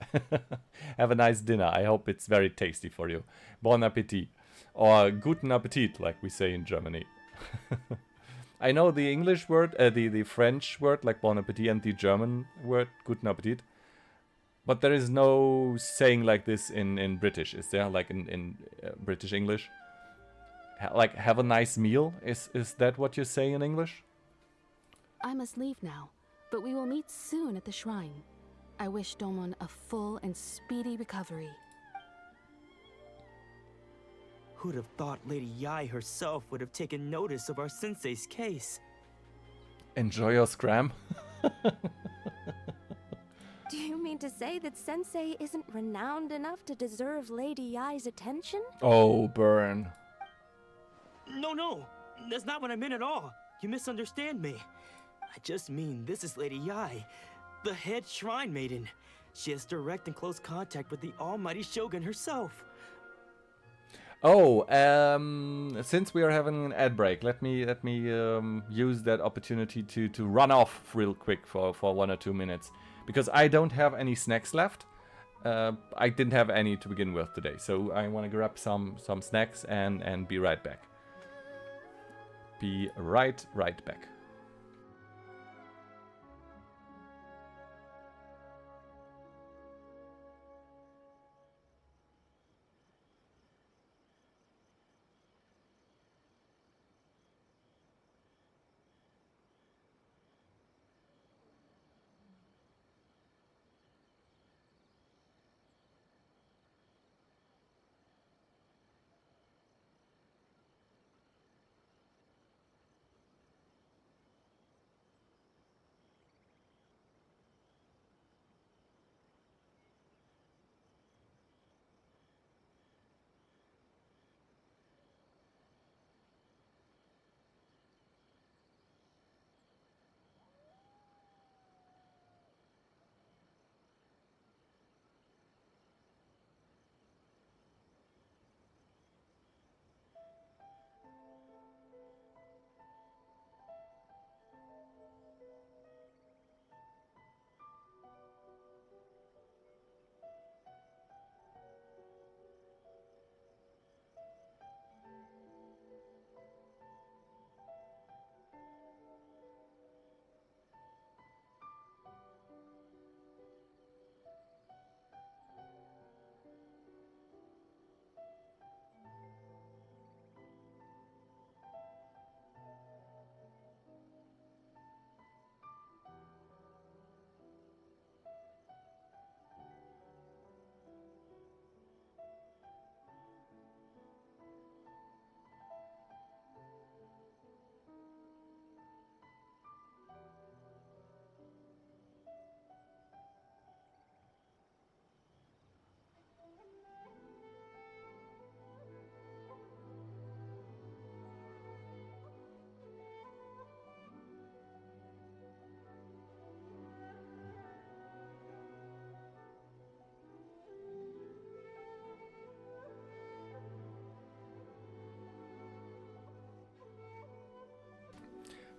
Have a nice dinner, I hope it's very tasty for you. Bon appetit. Or guten Appetit, like we say in Germany. I know the English word, the French word, like bon appetit, and the German word, guten Appetit. But there is no saying like this in British, is there? Like in British English? Like, have a nice meal? Is that what you say in English? I must leave now, but we will meet soon at the shrine. I wish Domon a full and speedy recovery. Who'd have thought Lady Yai herself would have taken notice of our sensei's case? Enjoy your scram. Do you mean to say that Sensei isn't renowned enough to deserve Lady Yai's attention? Oh, burn. No, that's not what I meant at all. You misunderstand me. I just mean this is Lady Yai, the head shrine maiden. She has direct and close contact with the almighty Shogun herself. Oh, since we are having an ad break, let me use that opportunity to run off real quick for 1 or 2 minutes, because I don't have any snacks left. I didn't have any to begin with today, so I want to grab some snacks and be right back. Be right back.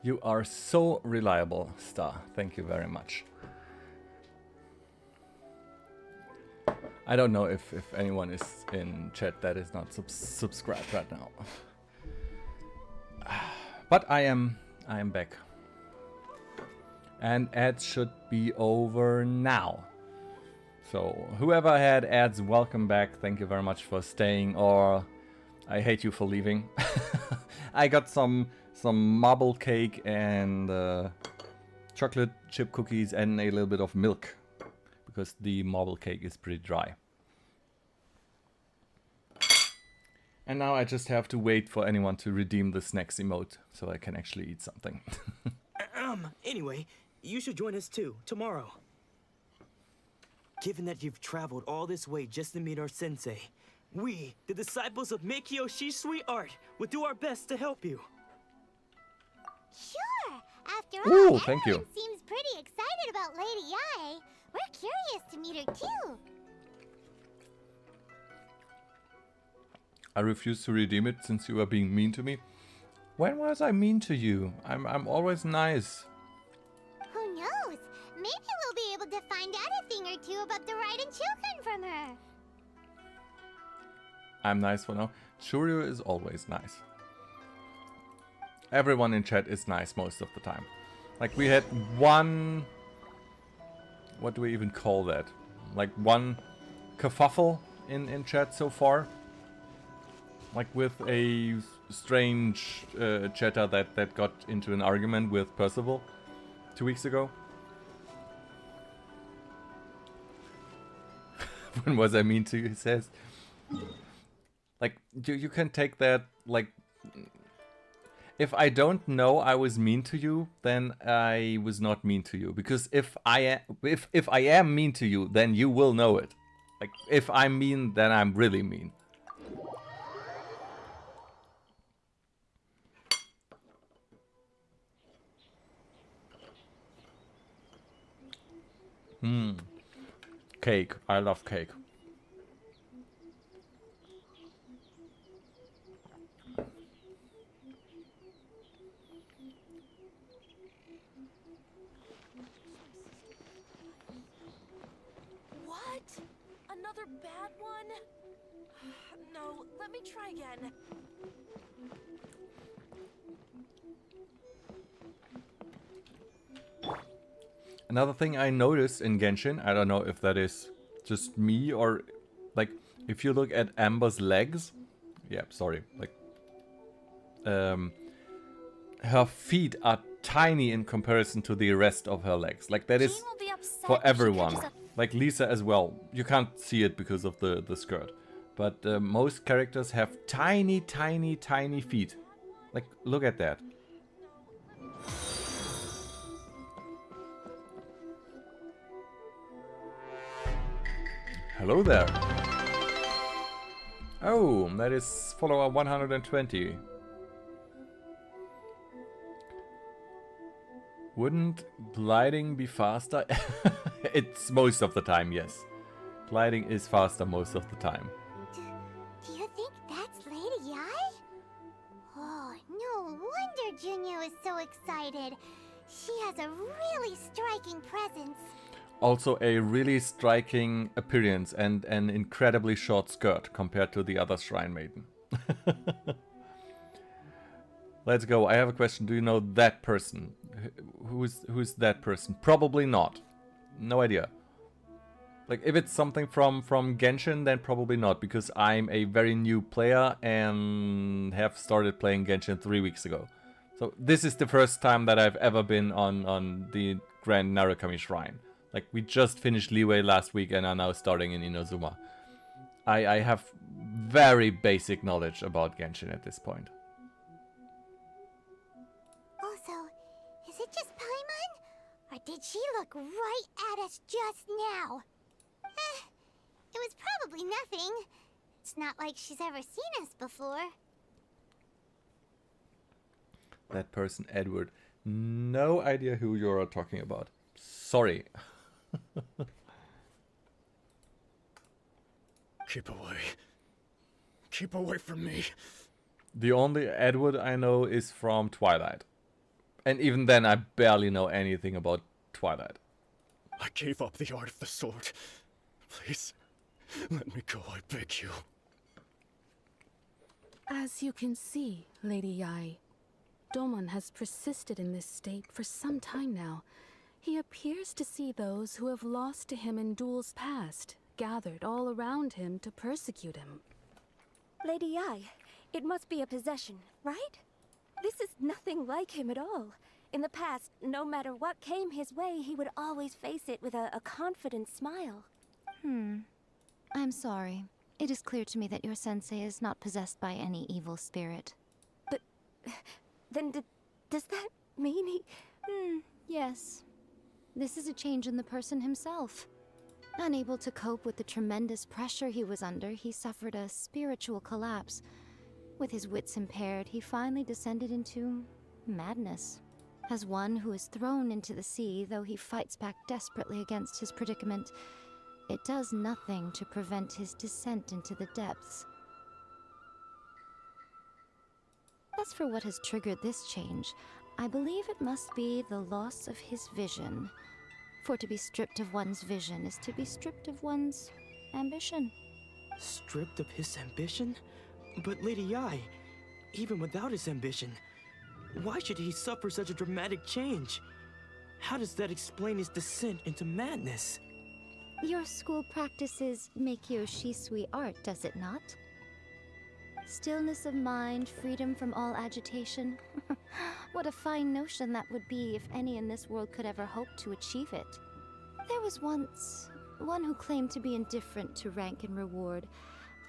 You are so reliable, Star. Thank you very much. I don't know if anyone is in chat that is not subscribed right now. But I am back. And ads should be over now. So whoever had ads, welcome back. Thank you very much for staying, or I hate you for leaving. I got some marble cake and chocolate chip cookies and a little bit of milk, because the marble cake is pretty dry. And now I just have to wait for anyone to redeem the snacks emote so I can actually eat something. Anyway, you should join us too, tomorrow. Given that you've traveled all this way just to meet our sensei, we, the disciples of Meikyo Shisui Art, will do our best to help you. Sure. After Ooh, all, thank you. everyone seems pretty excited about Lady Yae. We're curious to meet her too. I refuse to redeem it since you are being mean to me. When was I mean to you? I'm always nice. Who knows? Maybe we'll be able to find out a thing or two about the Raiden Shogun from her. I'm nice for now. Shuryu is always nice. Everyone in chat is nice most of the time. Like, we had one... What do we even call that? Like, one kerfuffle in chat so far. Like, with a strange chatter that got into an argument with Percival 2 weeks ago. When was I mean to you, he says. Like, you can take that, like... If I don't know I was mean to you, then I was not mean to you. Because if I am mean to you, then you will know it. Like, if I'm mean, then I'm really mean. Cake. I love cake. What? Another bad one? No, let me try again. Another thing I noticed in Genshin, I don't know if that is just me or like if you look at Amber's legs, yeah, sorry, like her feet are tiny in comparison to the rest of her legs. Like that is for everyone. Like Lisa as well. You can't see it because of the skirt. But most characters have tiny, tiny, tiny feet. Like, look at that. Hello there. Oh, that is follower 120. Wouldn't gliding be faster? It's most of the time, yes. Gliding is faster most of the time. Do you think that's Lady Yae? Oh, no wonder Junyo is so excited. She has a really striking presence. Also a really striking appearance and an incredibly short skirt compared to the other Shrine Maiden. Let's go. I have a question. Do you know that person? Who's that person? Probably not. No idea. Like, if it's something from Genshin, then probably not, because I'm a very new player and have started playing Genshin 3 weeks ago. So this is the first time that I've ever been on the Grand Narukami Shrine. Like, we just finished Leeway last week and are now starting in Inazuma. I have very basic knowledge about Genshin at this point. Also, is it just Paimon? Or did she look right at us just now? It was probably nothing. It's not like she's ever seen us before. That person, Edward. No idea who you're talking about. Sorry. Keep away. Keep away from me. The only Edward I know is from Twilight. And even then, I barely know anything about Twilight. I gave up the art of the sword. Please, let me go, I beg you. As you can see, Lady Yai, Domon has persisted in this state for some time now. He appears to see those who have lost to him in duels past, gathered all around him to persecute him. Lady Yai, it must be a possession, right? This is nothing like him at all. In the past, no matter what came his way, he would always face it with a confident smile. I'm sorry. It is clear to me that your sensei is not possessed by any evil spirit. But then does that mean he... Yes. This is a change in the person himself. Unable to cope with the tremendous pressure he was under, he suffered a spiritual collapse. With his wits impaired, he finally descended into madness. As one who is thrown into the sea, though he fights back desperately against his predicament, it does nothing to prevent his descent into the depths. As for what has triggered this change, I believe it must be the loss of his vision. For to be stripped of one's vision is to be stripped of one's ambition. Stripped of his ambition? But Lady Yai, even without his ambition, why should he suffer such a dramatic change? How does that explain his descent into madness? Your school practices Meikyo Shisui art, does it not? Stillness of mind, freedom from all agitation. What a fine notion that would be if any in this world could ever hope to achieve it. There was once one who claimed to be indifferent to rank and reward,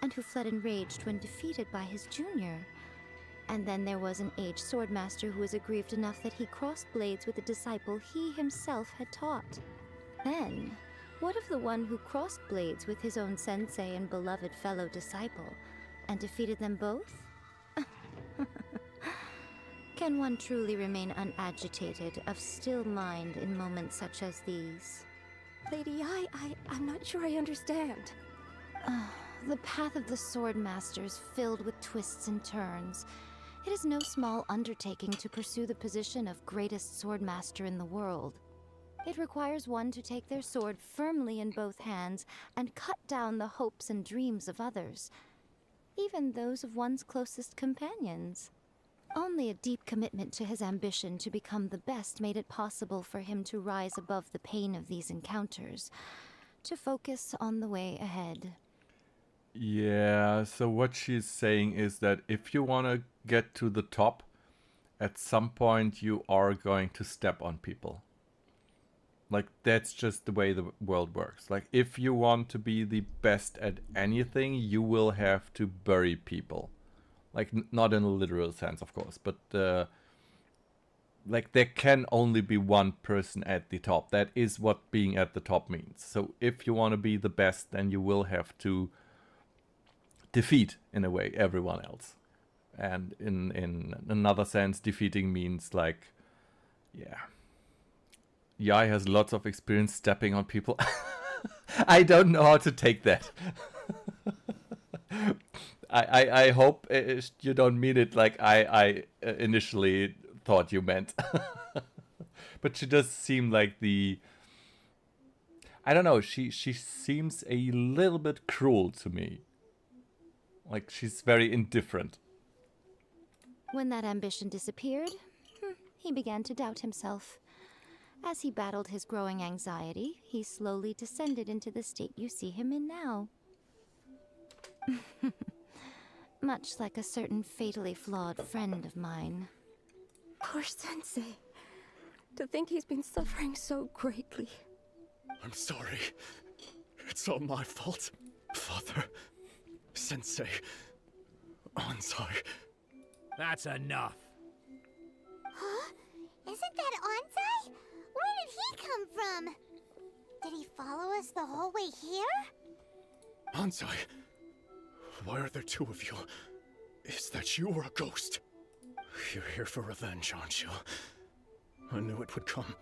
and who fled enraged when defeated by his junior. And then there was an aged swordmaster who was aggrieved enough that he crossed blades with a disciple he himself had taught. Then, what of the one who crossed blades with his own sensei and beloved fellow disciple, and defeated them both? Can one truly remain unagitated, of still mind in moments such as these? Lady Yai, I'm not sure I understand. The path of the Swordmaster is filled with twists and turns. It is no small undertaking to pursue the position of greatest Swordmaster in the world. It requires one to take their sword firmly in both hands and cut down the hopes and dreams of others, even those of one's closest companions. Only a deep commitment to his ambition to become the best made it possible for him to rise above the pain of these encounters, to focus on the way ahead. Yeah, so what she's saying is that if you want to get to the top, at some point you are going to step on people. Like, that's just the way the world works. Like, if you want to be the best at anything, you will have to bury people. Like, not in a literal sense, of course, but like, there can only be one person at the top. That is what being at the top means. So if you want to be the best, then you will have to defeat, in a way, everyone else. And in another sense, defeating means, like, yeah. Yai has lots of experience stepping on people. I don't know how to take that. I hope you don't mean it like I initially thought you meant. But she does seem like the... I don't know, she seems a little bit cruel to me. Like, she's very indifferent. When that ambition disappeared, he began to doubt himself. As he battled his growing anxiety, he slowly descended into the state you see him in now. Much like a certain fatally flawed friend of mine. Poor Sensei. To think he's been suffering so greatly. I'm sorry. It's all my fault. Father, Sensei, Onsai. That's enough. Huh? Isn't that Onsai? Where did he come from? Did he follow us the whole way here? Onsai, why are there two of you? Is that you or a ghost? You're here for revenge, aren't you? I knew it would come.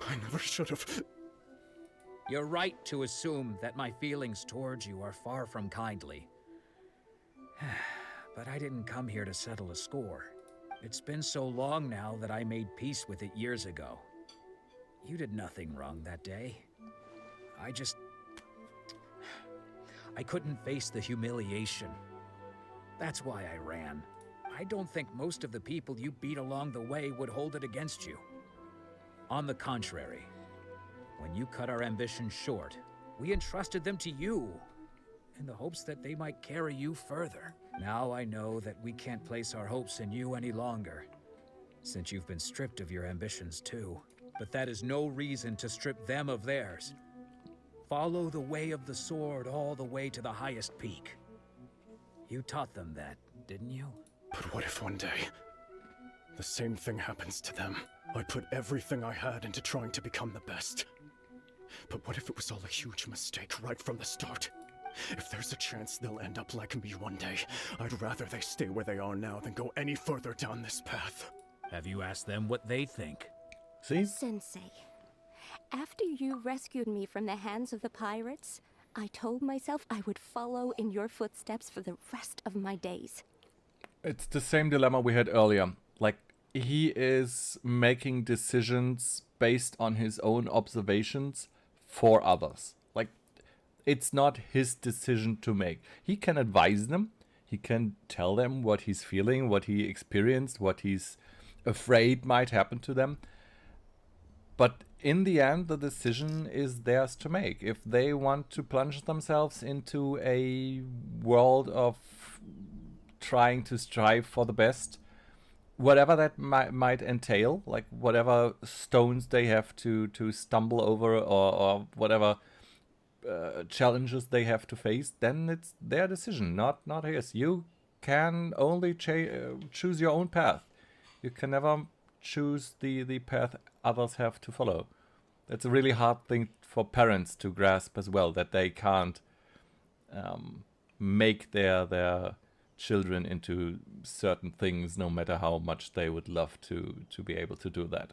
I never should have. You're right to assume that my feelings towards you are far from kindly. But I didn't come here to settle a score. It's been so long now that I made peace with it years ago. You did nothing wrong that day. I couldn't face the humiliation. That's why I ran. I don't think most of the people you beat along the way would hold it against you. On the contrary, when you cut our ambitions short, we entrusted them to you, in the hopes that they might carry you further. Now I know that we can't place our hopes in you any longer, since you've been stripped of your ambitions too. But that is no reason to strip them of theirs. Follow the way of the sword all the way to the highest peak. You taught them that, didn't you? But what if one day, the same thing happens to them? I put everything I had into trying to become the best. But what if it was all a huge mistake right from the start? If there's a chance they'll end up like me one day, I'd rather they stay where they are now than go any further down this path. Have you asked them what they think? See? Sensei, after you rescued me from the hands of the pirates, I told myself I would follow in your footsteps for the rest of my days. It's the same dilemma we had earlier. Like, he is making decisions based on his own observations for others. Like, it's not his decision to make. He can advise them. He can tell them what he's feeling, what he experienced, what he's afraid might happen to them. But in the end, the decision is theirs to make. If they want to plunge themselves into a world of trying to strive for the best, whatever that might entail, like whatever stones they have to stumble over, or whatever challenges they have to face, then it's their decision, not his. You can only choose your own path. You can never choose the path others have to follow. That's a really hard thing for parents to grasp as well, that they can't make their children into certain things, no matter how much they would love to be able to do that.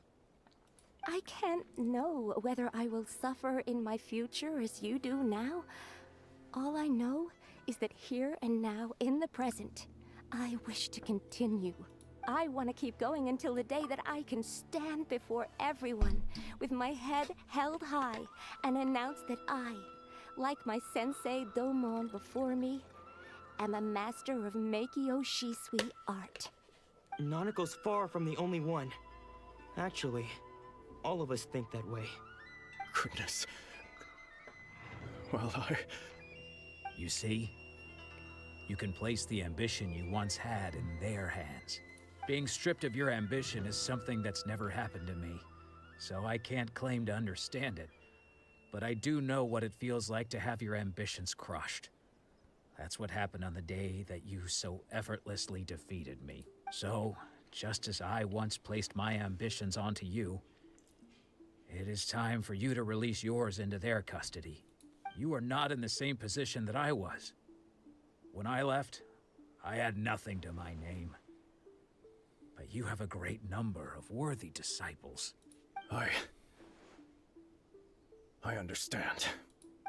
I can't know whether I will suffer in my future as you do now. All I know is that here and now, in the present, I wish to continue. I want to keep going until the day that I can stand before everyone with my head held high and announce that I, like my sensei Domon before me, am a master of Meikyo Shisui art. Nanako's far from the only one. Actually, all of us think that way. Goodness. Well, You see? You can place the ambition you once had in their hands. Being stripped of your ambition is something that's never happened to me, so I can't claim to understand it. But I do know what it feels like to have your ambitions crushed. That's what happened on the day that you so effortlessly defeated me. So, just as I once placed my ambitions onto you, it is time for you to release yours into their custody. You are not in the same position that I was. When I left, I had nothing to my name. But you have a great number of worthy disciples. I understand.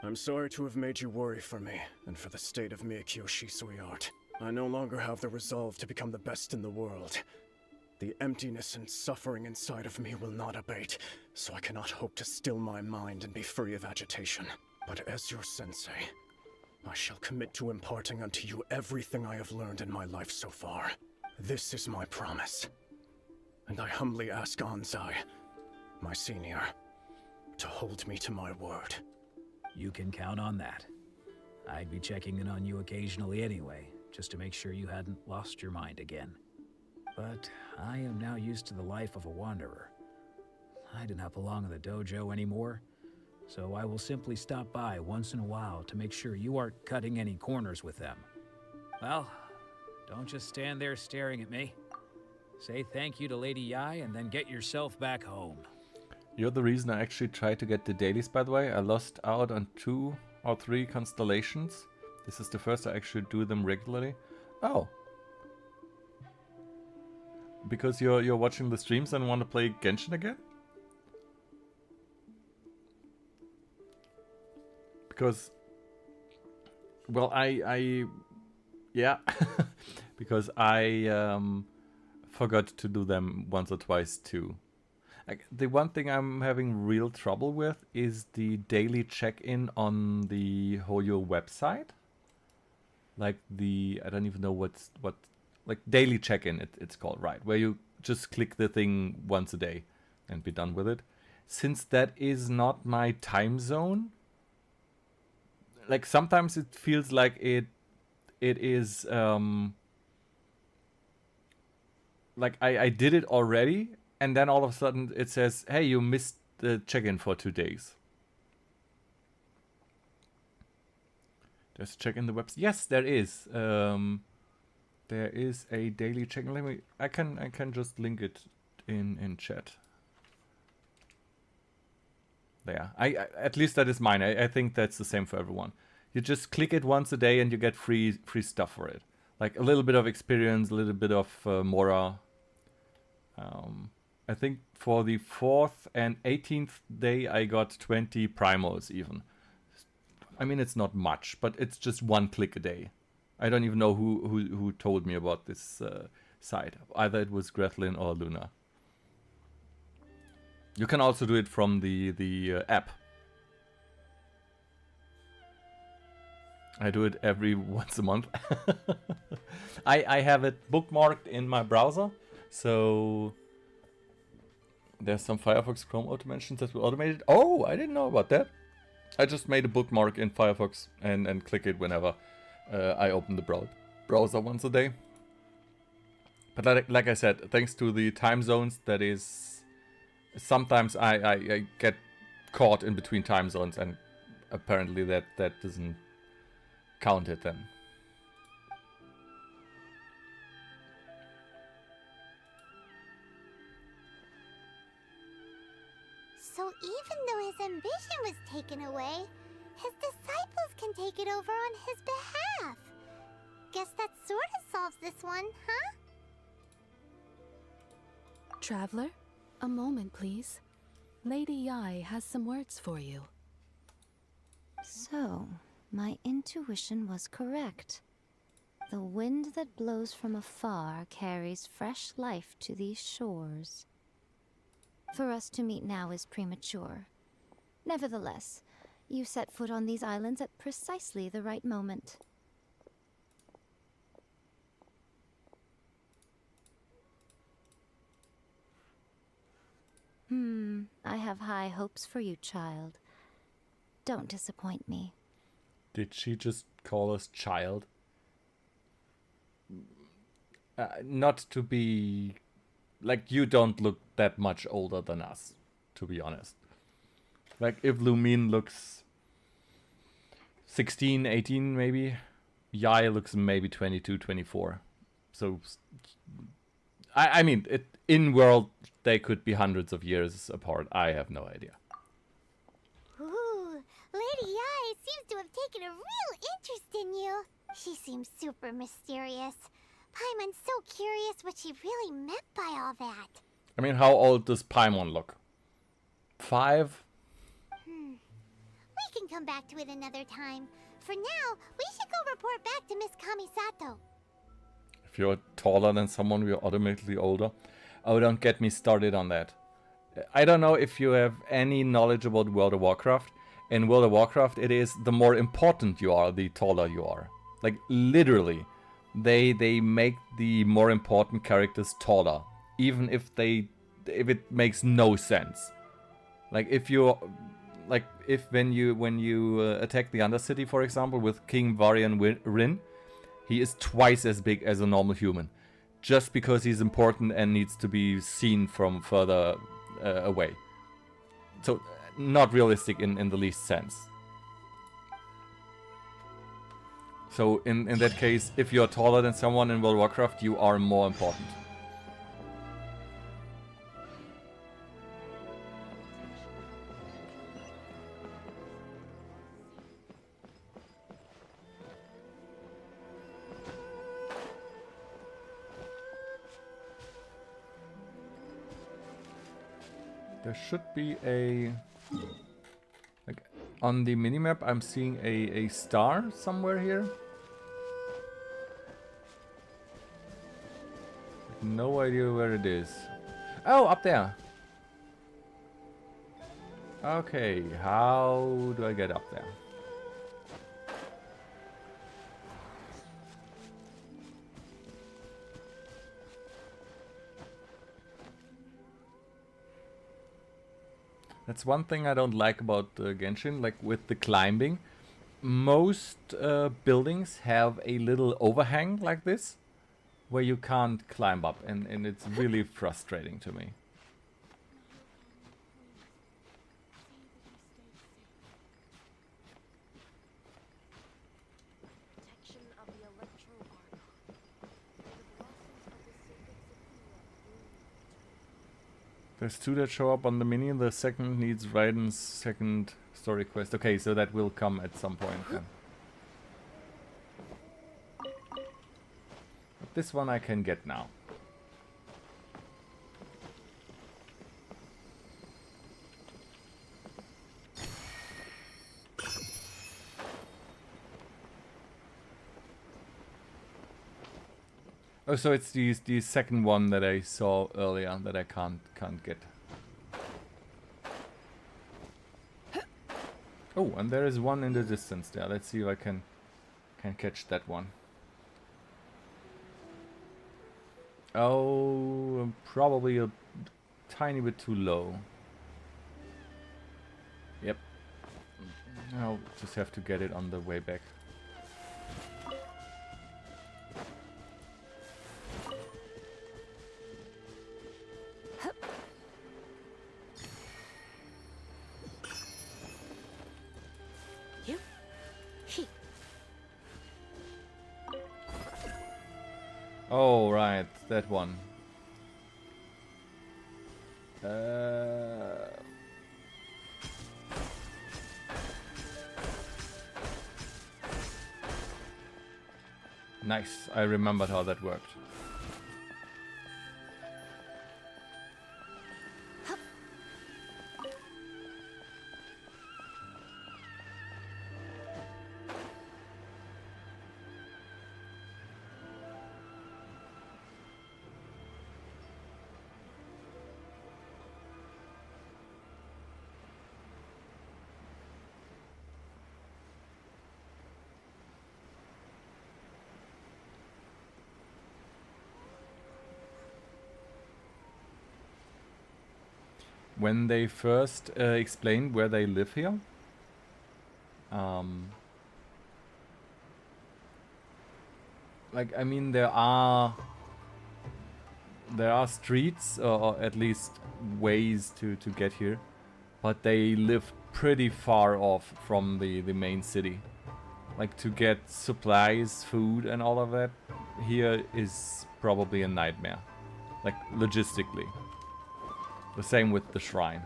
I'm sorry to have made you worry for me, and for the state of Meikyo Shisui art. I no longer have the resolve to become the best in the world. The emptiness and suffering inside of me will not abate, so I cannot hope to still my mind and be free of agitation. But as your sensei, I shall commit to imparting unto you everything I have learned in my life so far. This is my promise. And I humbly ask Anzai, my senior, to hold me to my word. You can count on that. I'd be checking in on you occasionally anyway, just to make sure you hadn't lost your mind again. But I am now used to the life of a wanderer. I do not belong in the dojo anymore, so I will simply stop by once in a while to make sure you aren't cutting any corners with them. Well, don't just stand there staring at me. Say thank you to Lady Yai and then get yourself back home. You're the reason I actually tried to get the dailies, by the way. I lost out on 2 or 3 constellations. This is the first I actually do them regularly. Oh. Because you're watching the streams and want to play Genshin again? Because, well, I yeah, because I forgot to do them once or twice too. Like, the one thing I'm having real trouble with is the daily check-in on the Hoyo website. Like I don't even know what like daily check-in it's called, right? Where you just click the thing once a day and be done with it. Since that is not my time zone, like sometimes it feels like it is like I did it already, and then all of a sudden it says, hey, you missed the check-in for 2 days. There's a check-in the website. Yes, there is. There is a daily check-in. I can just link it in chat. There. I at least that is mine. I think that's the same for everyone. You just click it once a day and you get free stuff for it. Like a little bit of experience, a little bit of Mora. I think for the 4th and 18th day I got 20 primals even. I mean, it's not much, but it's just 1 click a day. I don't even know who told me about this site. Either it was Grethlin or Luna. You can also do it from the app. I do it every once a month. I have it bookmarked in my browser, so there's some Firefox Chrome automations that were automated. Oh, I didn't know about that. I just made a bookmark in Firefox and click it whenever I open the browser once a day. But like I said, thanks to the time zones, that is sometimes I get caught in between time zones, and apparently that doesn't count it then. So even though his ambition was taken away, his disciples can take it over on his behalf. Guess that sort of solves this one, huh? Traveler, a moment, please. Lady Yai has some words for you. So, my intuition was correct. The wind that blows from afar carries fresh life to these shores. For us to meet now is premature. Nevertheless, you set foot on these islands at precisely the right moment. I have high hopes for you, child. Don't disappoint me. Did she just call us child? Not to be... Like, you don't look that much older than us, to be honest. Like, if Lumine looks 16, 18 maybe, Yai looks maybe 22, 24. So, I mean, in world, they could be hundreds of years apart. I have no idea. Ooh, Lady Yai seems to have taken a real interest in you. She seems super mysterious. Paimon's so curious what she really meant by all that. I mean, how old does Paimon look? 5? We can come back to it another time. For now, we should go report back to Miss Kamisato. If you're taller than someone, you're automatically older. Oh, don't get me started on that. I don't know if you have any knowledge about World of Warcraft. In World of Warcraft, it is the more important you are, the taller you are. Like, literally. They make the more important characters taller, even if it makes no sense. Like when you attack the Undercity, for example, with King Varian Rin, he is twice as big as a normal human, just because he's important and needs to be seen from further away. So not realistic in the least sense. So in that case, if you're taller than someone in World of Warcraft, you are more important. There should be a... Like, on the minimap, I'm seeing a star somewhere here. No idea where it is. Oh, up there. Okay, how do I get up there? That's one thing I don't like about Genshin, like with the climbing. Most buildings have a little overhang like this, where you can't climb up, and it's really frustrating to me. There's 2 that show up on the mini. The second needs Raiden's second story quest. Okay, so that will come at some point then. But this one I can get now. Oh, so it's the second one that I saw earlier that I can't get. Oh, and there is one in the distance there. Let's see if I can catch that one. Oh, probably a tiny bit too low. Yep. I'll just have to get it on the way back. Oh, right, that one. Nice, I remembered how that worked. When they first explained where they live here, like, I mean, there are streets or at least ways to get here, but they live pretty far off from the main city. Like, to get supplies, food and all of that here is probably a nightmare, like logistically. The same with the shrine.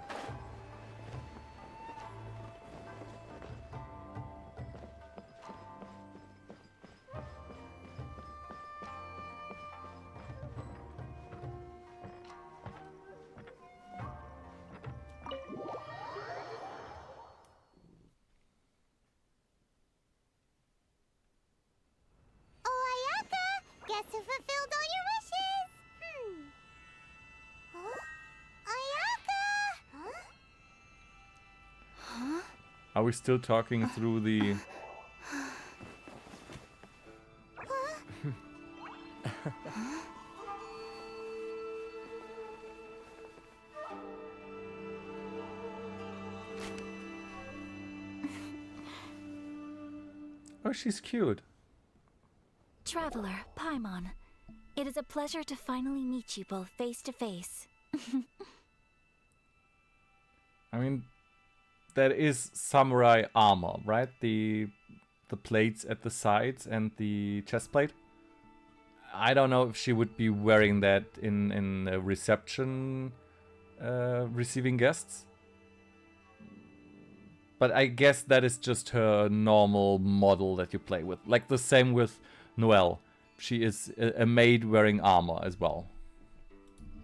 Guess who fulfilled all your wishes? Huh? Ayaka! Huh? Are we still talking through the... Oh, she's cute. Traveler, Paimon. It is a pleasure to finally meet you both face to face. I mean, that is samurai armor, right? The plates at the sides and the chest plate. I don't know if she would be wearing that in a reception, receiving guests. But I guess that is just her normal model that you play with. Like the same with Noelle. She is a maid wearing armor as well.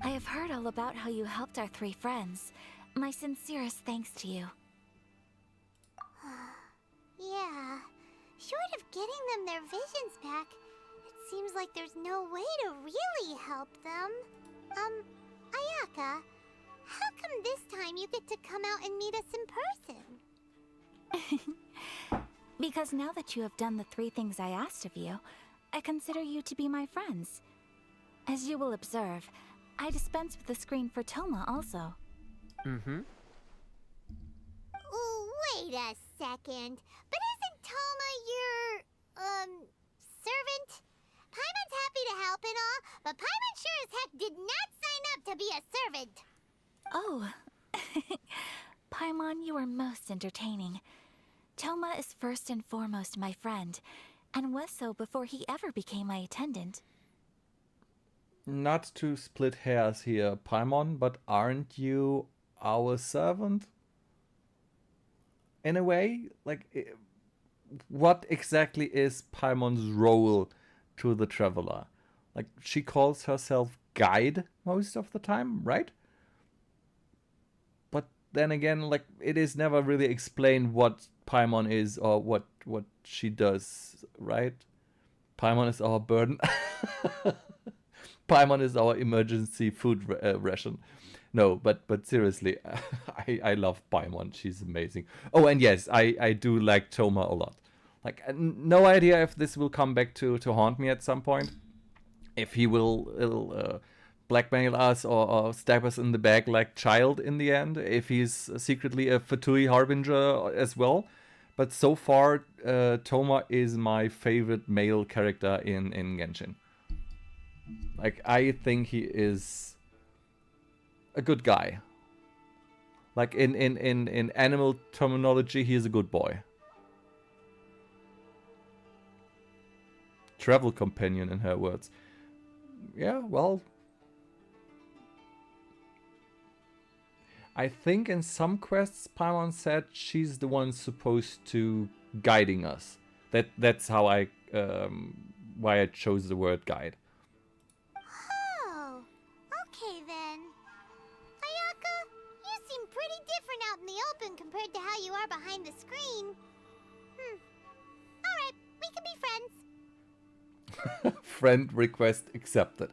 I have heard all about how you helped our 3 friends. My sincerest thanks to you. Yeah. Short of getting them their visions back, it seems like there's no way to really help them. Ayaka, how come this time you get to come out and meet us in person? Because now that you have done the 3 things I asked of you, I consider you to be my friends. As you will observe, I dispense with the screen for Toma also. Mm-hmm. Wait a second. But isn't Toma your, servant? Paimon's happy to help and all, but Paimon sure as heck did not sign up to be a servant. Oh. Paimon, you are most entertaining. Toma is first and foremost my friend, and was so before he ever became my attendant. Not to split hairs here, Paimon, but aren't you our servant? In a way, like, what exactly is Paimon's role to the traveler? Like, she calls herself guide most of the time, right? But then again, like, it is never really explained what Paimon is or what she does, right? Paimon is our burden. Paimon is our emergency food ration. No, but seriously, I love Paimon. She's amazing. Oh, and yes, I do like Toma a lot. Like, no idea if this will come back to haunt me at some point. If he will blackmail us or stab us in the back like Child in the end. If he's secretly a Fatui Harbinger as well. But so far, Toma is my favorite male character in Genshin. Like, I think he is a good guy. Like, in animal terminology, he is a good boy. Travel companion, in her words. Yeah, well, I think in some quests, Paimon said she's the one supposed to guiding us. That's how why I chose the word guide. Oh, okay then. Ayaka, you seem pretty different out in the open compared to how you are behind the screen. Alright, we can be friends. Friend request accepted.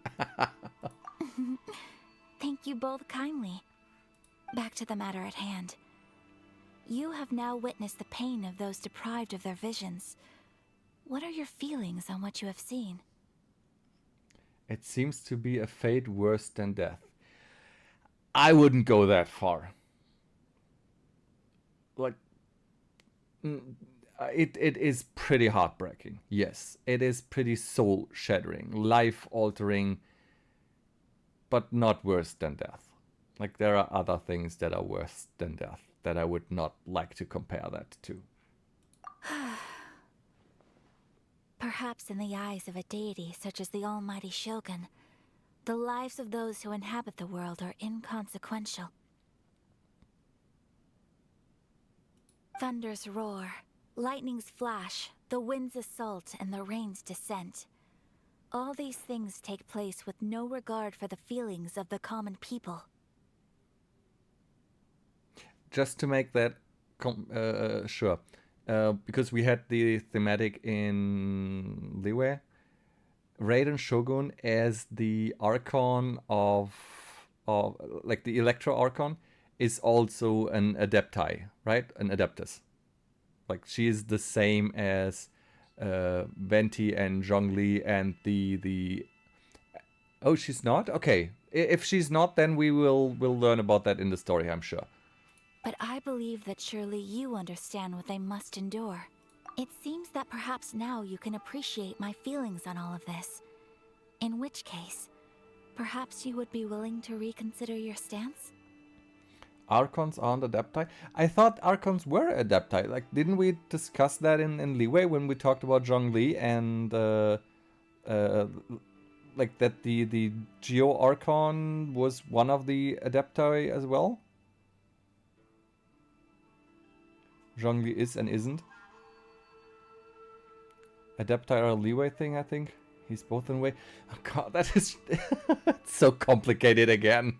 Thank you both kindly. Back to the matter at hand. You have now witnessed the pain of those deprived of their visions. What are your feelings on what you have seen? It seems to be a fate worse than death. I wouldn't go that far. Like, it is pretty heartbreaking. Yes, it is pretty soul-shattering, life-altering, but not worse than death. Like, there are other things that are worse than death that I would not like to compare that to. Perhaps in the eyes of a deity such as the almighty Shogun, the lives of those who inhabit the world are inconsequential. Thunders roar, lightnings flash, the winds assault, and the rains descent. All these things take place with no regard for the feelings of the common people. Just to make that sure, because we had the thematic in Liyue, Raiden Shogun as the Archon of like the Electro Archon is also an Adepti, right? An Adeptus. Like, she is the same as Venti and Zhongli and the. Oh, she's not? Okay. If she's not, then we'll learn about that in the story, I'm sure. But I believe that surely you understand what they must endure. It seems that perhaps now you can appreciate my feelings on all of this. In which case, perhaps you would be willing to reconsider your stance? Archons aren't Adepti? I thought Archons were Adepti. Like, didn't we discuss that in Liyue when we talked about Zhongli and like that the Geo Archon was one of the Adepti as well? Zhongli is and isn't. Adepti are a Liyue thing, I think. He's both in way. Oh god, that is so complicated again.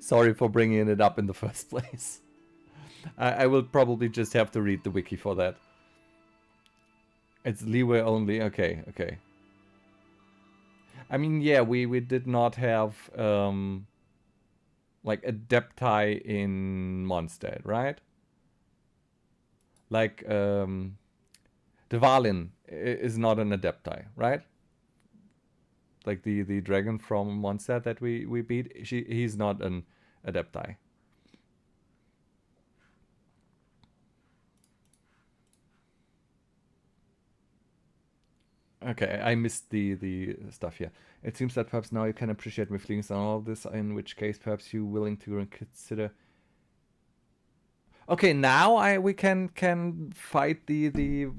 Sorry for bringing it up in the first place. I will probably just have to read the wiki for that. It's Liyue only. Okay. I mean, yeah, we did not have like adepti in Mondstadt, right? Like Dvalin is not an adepti, right? Like the dragon from Mondstadt that we beat, he's not an adepti. Okay, I missed the stuff here. It seems that perhaps now you can appreciate my feelings on all of this, in which case perhaps you're willing to consider... Okay, now we can fight the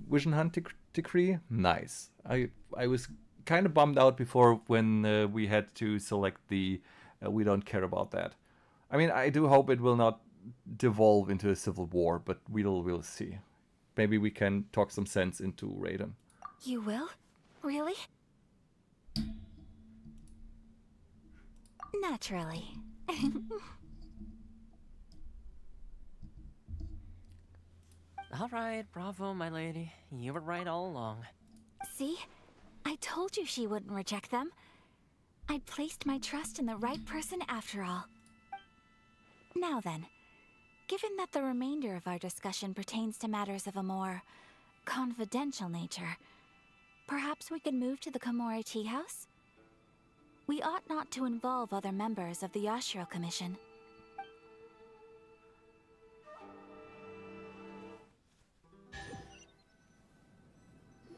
Vision Hunt decree. Nice. I was kind of bummed out before when we had to select the we don't care about that. I mean, I do hope it will not devolve into a civil war, but we'll see. Maybe we can talk some sense into Raiden. You will? Really? Naturally. All right, bravo, my lady. You were right all along. See? I told you she wouldn't reject them. I'd placed my trust in the right person after all. Now then, given that the remainder of our discussion pertains to matters of a more confidential nature, perhaps we could move to the Komori Tea House? We ought not to involve other members of the Yashiro Commission.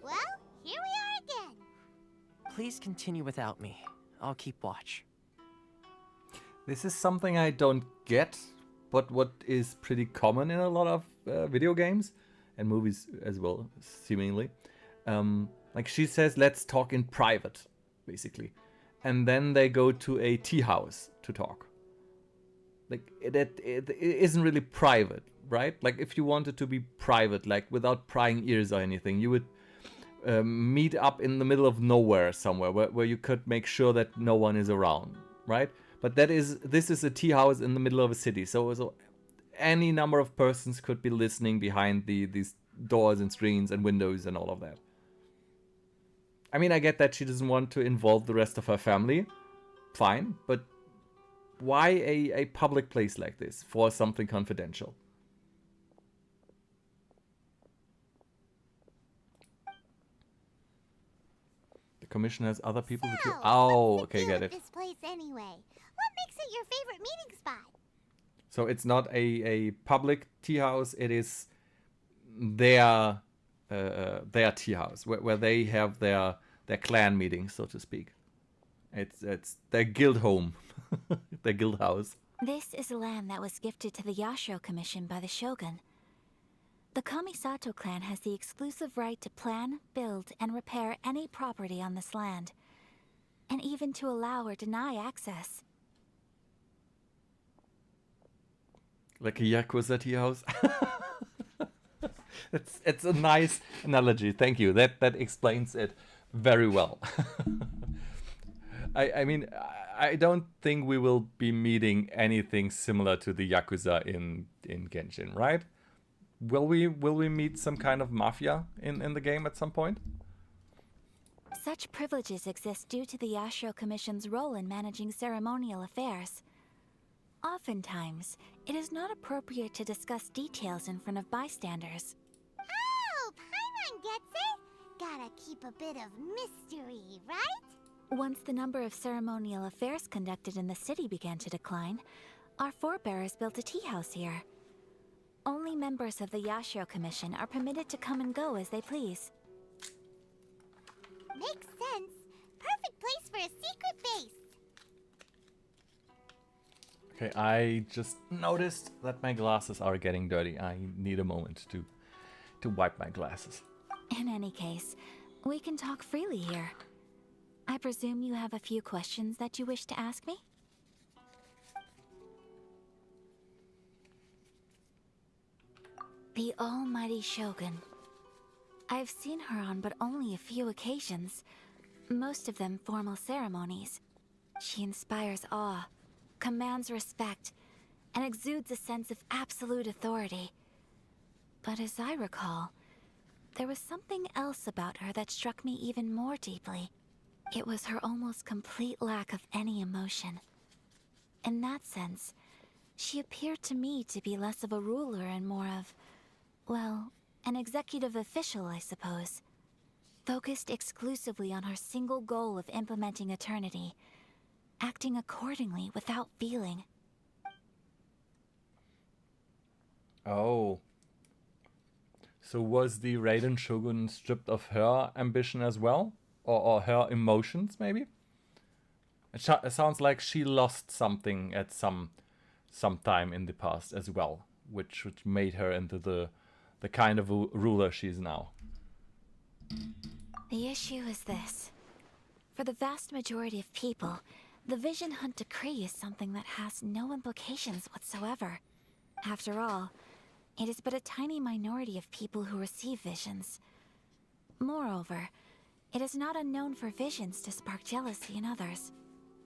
Well, here we are again. Please continue without me. I'll keep watch. This is something I don't get, but what is pretty common in a lot of video games and movies as well, seemingly. Like she says, let's talk in private, basically. And then they go to a tea house to talk. Like, it isn't really private, right? Like, if you wanted to be private, like, without prying ears or anything, you would meet up in the middle of nowhere somewhere where you could make sure that no one is around, right? But this is a tea house in the middle of a city, so any number of persons could be listening behind these doors and screens and windows and all of that. I mean, I get that she doesn't want to involve the rest of her family. Fine, but why a public place like this for something confidential? The commission has other people with you. Oh, okay, get it. This place anyway. What makes it your favorite meeting spot? So it's not a public tea house. It is their tea house where they have their clan meetings, so to speak. It's their guild home, their guild house. This is land that was gifted to the Yashiro Commission by the Shogun. The Kamisato clan has the exclusive right to plan, build, and repair any property on this land, and even to allow or deny access. Like a Yakuza tea house. It's a nice analogy. Thank you. That explains it very well. I mean, I don't think we will be meeting anything similar to the Yakuza in Genshin, right? Will we meet some kind of mafia in the game at some point? Such privileges exist due to the Yashiro Commission's role in managing ceremonial affairs. Oftentimes, it is not appropriate to discuss details in front of bystanders. Oh, Paimon gets it. Gotta keep a bit of mystery, right? Once the number of ceremonial affairs conducted in the city began to decline, our forebears built a tea house here. Only members of the Yashiro Commission are permitted to come and go as they please. Makes sense. Perfect place for a secret base. Okay, I just noticed that my glasses are getting dirty. I need a moment to wipe my glasses. In any case, we can talk freely here. I presume you have a few questions that you wish to ask me? The almighty Shogun. I've seen her on but only a few occasions, most of them formal ceremonies. She inspires awe, commands respect, and exudes a sense of absolute authority. But as I recall, there was something else about her that struck me even more deeply. It was her almost complete lack of any emotion. In that sense, she appeared to me to be less of a ruler and more of, well, an executive official, I suppose. Focused exclusively on her single goal of implementing eternity, acting accordingly without feeling. Oh. So was the Raiden Shogun stripped of her ambition as well? Or her emotions, maybe? It sounds like she lost something at some time in the past as well, which made her into the kind of ruler she is now. The issue is this. For the vast majority of people, the Vision Hunt Decree is something that has no implications whatsoever. After all, it is but a tiny minority of people who receive visions. Moreover, it is not unknown for visions to spark jealousy in others.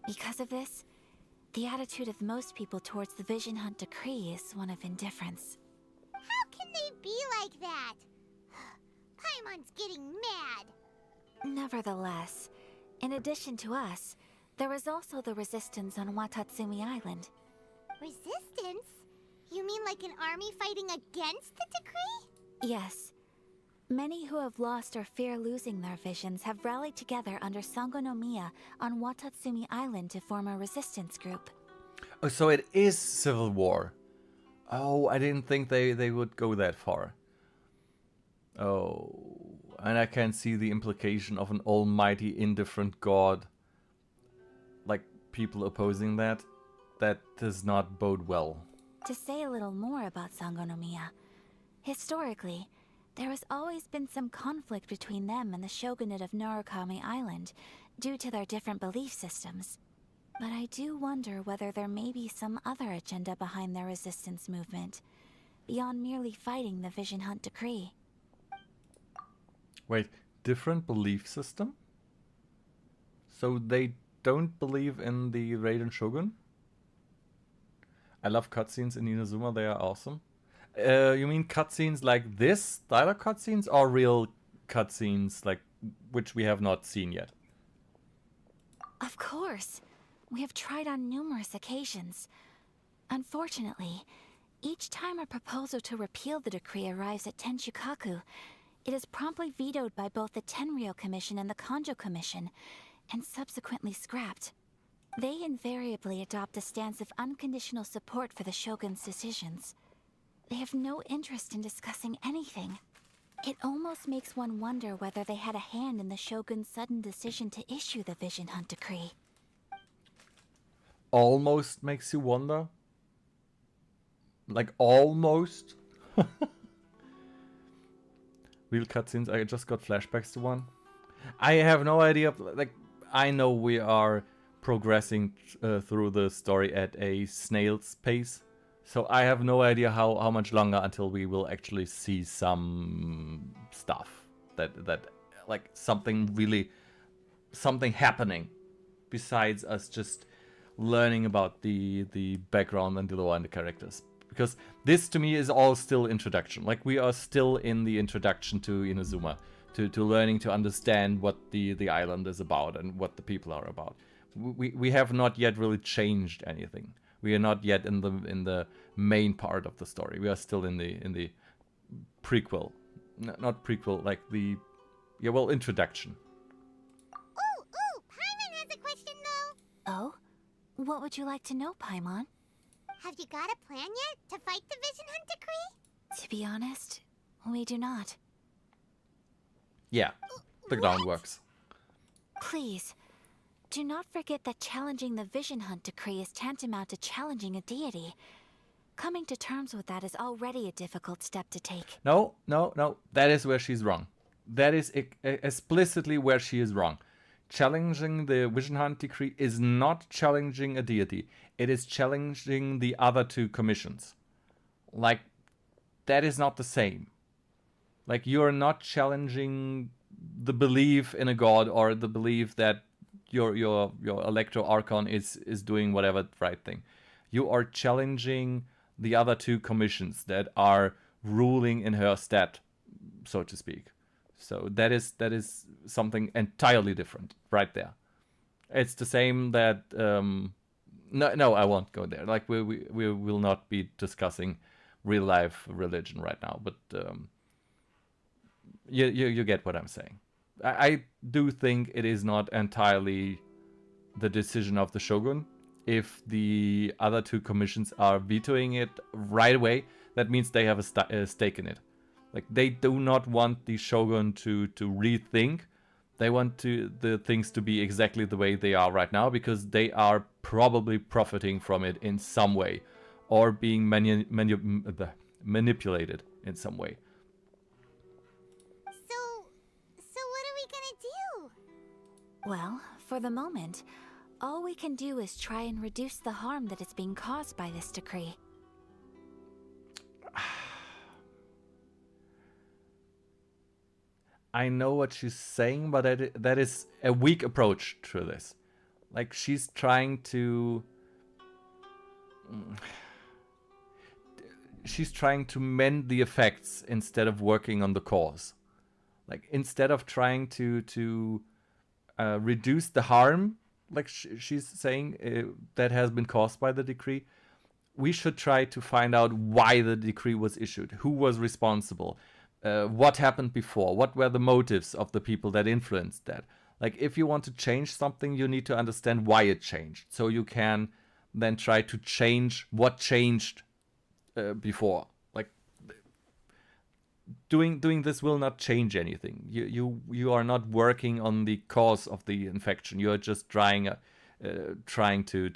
Because of this, the attitude of most people towards the Vision Hunt Decree is one of indifference. How can they be like that? Paimon's getting mad. Nevertheless, in addition to us, there is also the resistance on Watatsumi Island. Resistance? You mean like an army fighting against the decree? Yes. Many who have lost or fear losing their visions have rallied together under Sango no Miya on Watatsumi Island to form a resistance group. Oh, so it is civil war. Oh, I didn't think they would go that far. Oh, and I can see the implication of an almighty indifferent god. Like, people opposing that. That does not bode well. To say a little more about Sango no Miya, historically, there has always been some conflict between them and the shogunate of Narukami Island due to their different belief systems. But I do wonder whether there may be some other agenda behind their resistance movement, beyond merely fighting the Vision Hunt Decree. Wait, different belief system? So they don't believe in the Raiden Shogun? I love cutscenes in Inazuma, they are awesome. You mean cutscenes like this, dialogue cutscenes, or real cutscenes like which we have not seen yet? Of course. We have tried on numerous occasions. Unfortunately, each time a proposal to repeal the decree arrives at Tenshukaku, it is promptly vetoed by both the Tenryou Commission and the Kanjo Commission, and subsequently scrapped. They invariably adopt a stance of unconditional support for the Shogun's decisions. They have no interest in discussing anything. It almost makes one wonder whether they had a hand in the Shogun's sudden decision to issue the Vision Hunt Decree. Almost makes you wonder? Like, almost? Real cutscenes, I just got flashbacks to one. I have no idea, like, I know we are progressing through the story at a snail's pace. So I have no idea how much longer until we will actually see some stuff. That like, something happening. Besides us just learning about the background and the lore and the characters. Because this to me is all still introduction. Like, we are still in the introduction to Inazuma. To learning to understand what the island is about and what the people are about. We have not yet really changed anything. We are not yet in the main part of the story. We are still in the prequel. Not prequel, like the introduction. Ooh, Paimon has a question though. Oh? What would you like to know, Paimon? Have you got a plan yet to fight the Vision Hunt Decree? To be honest, we do not. Yeah, the groundworks. Please, do not forget that challenging the Vision Hunt Decree is tantamount to challenging a deity. Coming to terms with that is already a difficult step to take. No. That is where she's wrong. That is explicitly where she is wrong. Challenging the Vision Hunt Decree is not challenging a deity. It is challenging the other two commissions. Like, that is not the same. Like, you're not challenging the belief in a god or the belief that your Electro Archon is doing whatever right thing. You are challenging the other two commissions that are ruling in her stead, so to speak. So that is something entirely different right there. It's the same that no, I won't go there. Like we will not be discussing real life religion right now, but you get what I'm saying. I do think it is not entirely the decision of the shogun. If the other two commissions are vetoing it right away, that means they have a stake in it. Like, they do not want the shogun to rethink. They want the things to be exactly the way they are right now, because they are probably profiting from it in some way, or being manipulated in some way. So what are we gonna do? Well, for the moment, all we can do is try and reduce the harm that is being caused by this decree. I know what she's saying, but that is a weak approach to this. Like, she's trying to... She's trying to mend the effects instead of working on the cause. Like, instead of trying to reduce the harm, like she's saying, that has been caused by the decree, we should try to find out why the decree was issued, who was responsible, what happened before, what were the motives of the people that influenced that. Like, if you want to change something, you need to understand why it changed, so you can then try to change what changed before. Like, doing this will not change anything. You are not working on the cause of the infection. You are just trying to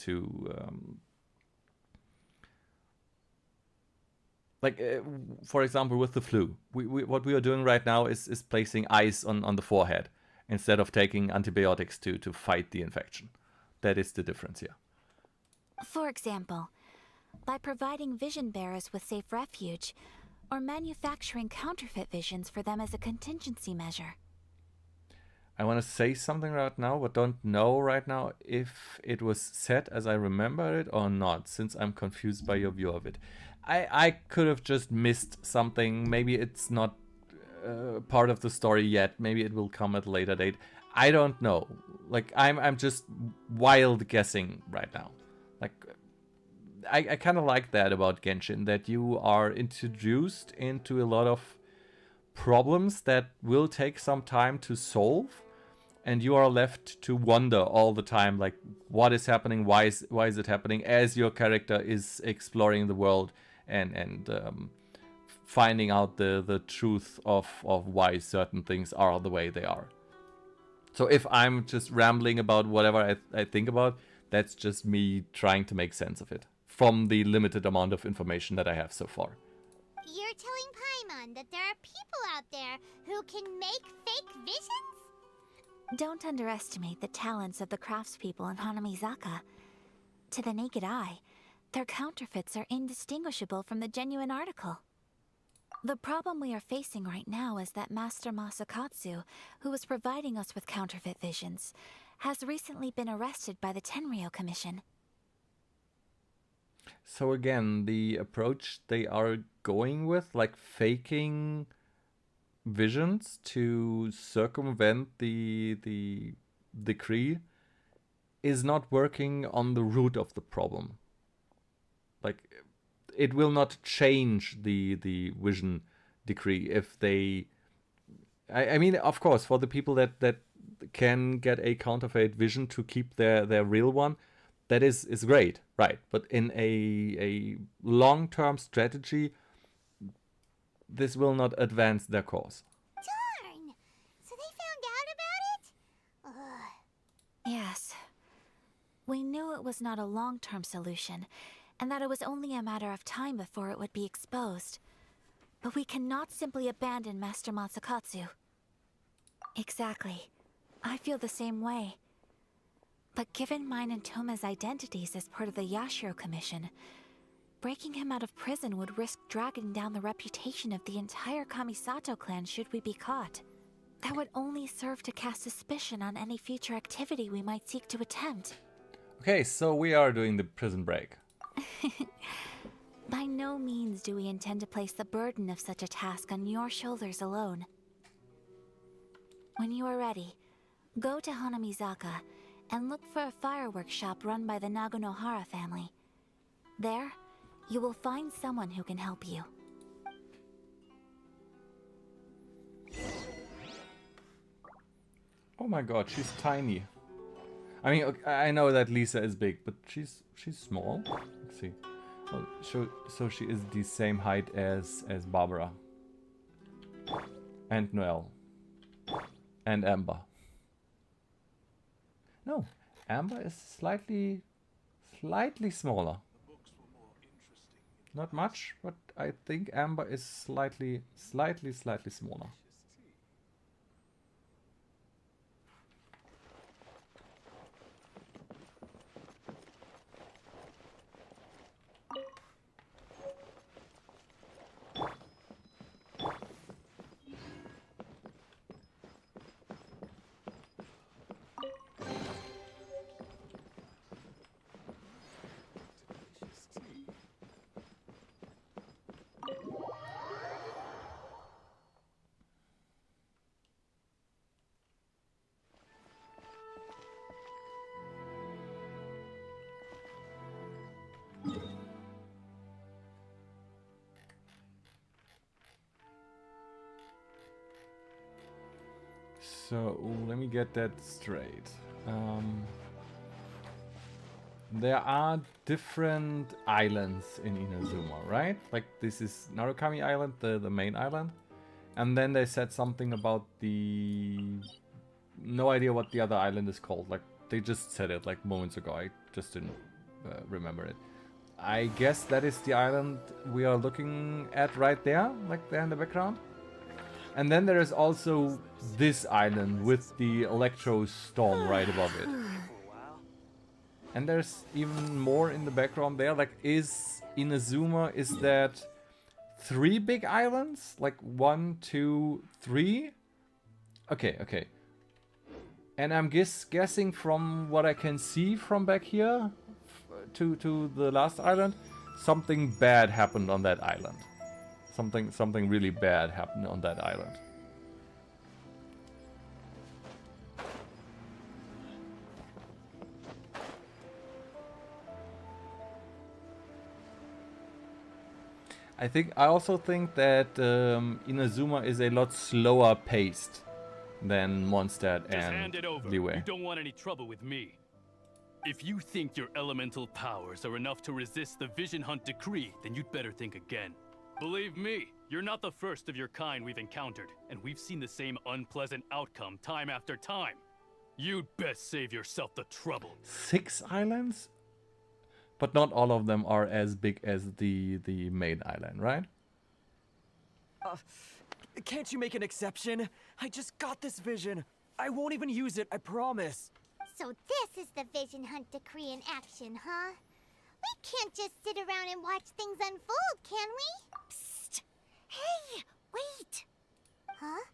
for example, with the flu, what we are doing right now is placing ice on the forehead instead of taking antibiotics to fight the infection. That is the difference here. For example, by providing vision bearers with safe refuge, or manufacturing counterfeit visions for them as a contingency measure. I want to say something right now, but don't know right now if it was said as I remember it or not, since I'm confused by your view of it. I could have just missed something. Maybe it's not part of the story yet. Maybe it will come at a later date. I don't know. Like, I'm just wild guessing right now. Like, I kind of like that about Genshin, that you are introduced into a lot of problems that will take some time to solve, and you are left to wonder all the time, like, what is happening, why is it happening, as your character is exploring the world and finding out the truth of why certain things are the way they are. So if I'm just rambling about whatever I think about, that's just me trying to make sense of it from the limited amount of information that I have so far. You're telling Paimon that there are people out there who can make fake visions? Don't underestimate the talents of the craftspeople in Hanamizaka. To the naked eye, their counterfeits are indistinguishable from the genuine article. The problem we are facing right now is that Master Masakatsu, who was providing us with counterfeit visions, has recently been arrested by the Tenryou Commission. So again, the approach they are going with, like faking visions to circumvent the decree, is not working on the root of the problem. Like, it will not change the vision decree if they... I mean, of course, for the people that can get a counterfeit vision to keep their real one, that is great, right? But in a long-term strategy, this will not advance their cause. Darn! So they found out about it? Ugh. Yes. We knew it was not a long-term solution, and that it was only a matter of time before it would be exposed. But we cannot simply abandon Master Masakatsu. Exactly. I feel the same way. But given mine and Toma's identities as part of the Yashiro Commission, breaking him out of prison would risk dragging down the reputation of the entire Kamisato clan should we be caught. That would only serve to cast suspicion on any future activity we might seek to attempt. Okay, so we are doing the prison break. By no means do we intend to place the burden of such a task on your shoulders alone. When you are ready, go to Hanamizaka and look for a fireworks shop run by the Naganohara family. There, you will find someone who can help you. Oh my god, she's tiny. I mean, I know that Lisa is big, but she's small. Let's see. Oh, so she is the same height as Barbara. And Noelle. And Amber. No, Amber is slightly smaller. Not much, but I think Amber is slightly smaller. So let me get that straight. There are different islands in Inazuma, right? Like this is Narukami Island, the main island. And then they said something about the... No idea what the other island is called. Like they just said it like moments ago. I just didn't remember it. I guess that is the island we are looking at right there, like there in the background. And then there is also this island with the electro storm right above it. And there's even more in the background there. Like, is Inazuma, is that 3 big islands? Like 1, 2, 3? Okay. And I'm guessing from what I can see from back here to the last island, something bad happened on that island. Something really bad happened on that island. I also think that Inazuma is a lot slower paced than Mondstadt and hand it over. Liyue. You don't want any trouble with me. If you think your elemental powers are enough to resist the Vision Hunt decree, then you'd better think again. Believe me, you're not the first of your kind we've encountered, and we've seen the same unpleasant outcome time after time. You'd best save yourself the trouble. 6 islands? But not all of them are as big as the main island, right? Can't you make an exception? I just got this vision. I won't even use it, I promise. So this is the Vision Hunt decree in action, huh? We can't just sit around and watch things unfold, can we? Psst! Hey, wait! Huh?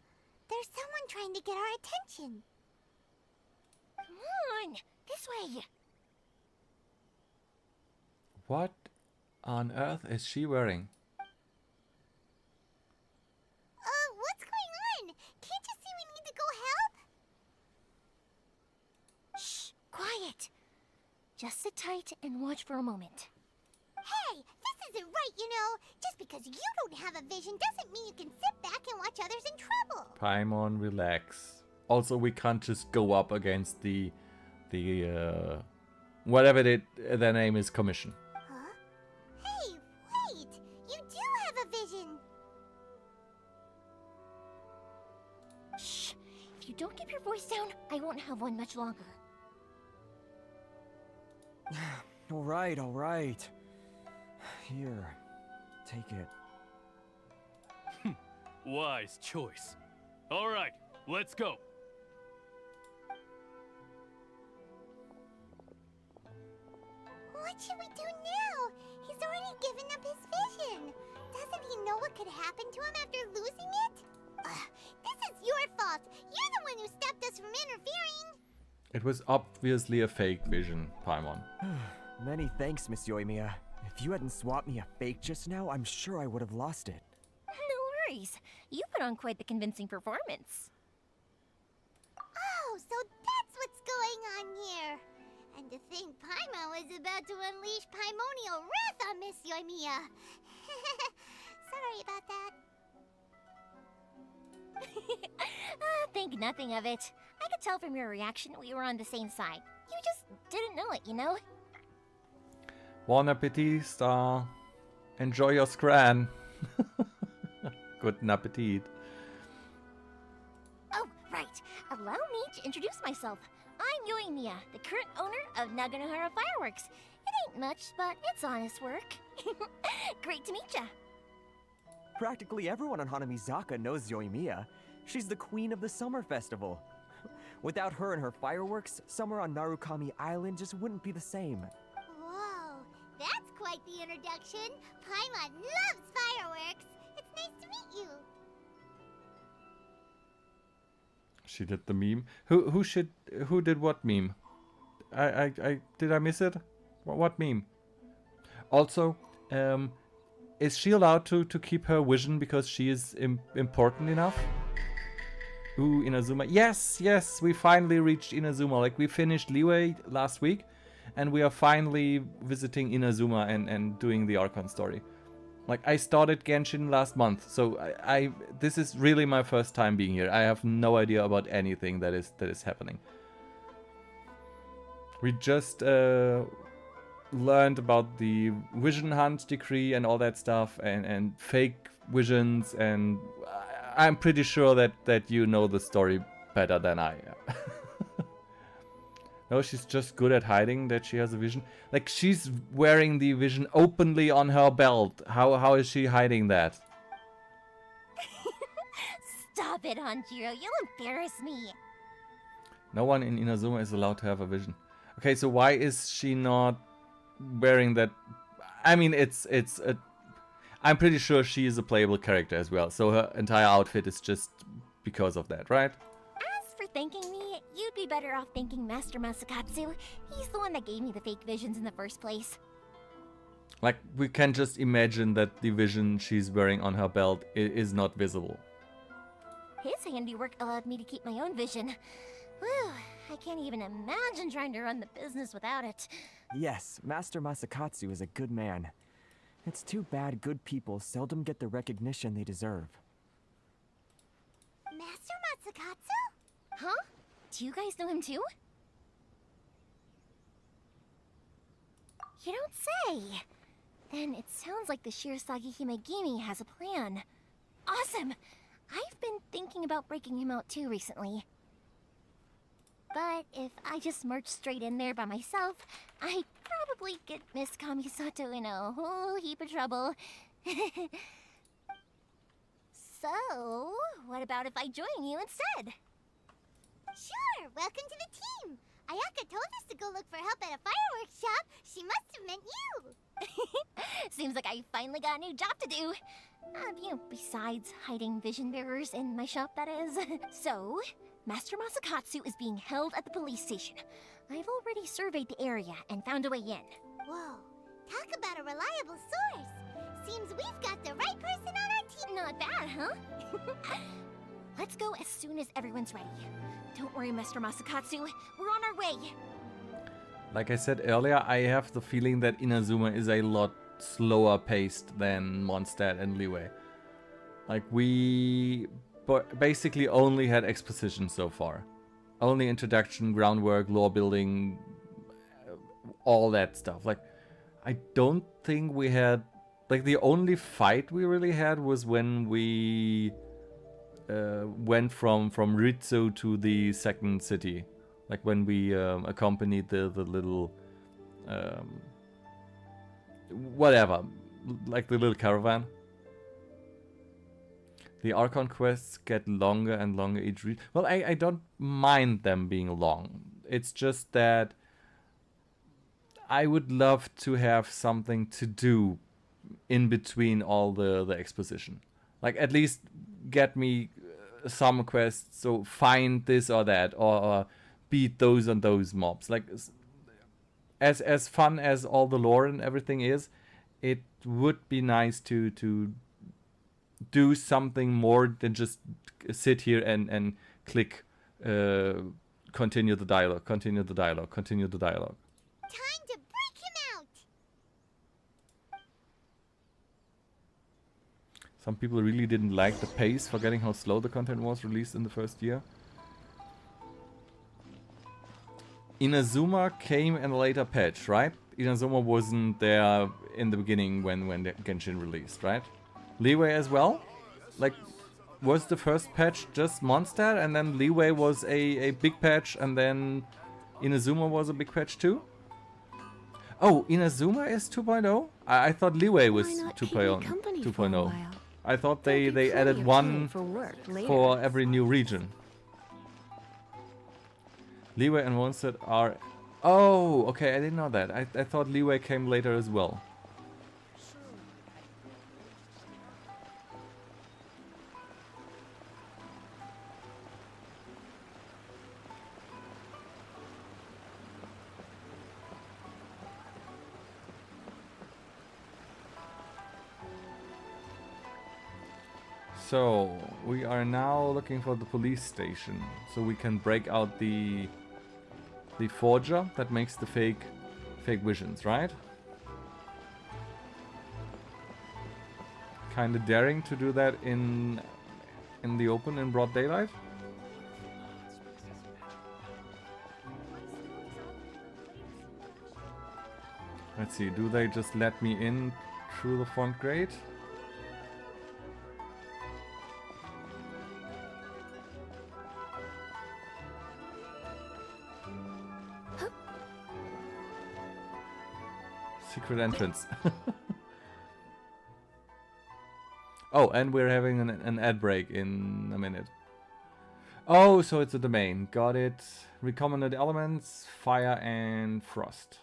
There's someone trying to get our attention. Come on, this way. What on earth is she wearing? What's going on? Can't you see we need to go help? Shh, quiet. Just sit tight and watch for a moment. Hey, this isn't right, you know. Just because you don't have a vision doesn't mean you can sit back and watch others in trouble. Paimon, relax. Also, we can't just go up against the whatever their name is, commission. Huh? Hey, wait! You do have a vision. Shh. If you don't keep your voice down, I won't have one much longer. All right. Here, take it. Wise choice. All right, let's go. What should we do now? He's already given up his vision. Doesn't he know what could happen to him after losing it? This is your fault. You're the one who stopped us from interfering. It was obviously a fake vision, Paimon. Many thanks, Miss Yoimiya. If you hadn't swapped me a fake just now, I'm sure I would have lost it. No worries. You put on quite the convincing performance. so that's what's going on here. And to think Paimon was about to unleash Paimonial wrath on Miss Yoimiya. Sorry about that. Think nothing of it. I could tell from your reaction we were on the same side. You just didn't know it, you know? Bon appetit, Star. Enjoy your scran. Good appetit. Oh, right. Allow me to introduce myself. I'm Yoimiya, the current owner of Naganohara Fireworks. It ain't much, but it's honest work. Great to meet ya. Practically everyone on Hanamizaka knows Yoimiya. She's the queen of the summer festival. Without her and her fireworks, summer on Narukami Island just wouldn't be the same. Whoa, that's quite the introduction. Paimon loves fireworks. It's nice to meet you. She did the meme. Who did what meme? I did I miss it? What meme? Also, is she allowed to keep her vision because she is important enough? Ooh, Inazuma. Yes, we finally reached Inazuma. Like, we finished Liyue last week, and we are finally visiting Inazuma and doing the Archon story. Like, I started Genshin last month, so I this is really my first time being here. I have no idea about anything that is happening. We just learned about the Vision Hunt decree and all that stuff, and fake visions, and I'm pretty sure that you know the story better than I am. No, she's just good at hiding that she has a vision. Like, she's wearing the vision openly on her belt. How is she hiding that? Stop it, Hanjiro. You'll embarrass me. No one in Inazuma is allowed to have a vision. Okay, so why is she not wearing that? I mean, I'm pretty sure she is a playable character as well, so her entire outfit is just because of that, right? As for thanking me, you'd be better off thanking Master Masakatsu. He's the one that gave me the fake visions in the first place. Like, we can just imagine that the vision she's wearing on her belt is not visible. His handiwork allowed me to keep my own vision. Whew, I can't even imagine trying to run the business without it. Yes, Master Masakatsu is a good man. It's too bad good people seldom get the recognition they deserve. Master Masakatsu? Huh? Do you guys know him too? You don't say! Then it sounds like the Shirasagi Himegimi has a plan. Awesome! I've been thinking about breaking him out too recently. But if I just march straight in there by myself, I'd probably get Miss Kamisato in a whole heap of trouble. So, what about if I join you instead? Sure, welcome to the team. Ayaka told us to go look for help at a fireworks shop. She must have meant you. Seems like I finally got a new job to do. Besides hiding vision bearers in my shop, that is. So, Master Masakatsu is being held at the police station. I've already surveyed the area and found a way in. Whoa, talk about a reliable source. Seems we've got the right person on our team. Not bad, huh? Let's go as soon as everyone's ready. Don't worry, Master Masakatsu. We're on our way. Like I said earlier, I have the feeling that Inazuma is a lot slower paced than Mondstadt and Liyue. Like, we basically only had exposition so far. Only introduction, groundwork, lore building, all that stuff. Like, I don't think we had... Like, the only fight we really had was when we went from Ritsu to the second city. Like, when we accompanied the little... whatever. Like, the little caravan. The Archon quests get longer and longer each read. Well, I don't mind them being long. It's just that I would love to have something to do in between all the exposition. Like, at least get me some quests, so find this or that, or beat those and those mobs. Like, as fun as all the lore and everything is, it would be nice to do something more than just sit here and click continue the dialogue, continue the dialogue, continue the dialogue. Time to break him out! Some people really didn't like the pace, forgetting how slow the content was released in the first year. Inazuma came in a later patch, right? Inazuma wasn't there in the beginning when the Genshin released, right? Leeway as well? Like, was the first patch just Mondstadt and then Leeway was a big patch and then Inazuma was a big patch too? Oh, Inazuma is 2.0? I thought Leeway was 2.0. I thought they added one for every new region. Leeway and Mondstadt are... Oh, okay, I didn't know that. I thought Leeway came later as well. So, we are now looking for the police station, so we can break out the forger that makes the fake visions, right? Kinda daring to do that in the open, in broad daylight. Let's see, do they just let me in through the front gate? Secret entrance. Oh, and we're having an ad break in a minute. Oh, so it's a domain. Got it. Recommended elements, fire and frost.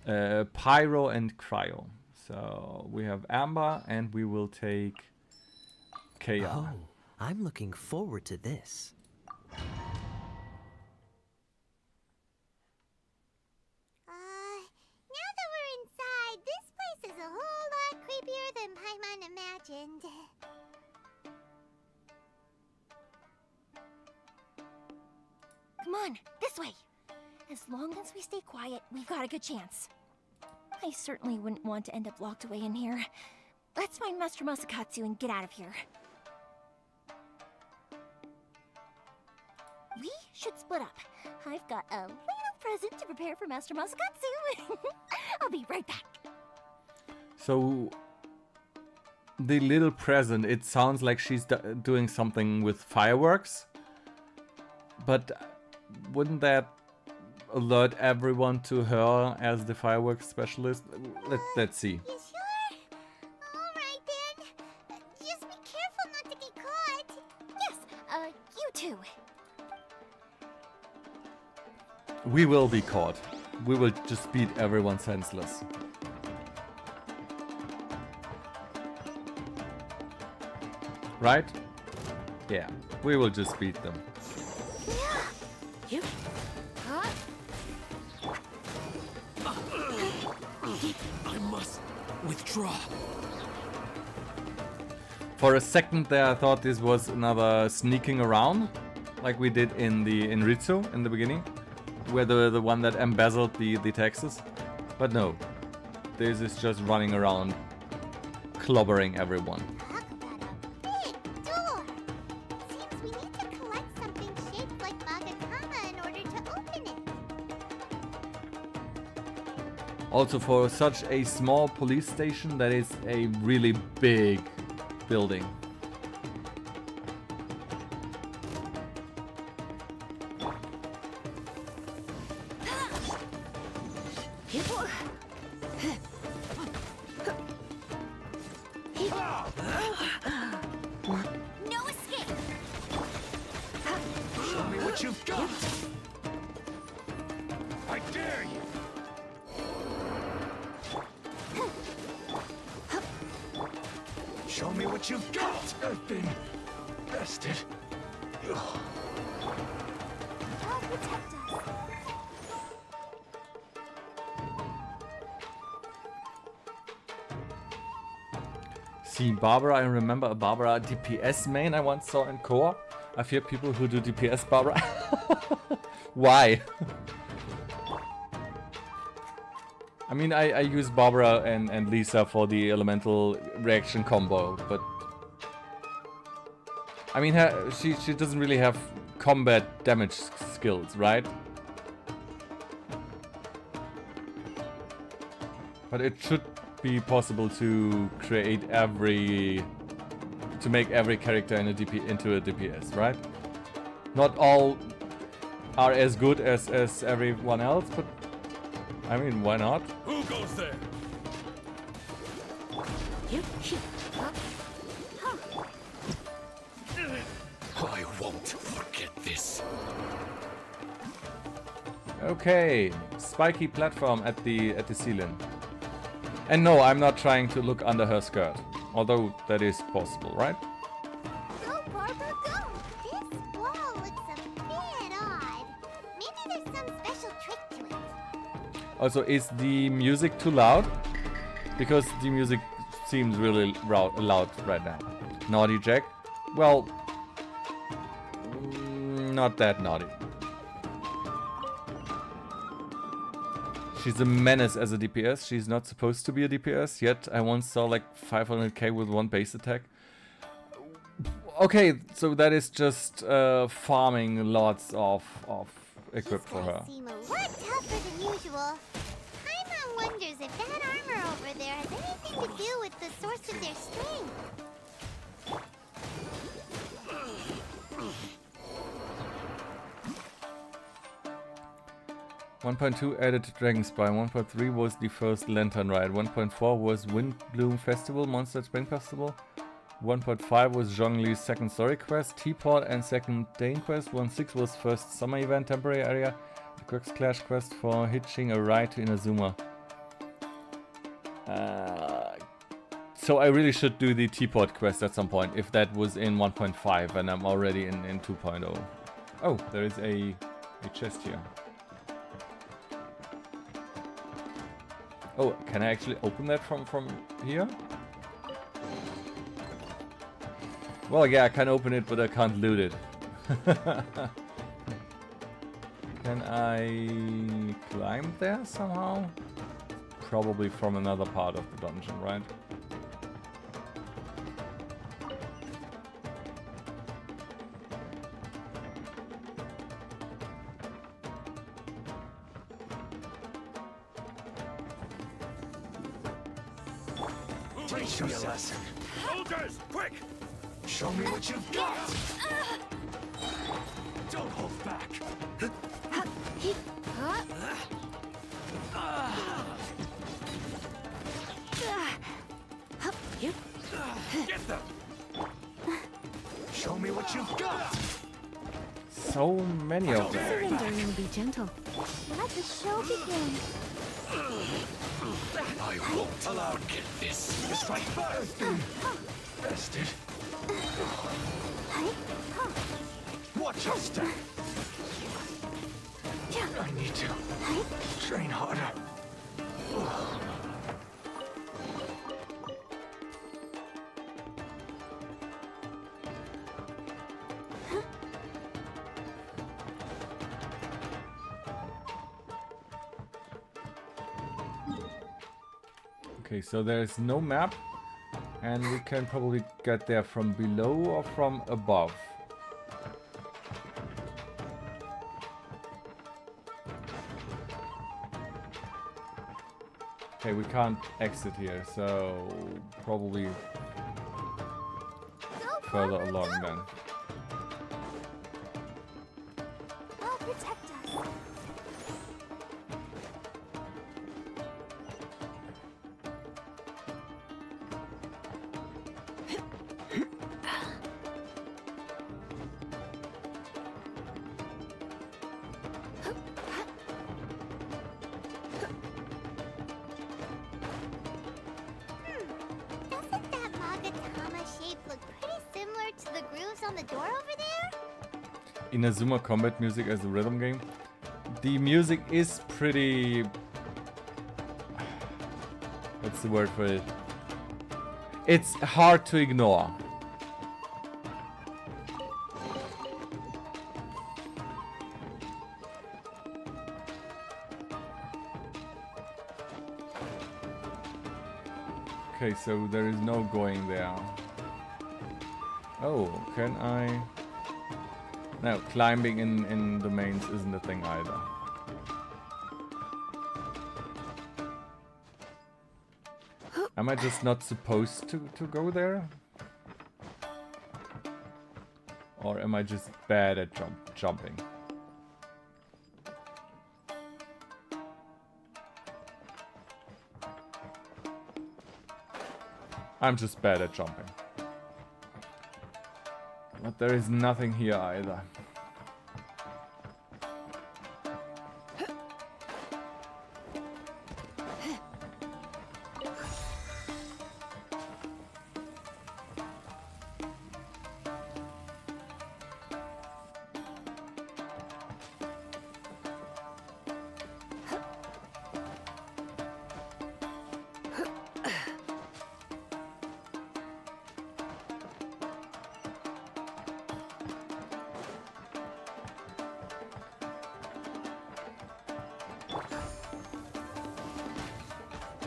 Pyro and cryo. So we have amber and we will take KR. Oh, I'm looking forward to this. Now that we're inside, this place is a whole lot creepier than Paimon imagined. Come on, this way. As long as we stay quiet, we've got a good chance. I certainly wouldn't want to end up locked away in here. Let's find Master Masakatsu and get out of here. We should split up. I've got a little present to prepare for Master Masakatsu. I'll be right back. So the little present, it sounds like she's doing something with fireworks. But wouldn't that alert everyone to her as the fireworks specialist? Let's see. You sure? Alright then. Just be careful not to get caught. Yes, you too. We will be caught. We will just beat everyone senseless. Right? Yeah, we will just beat them. I must withdraw. For a second there, I thought this was another sneaking around, like we did in Ritsu in the beginning, where the one that embezzled the taxes. But no, this is just running around, clobbering everyone. Big door. Seems we need to collect something shaped like Magatama in order to open it. Also, for such a small police station, that is a really big building. No escape! Show me what you've got. I dare you. Show me what you've got. I've been bested. God protect us. See, Barbara, I remember a Barbara DPS main I once saw in co-op, I fear people who do DPS, Barbara. Why? I mean, I use Barbara and Lisa for the elemental reaction combo, but I mean, she doesn't really have combat damage skills, right? But it should be possible to create to make every character in into a DPS, right? Not all are as good as everyone else, but I mean, why not? Who goes there? I won't forget this. Okay, spiky platform at the ceiling. And no, I'm not trying to look under her skirt, although that is possible, right? Go, Barbara, go! This wall looks a bit odd. Maybe there's some special trick to it. Also, is the music too loud? Because the music seems really loud right now. Naughty Jack? Well, not that naughty. She's a menace as a DPS. She's not supposed to be a DPS, yet I once saw like 500k with one base attack. Okay, so that is just farming lots of equip for her. Seem a lot tougher than usual. Paimon wonders if that armor over there has anything to do with the source of their strength. 1.2 added Dragon Spy, 1.3 was the first Lantern Ride, 1.4 was Wind Bloom Festival, Monster Spring Festival, 1.5 was Zhongli's second story quest, Teapot and second Dane quest, 1.6 was first summer event temporary area, the Crux Clash quest for hitching a ride to Inazuma. So I really should do the Teapot quest at some point, if that was in 1.5 and I'm already in 2.0. Oh, there is a chest here. Oh, can I actually open that from here? Well, yeah, I can open it, but I can't loot it. Can I climb there somehow? Probably from another part of the dungeon, right? Teach me a lesson. Soldiers, quick! Show me what you've got! Don't hold back. Get them! Show me what you've got! So many of them. Surrender and be gentle. Let the show begin. I won't allow you to get this. Strike first! Bested. Watch your step. I need to train harder. Okay, so there's no map, and we can probably get there from below or from above. Okay, we can't exit here, so probably further along then. I'll protect us. Doesn't that Magatama shape look pretty similar to the grooves on the door over there? Inazuma combat music as a rhythm game. The music is pretty... What's the word for it? It's hard to ignore. Okay, so there is no going there. Oh, can I? No, climbing in domains isn't a thing either. Am I just not supposed to go there? Or am I just bad at jumping? I'm just bad at jumping. But there is nothing here either.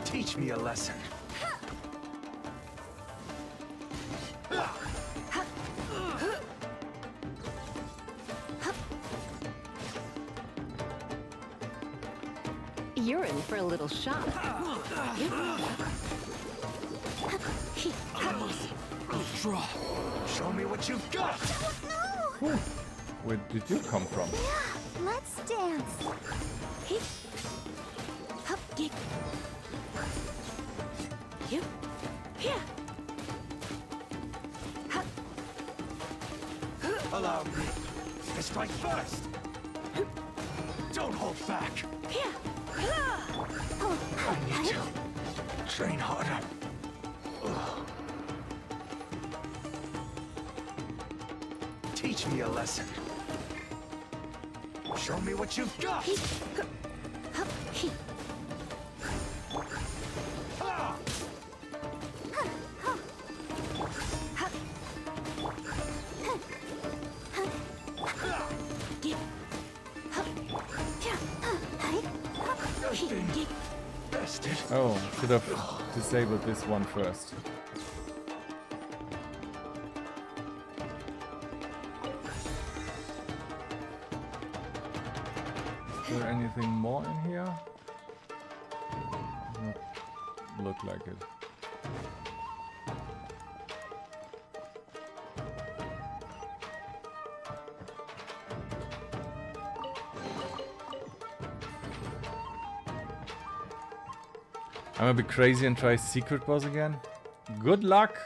Teach me a lesson. You're in for a little shock. Withdraw. Show me what you've got. Where did you come from? Let's dance. Allow me to strike first. Don't hold back. I need to train harder. Teach me a lesson. Show me what you've got. Oh, should have disabled this one first. Is there anything more in here? Not look like it. I'm gonna be crazy and try secret boss again. Good luck!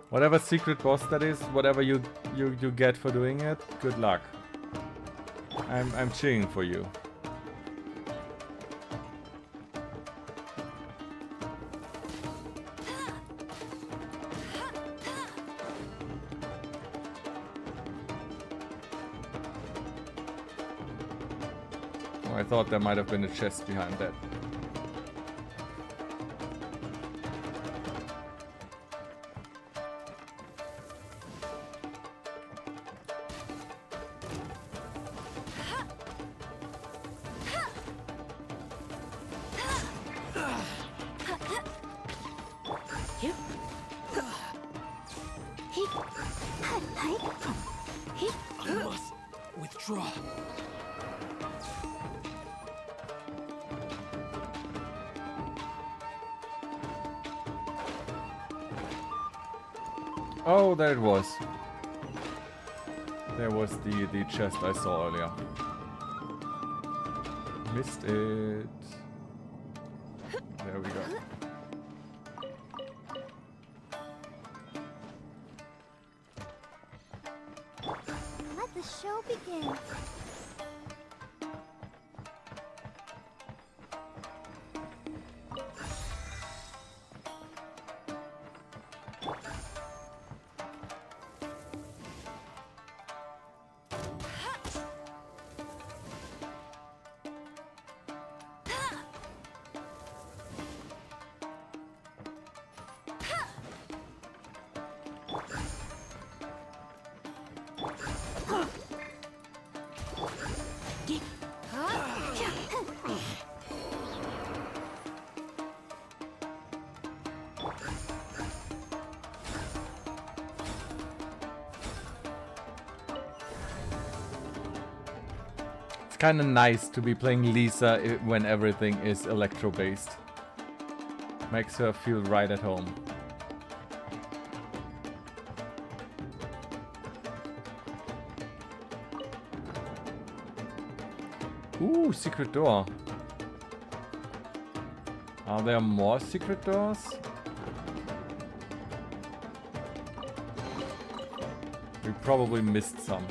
Whatever secret boss that is, whatever you get for doing it, good luck. I'm cheering for you. I thought there might have been a chest behind that. I must withdraw. Oh, there it was. There was the chest I saw earlier. Missed it. There we go. Let the show begin. kind of nice to be playing Lisa when everything is electro-based. Makes her feel right at home. Ooh, secret door. Are there more secret doors? We probably missed some.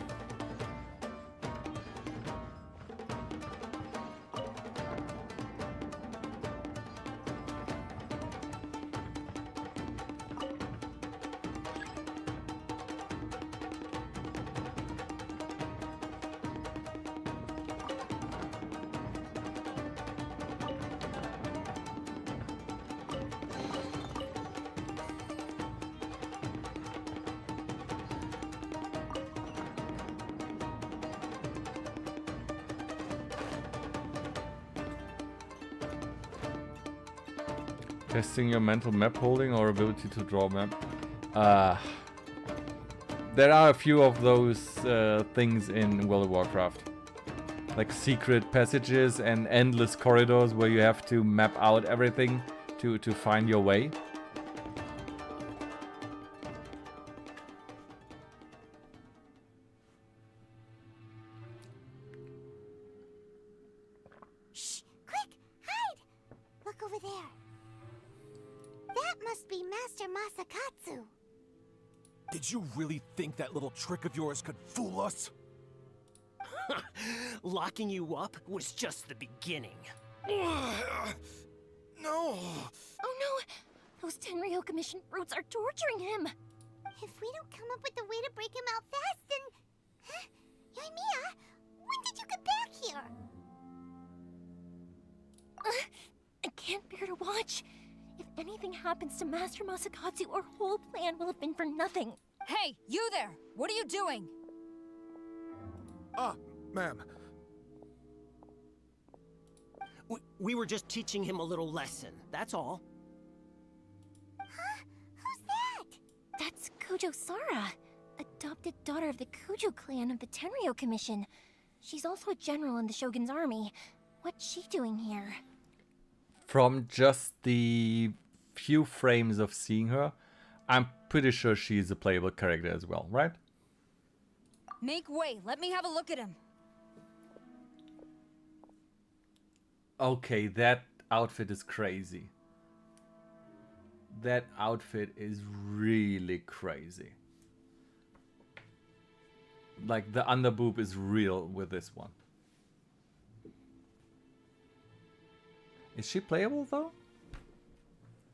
Testing your mental map holding or ability to draw a map. There are a few of those things in World of Warcraft. Like secret passages and endless corridors where you have to map out everything to find your way. Shh! Quick! Hide! Look over there. That must be Master Masakatsu. Did you really think that little trick of yours could fool us? Locking you up was just the beginning. No! Oh no! Those Tenryo Commission brutes are torturing him! If we don't come up with a way to break him out fast, then... Huh? Yoimiya, when did you get back here? I can't bear to watch. If anything happens to Master Masakatsu, our whole plan will have been for nothing. Hey, you there! What are you doing? Ma'am. We were just teaching him a little lesson, that's all. Huh? Who's that? That's Kujo Sara, adopted daughter of the Kujo clan of the Tenryo Commission. She's also a general in the Shogun's army. What's she doing here? From just the few frames of seeing her, I'm pretty sure she's a playable character as well, right? Make way, let me have a look at him. Okay, that outfit is crazy. That outfit is really crazy. Like, the underboob is real with this one. Is she playable though?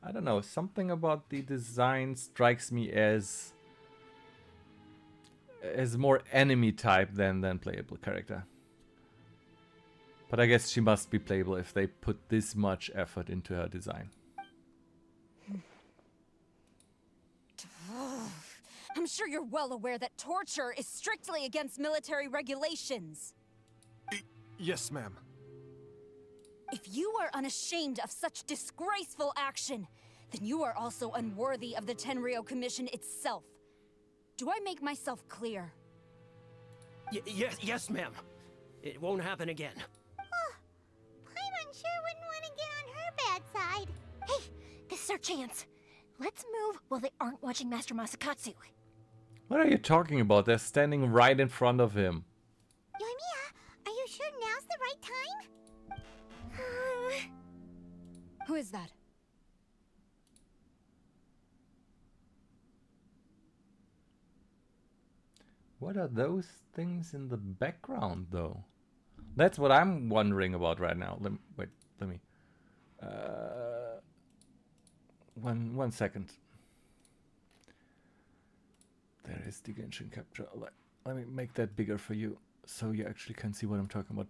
I don't know, something about the design strikes me as more enemy type than playable character. But I guess she must be playable if they put this much effort into her design. I'm sure you're well aware that torture is strictly against military regulations. Yes, ma'am. If you are unashamed of such disgraceful action, then you are also unworthy of the Tenryo Commission itself. Do I make myself clear? Yes, ma'am. It won't happen again. Paimon sure wouldn't want to get on her bad side. Hey, this is our chance. Let's move while they aren't watching Master Masakatsu. What are you talking about? They're standing right in front of him. Yoimiya, are you sure now's the right time? Who is that? What are those things in the background, though? That's what I'm wondering about right now. Let me. One second. There is the Genshin capture. Let me make that bigger for you, so you actually can see what I'm talking about.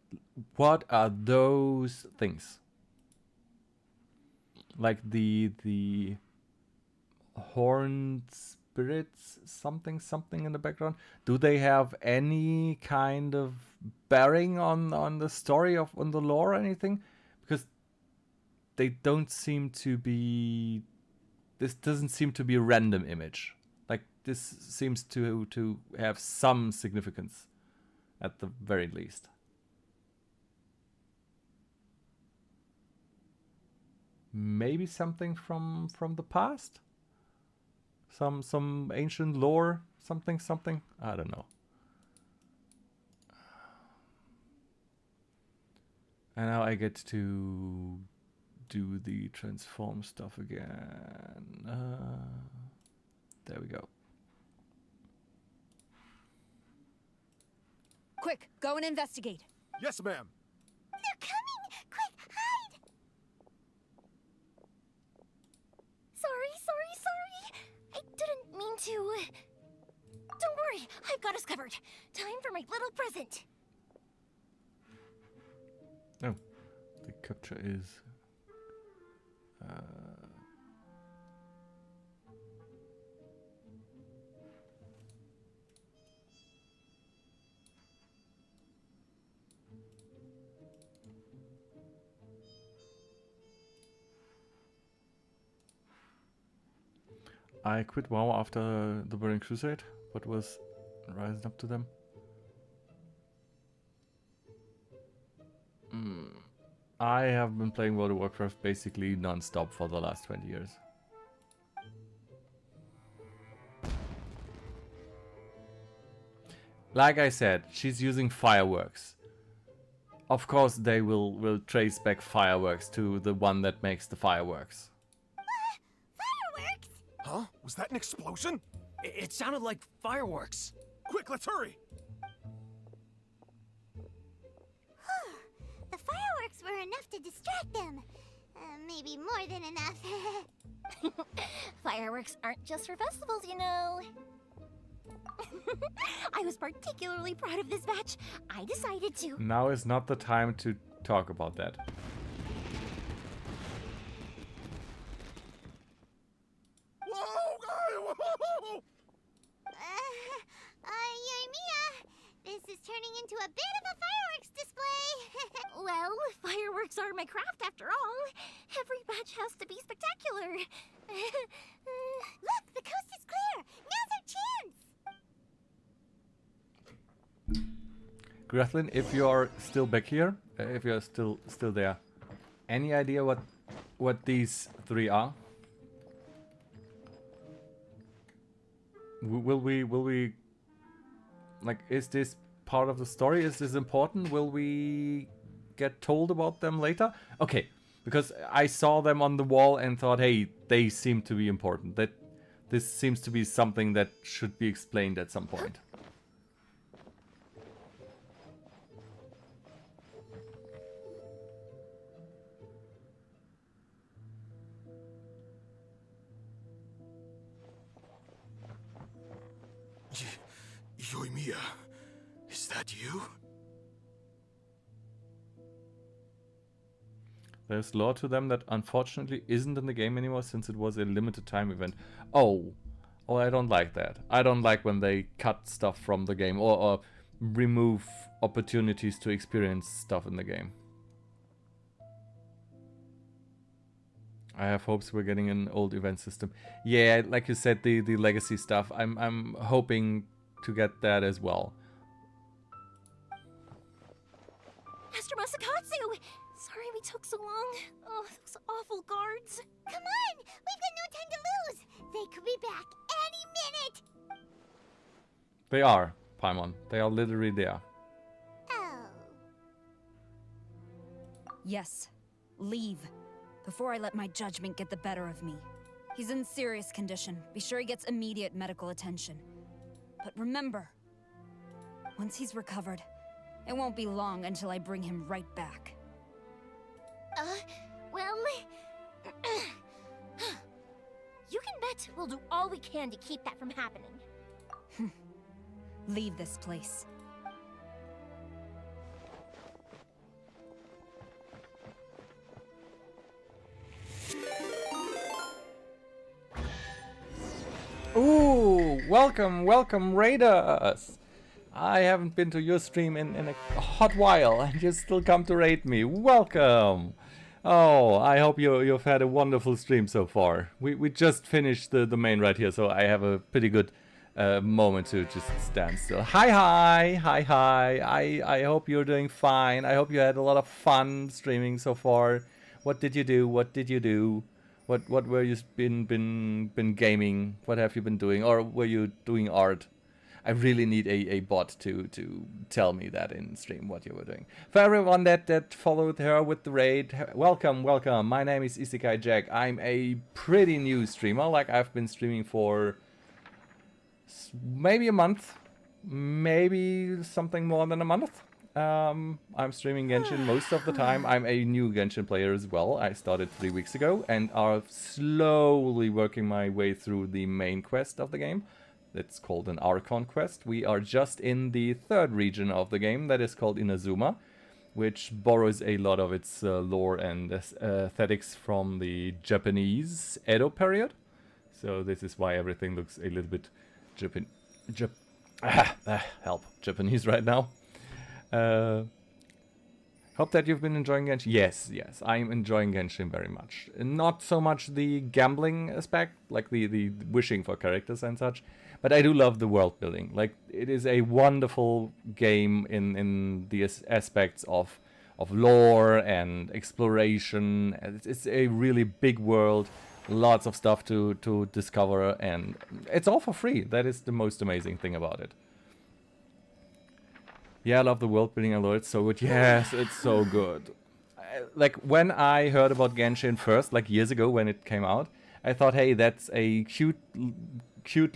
What are those things? Like the horned spirits, something in the background. Do they have any kind of bearing on the story on the lore or anything? Because they don't seem to be. This doesn't seem to be a random image. Like, this seems to have some significance, at the very least. maybe something from the past? Some ancient lore, something. I don't know. And now I get to do the transform stuff again. There we go. Quick, go and investigate. Yes, ma'am. They're coming! Quick, hide! Sorry. I didn't mean to. Don't worry, I've got us covered. Time for my little present. Oh, the capture is... I quit WoW after the Burning Crusade, but was rising up to them. I have been playing World of Warcraft basically non-stop for the last 20 years. Like I said, she's using fireworks. Of course they will trace back fireworks to the one that makes the fireworks. Fireworks? Huh? Was that an explosion? It sounded like fireworks. Quick, let's hurry! The fireworks were enough to distract them. Maybe more than enough. Fireworks aren't just for festivals, you know. I was particularly proud of this batch. I decided to... Now is not the time to talk about that. Whoa! Yoimiya, this is turning into a bit of a fireworks display. Well, fireworks are my craft after all. Every batch has to be spectacular. Look, the coast is clear. Now's our chance. Grethlin, if you're still back here, if you're still there, any idea what these three are? Will we like, is this part of the story? Is this important? Will we get told about them later? Okay, because I saw them on the wall and thought, hey, they seem to be important. That this seems to be something that should be explained at some point. Yoimiya, is that you? There's lore to them that unfortunately isn't in the game anymore since it was a limited time event. Oh, I don't like that. I don't like when they cut stuff from the game or remove opportunities to experience stuff in the game. I have hopes we're getting an old event system. Yeah, like you said, the legacy stuff. I'm hoping to get that as well. Master Masakatsu! Sorry we took so long. Oh, those awful guards. Come on! We've got no time to lose! They could be back any minute! They are, Paimon. They are literally there. Oh. Yes. Leave. Before I let my judgment get the better of me. He's in serious condition. Be sure he gets immediate medical attention. But remember, once he's recovered, it won't be long until I bring him right back. Well... you can bet we'll do all we can to keep that from happening. Leave this place. Ooh, welcome raiders! I haven't been to your stream in a hot while and you still come to raid me. Welcome! Oh, I hope you've had a wonderful stream so far. We just finished the main right here, so I have a pretty good moment to just stand still. Hi! I hope you're doing fine. I hope you had a lot of fun streaming so far. What did you do? What did you do? What were you been gaming? What have you been doing? Or were you doing art? I really need a bot to tell me that in stream what you were doing. For everyone that followed her with the raid, welcome, welcome. My name is Isekai Jack. I'm a pretty new streamer. Like, I've been streaming for maybe a month, maybe something more than a month. I'm streaming Genshin most of the time. I'm a new Genshin player as well. I started 3 weeks ago and are slowly working my way through the main quest of the game. It's called an Archon quest. We are just in the 3rd region of the game, that is called Inazuma, which borrows a lot of its lore and aesthetics from the Japanese Edo period. So this is why everything looks a little bit Japanese right now. Hope that you've been enjoying Genshin. Yes, I'm enjoying Genshin very much. Not so much the gambling aspect, like the wishing for characters and such, but I do love the world building. Like, it is a wonderful game in the aspects of lore and exploration. It's a really big world, lots of stuff to discover, and it's all for free. That is the most amazing thing about it. Yeah, I love the world building. I love it so good. Yes, it's so good. Like, when I heard about Genshin first, like years ago when it came out, I thought, hey, that's a cute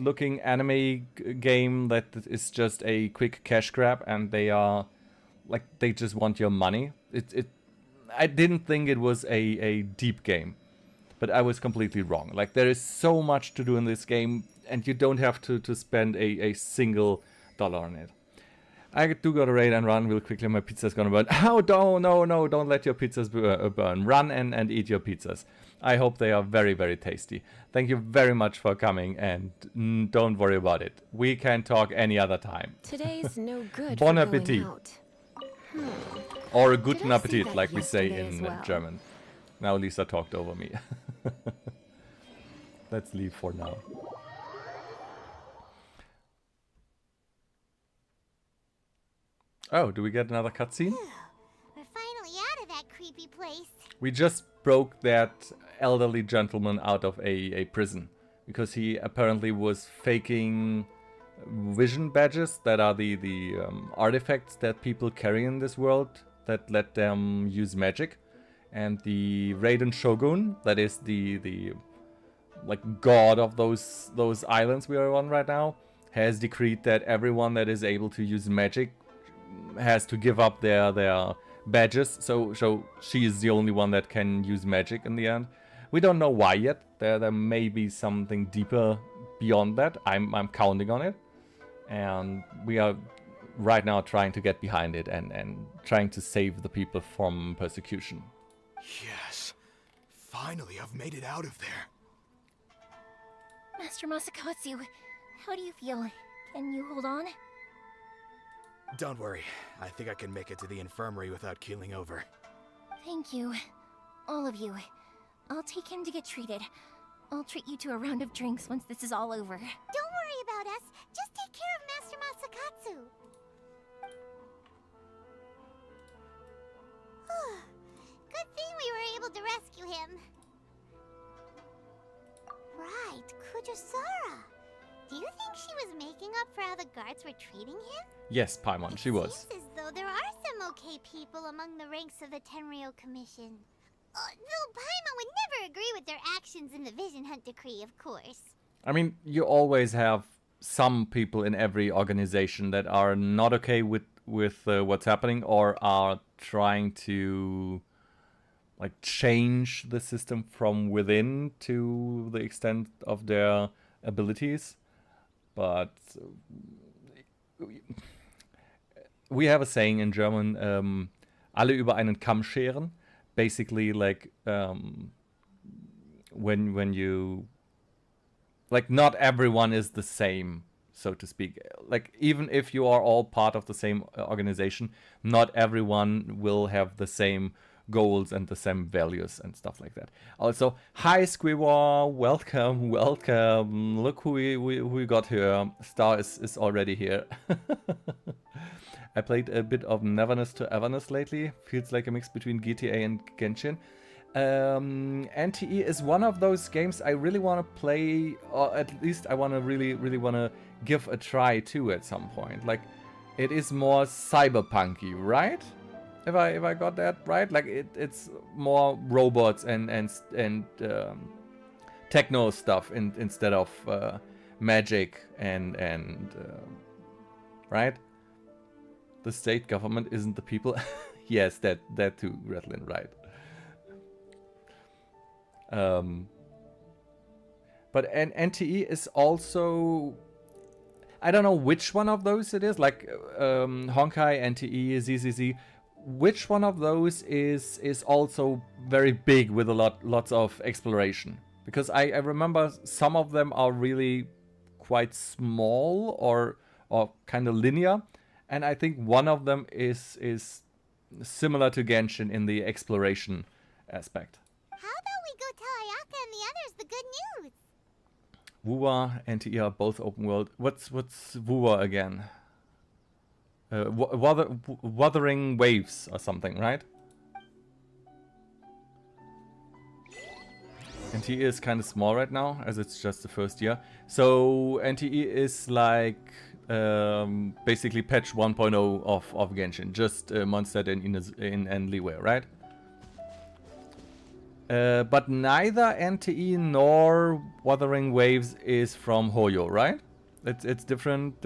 looking anime game that is just a quick cash grab, and they just want your money. I didn't think it was a deep game, but I was completely wrong. Like, there is so much to do in this game, and you don't have to spend a single dollar on it. I do got to raid and run real quickly. My pizza's gonna burn. Oh, no, don't let your pizzas burn. Run and eat your pizzas. I hope they are very, very tasty. Thank you very much for coming, and don't worry about it. We can talk any other time. Today's no good Bon for appetit. going out. Or guten Did I see Appetit, that like we say yesterday in as well? German. Now Lisa talked over me. Let's leave for now. Oh, do we get another cutscene? We're finally out of that creepy place. We just broke that elderly gentleman out of a prison because he apparently was faking vision badges that are the artifacts that people carry in this world that let them use magic. And the Raiden Shogun, that is the like god of those islands we are on right now, has decreed that everyone that is able to use magic has to give up their badges, so she is the only one that can use magic in the end. We don't know why yet. There may be something deeper beyond that. I'm counting on it, and we are right now trying to get behind it and trying to save the people from persecution. Yes. Finally, I've made it out of there. Master Masakatsu, how do you feel? Can you hold on? Don't worry. I think I can make it to the infirmary without keeling over. Thank you. All of you. I'll take him to get treated. I'll treat you to a round of drinks once this is all over. Don't worry about us. Just take care of Master Masakatsu. Good thing we were able to rescue him. Right, Kujusara. Do you think she was making up for how the guards were treating him? Yes, Paimon, she was. Seems as though there are some okay people among the ranks of the Tenryou Commission. Though Paimon would never agree with their actions in the Vision Hunt Decree, of course. I mean, you always have some people in every organization that are not okay with what's happening or are trying to like change the system from within to the extent of their abilities. But we have a saying in German, alle über einen Kamm scheren. Basically, like, when you, like, not everyone is the same, so to speak. Like, even if you are all part of the same organization, not everyone will have the same goals and the same values and stuff like that. Also, hi Squirrel, welcome. Look who we got here. Star is already here. I played a bit of Neverness to Everness lately. Feels like a mix between GTA and Genshin. NTE is one of those games I really want to play, or at least I want to really want to give a try to at some point. Like, it is more cyberpunky, right? If I got that right, like it's more robots and techno stuff instead of magic and right. The state government isn't the people. Yes, that too, Redlin, right. But NTE is also, I don't know which one of those it is, like Honkai, NTE, ZZZ. Which one of those is also very big with lots of exploration? Because I remember some of them are really quite small or kind of linear, and I think one of them is similar to Genshin in the exploration aspect. How about we go tell Ayaka and the others the good news? Wuwa and NTE are both open world. What's Wuwa again? Wuthering Waves or something, right? NTE is kind of small right now, as it's just the first year. So NTE is like basically patch 1.0 of Genshin, just Mondstadt in Enlyware, right? But neither NTE nor Wuthering Waves is from Hoyo, right? It's different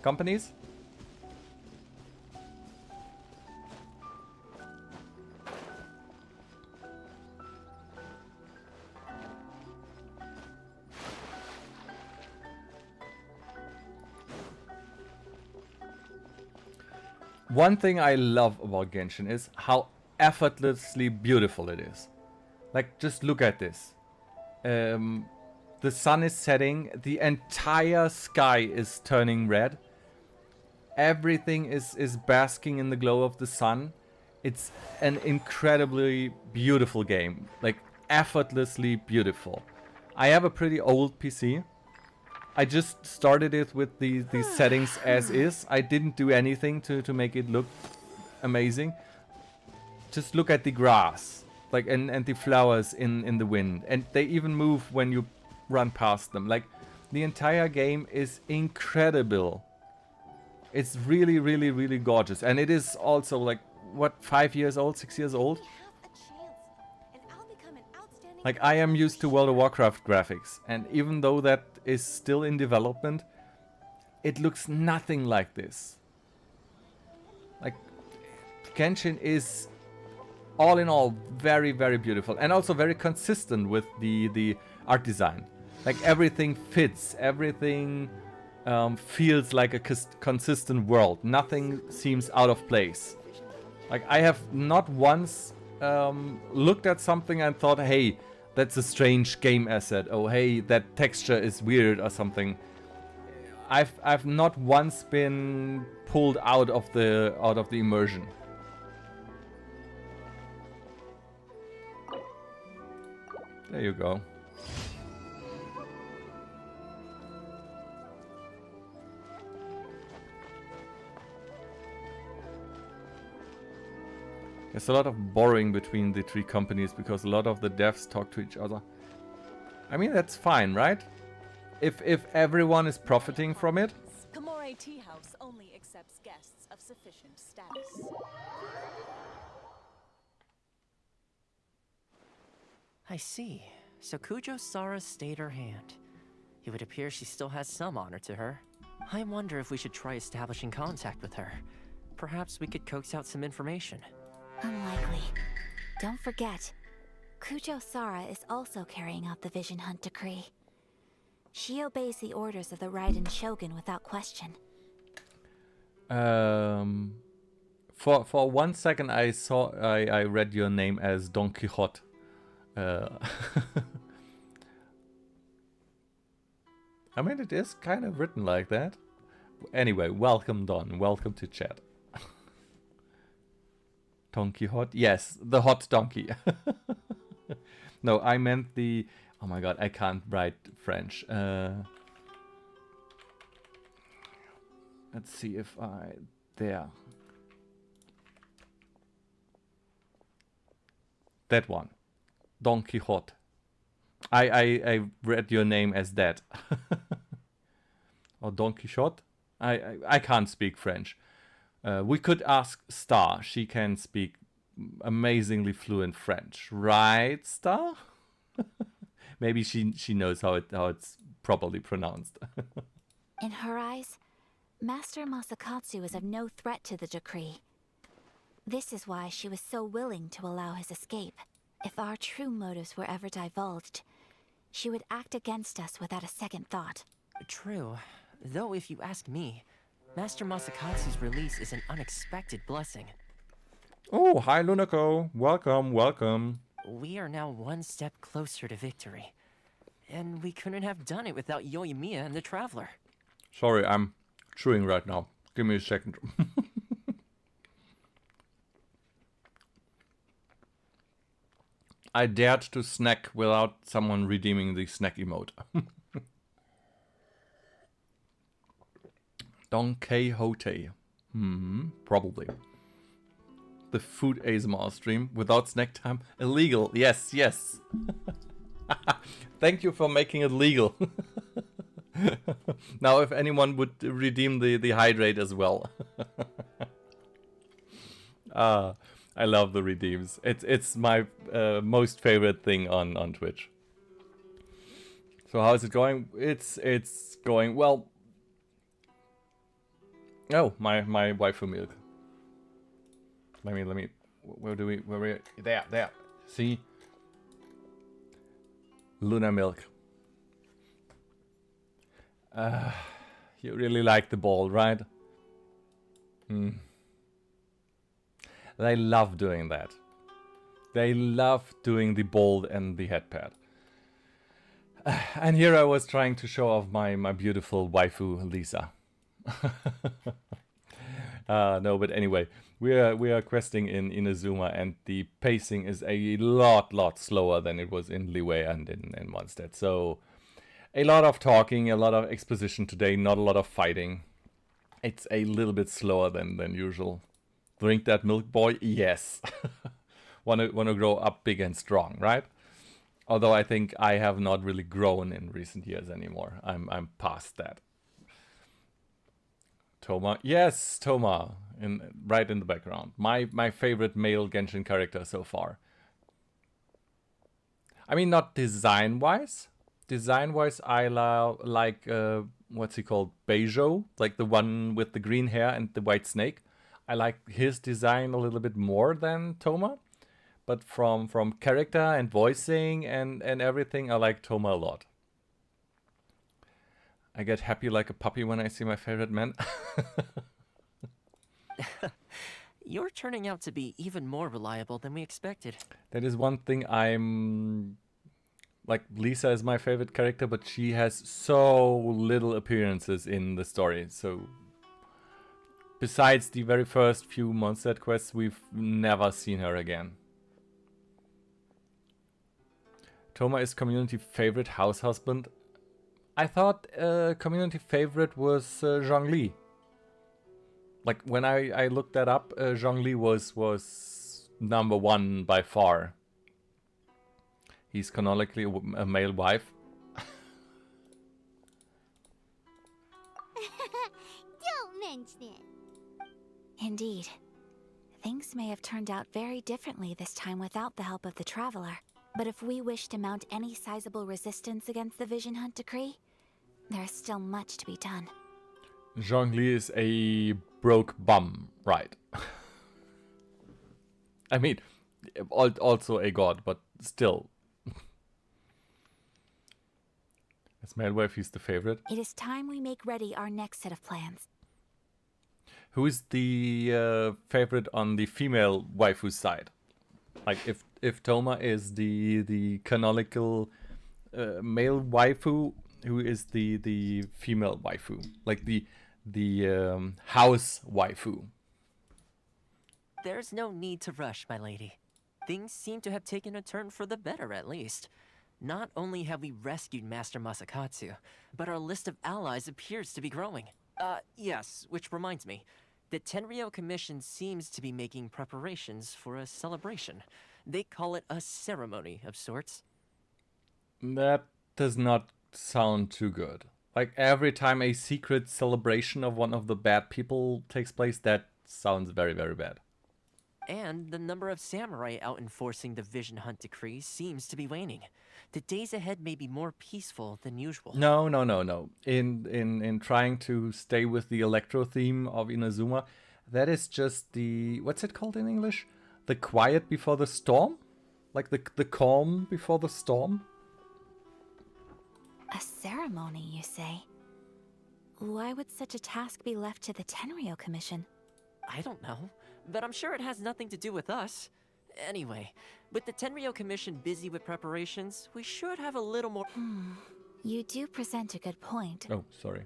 companies. One thing I love about Genshin is how effortlessly beautiful it is. Like, just look at this. The sun is setting, the entire sky is turning red. Everything is basking in the glow of the sun. It's an incredibly beautiful game. Like, effortlessly beautiful. I have a pretty old PC. I just started it with these settings as is. I didn't do anything to make it look amazing. Just look at the grass, like and the flowers in the wind, and they even move when you run past them. Like, the entire game is incredible. It's really gorgeous, and it is also like what, 5 years old, 6 years old. Like, I am used to World of Warcraft graphics, and even though that is still in development, it looks nothing like this. Like, Genshin is, all in all, very beautiful, and also very consistent with the art design. Like, everything fits, everything feels like a consistent world. Nothing seems out of place. Like, I have not once looked at something and thought, hey, that's a strange game asset. Oh, hey, that texture is weird or something. I've not once been pulled out of the immersion. There you go. There's a lot of borrowing between the three companies because a lot of the devs talk to each other. I mean, that's fine, right? If everyone is profiting from it. Kamore Tea House only accepts guests of sufficient status. I see. So Kujo-Sara stayed her hand. It would appear she still has some honor to her. I wonder if we should try establishing contact with her. Perhaps we could coax out some information. Unlikely. Don't forget, Kujo-Sara is also carrying out the Vision Hunt decree. She obeys the orders of the Raiden Shogun without question. For 1 second I read your name as Don Quixote. I mean, it is kind of written like that. Anyway, welcome Don. Welcome to chat. Don Quixote? Yes, the hot donkey. No, I meant the... Oh my god, I can't write French. Let's see if I... There. That one. Don Quixote. I read your name as that. Or Don Quixote? I can't speak French. We could ask Star. She can speak amazingly fluent French. Right, Star? Maybe she knows how it's properly pronounced. In her eyes, Master Masakatsu is of no threat to the decree. This is why she was so willing to allow his escape. If our true motives were ever divulged, she would act against us without a second thought. True. Though if you ask me, Master Masakatsu's release is an unexpected blessing. Oh, hi Lunako. Welcome, welcome. We are now one step closer to victory. And we couldn't have done it without Yoimiya and the Traveler. Sorry, I'm chewing right now. Give me a second. I dared to snack without someone redeeming the snack emote. Don Quixote. Probably. The food ASMR stream without snack time. Illegal. Yes, yes. Thank you for making it legal. Now if anyone would redeem the hydrate as well. I love the redeems. It's my most favorite thing on Twitch. So how is it going? It's going well. Oh, my waifu milk. Let me. Where we? There. See. Luna milk. You really like the ball, right? They love doing that. They love doing the ball and the headpad. And here I was trying to show off my beautiful waifu Lisa. No, but anyway, we are questing in Inazuma, and the pacing is a lot slower than it was in Liyue and in Mondstadt. So a lot of talking, a lot of exposition today, not a lot of fighting. It's a little bit slower than usual. Drink that milk, boy? Yes. wanna grow up big and strong, right? Although I think I have not really grown in recent years anymore. I'm past that. Toma. Yes, Toma. Right in the background. My favorite male Genshin character so far. I mean, not design-wise. Design-wise, I like, what's he called? Beijo? Like the one with the green hair and the white snake. I like his design a little bit more than Toma. But from character and voicing and everything, I like Toma a lot. I get happy like a puppy when I see my favorite man. You're turning out to be even more reliable than we expected. That is one thing I'm... Like, Lisa is my favorite character, but she has so little appearances in the story. So, besides the very first few Mondstadt quests, we've never seen her again. Toma is community favorite house husband. I thought community favorite was Zhongli. Like, when I looked that up, Zhongli was number one by far. He's canonically a male wife. Don't mention it. Indeed. Things may have turned out very differently this time without the help of the Traveler. But if we wish to mount any sizable resistance against the Vision Hunt decree, there is still much to be done. Zhongli is a broke bum, right? I mean, also a god, but still. As male wife, he's the favorite. It is time we make ready our next set of plans. Who is the favorite on the female waifu side? Like, if Toma is the canonical male waifu, who is the female waifu? Like the house waifu. There's no need to rush, my lady. Things seem to have taken a turn for the better, at least. Not only have we rescued Master Masakatsu, but our list of allies appears to be growing. Yes, which reminds me. The Tenryou Commission seems to be making preparations for a celebration. They call it a ceremony of sorts. That does not sound too good. Like every time a secret celebration of one of the bad people takes place, that sounds very, very bad. And the number of samurai out enforcing the Vision Hunt decree seems to be waning. The days ahead may be more peaceful than usual. No. In trying to stay with the electro theme of Inazuma, that is just the, what's it called in English? The quiet before the storm? Like the calm before the storm? A ceremony, you say? Why would such a task be left to the Tenryou Commission? I don't know, but I'm sure it has nothing to do with us. Anyway, with the Tenryou Commission busy with preparations, we should have a little more... You do present a good point. Oh, sorry.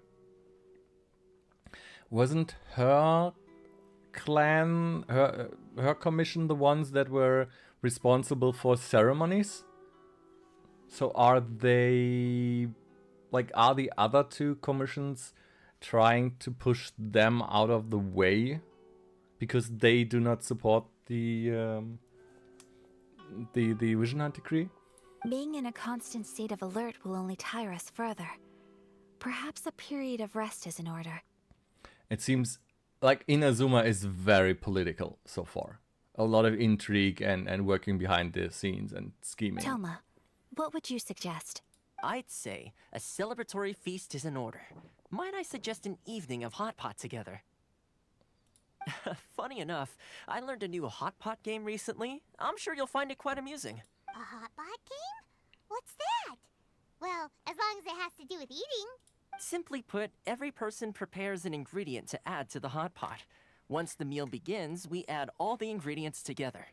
Wasn't her clan, her commission the ones that were responsible for ceremonies? So are they... Like, are the other two commissions trying to push them out of the way? Because they do not support the Vision Hunt decree? Being in a constant state of alert will only tire us further. Perhaps a period of rest is in order. It seems like Inazuma is very political so far. A lot of intrigue and working behind the scenes and scheming. Telma, what would you suggest? I'd say a celebratory feast is in order. Might I suggest an evening of hot pot together? Funny enough, I learned a new hot pot game recently. I'm sure you'll find it quite amusing. A hot pot game? What's that? Well, as long as it has to do with eating. Simply put, every person prepares an ingredient to add to the hot pot. Once the meal begins, we add all the ingredients together.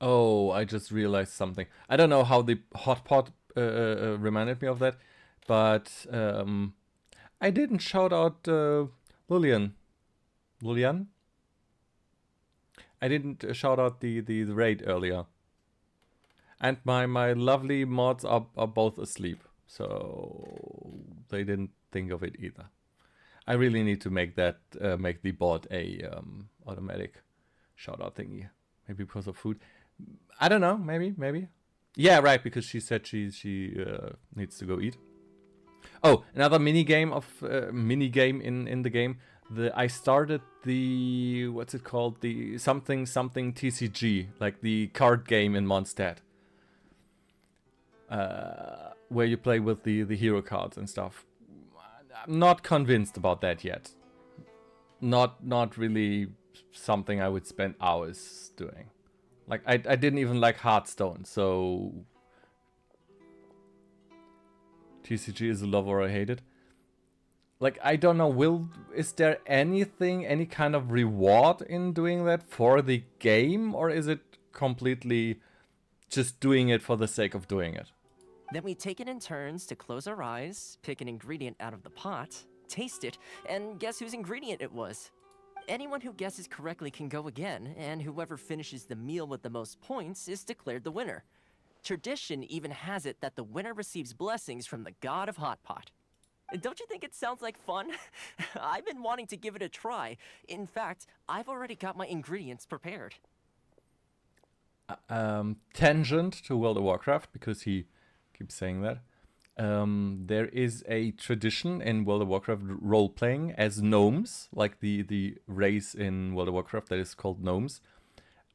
Oh, I just realized something. I don't know how the hot pot reminded me of that, but I didn't shout out Lillian. Lillian? I didn't shout out the raid earlier. And my lovely mods are both asleep, so they didn't think of it either. I really need to make that make the bot a automatic shout out thingy. Maybe because of food. I don't know. Maybe. Yeah, right. Because she said she needs to go eat. Oh, another mini game in the game. I started the, what's it called? The something TCG, like the card game in Mondstadt. Where you play with the hero cards and stuff. I'm not convinced about that yet. Not really something I would spend hours doing. Like, I didn't even like Hearthstone, so... TCG is a love or a hate it. Like, I don't know, is there anything, any kind of reward in doing that for the game? Or is it completely just doing it for the sake of doing it? Then we take it in turns to close our eyes, pick an ingredient out of the pot, taste it, and guess whose ingredient it was. Anyone who guesses correctly can go again, and whoever finishes the meal with the most points is declared the winner. Tradition even has it that the winner receives blessings from the god of Hot Pot. Don't you think it sounds like fun? I've been wanting to give it a try. In fact, I've already got my ingredients prepared. Tangent to World of Warcraft, because he keeps saying that. There is a tradition in World of Warcraft role-playing as gnomes, like the race in World of Warcraft that is called gnomes.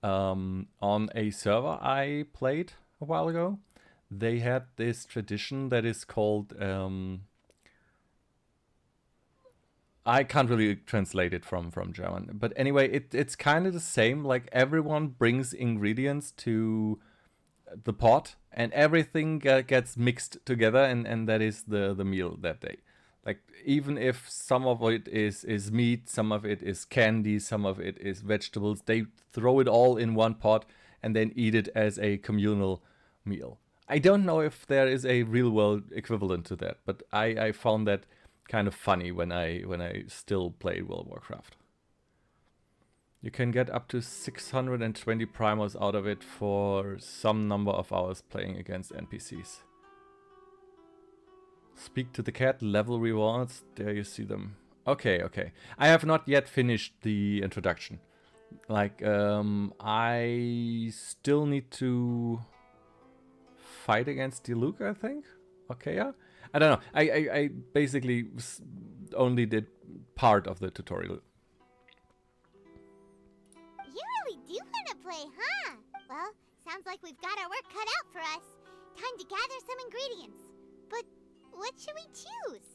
On a server I played a while ago, they had this tradition that is called... I can't really translate it from German. But anyway, it's kind of the same. Like, everyone brings ingredients to the pot, and everything gets mixed together, and that is the meal that day. Like, even if some of it is meat, some of it is candy, some of it is vegetables, they throw it all in one pot and then eat it as a communal meal. I don't know if there is a real world equivalent to that, but I found that kind of funny when I still played World of Warcraft. You can get up to 620 primers out of it for some number of hours playing against NPCs. Speak to the cat, level rewards, there you see them. Okay. I have not yet finished the introduction. Like, I still need to fight against Diluc, I think. Okay, yeah. I don't know. I basically only did part of the tutorial. You really do want to play, huh? Well, sounds like we've got our work cut out for us. Time to gather some ingredients. But what should we choose?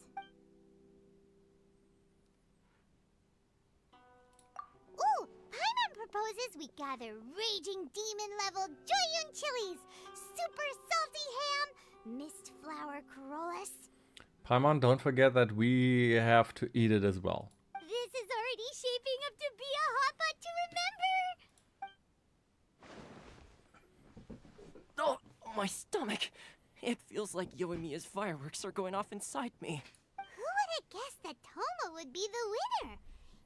Ooh, Paimon proposes we gather raging demon-level Joyun chilies, super salty ham, mist flower corollas. Paimon, don't forget that we have to eat it as well. This is already shaping up to be a hot pot to remember. Oh, my stomach! It feels like Yoimiya's fireworks are going off inside me. Who would have guessed that Toma would be the winner?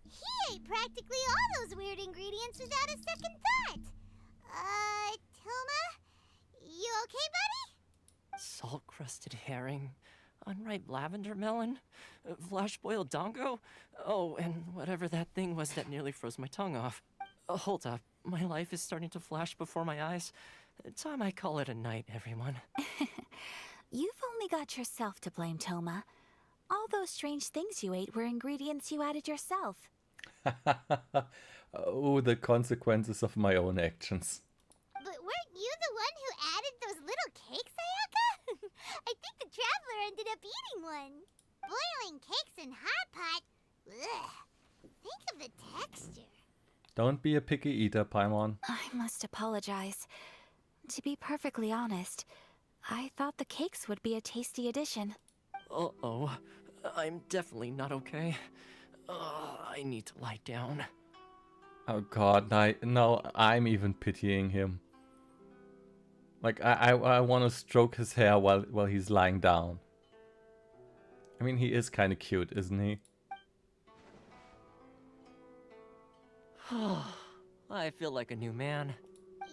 He ate practically all those weird ingredients without a second thought. Toma? You okay, buddy? Salt-crusted herring, unripe lavender melon, flash-boiled dongo. Oh, and whatever that thing was that nearly froze my tongue off. Hold up, my life is starting to flash before my eyes. Time I call it a night, everyone. You've only got yourself to blame, Toma. All those strange things you ate were ingredients you added yourself. Oh, the consequences of my own actions. But weren't you the one who added those little cakes, Ayaka? I think the traveler ended up eating one. Boiling cakes in hot pot? Ugh. Think of the texture. Don't be a picky eater, Paimon. I must apologize. To be perfectly honest, I thought the cakes would be a tasty addition. Uh-oh. I'm definitely not okay. I need to lie down. Oh god, no, I'm even pitying him. Like, I want to stroke his hair while he's lying down. I mean, he is kind of cute, isn't he? I feel like a new man.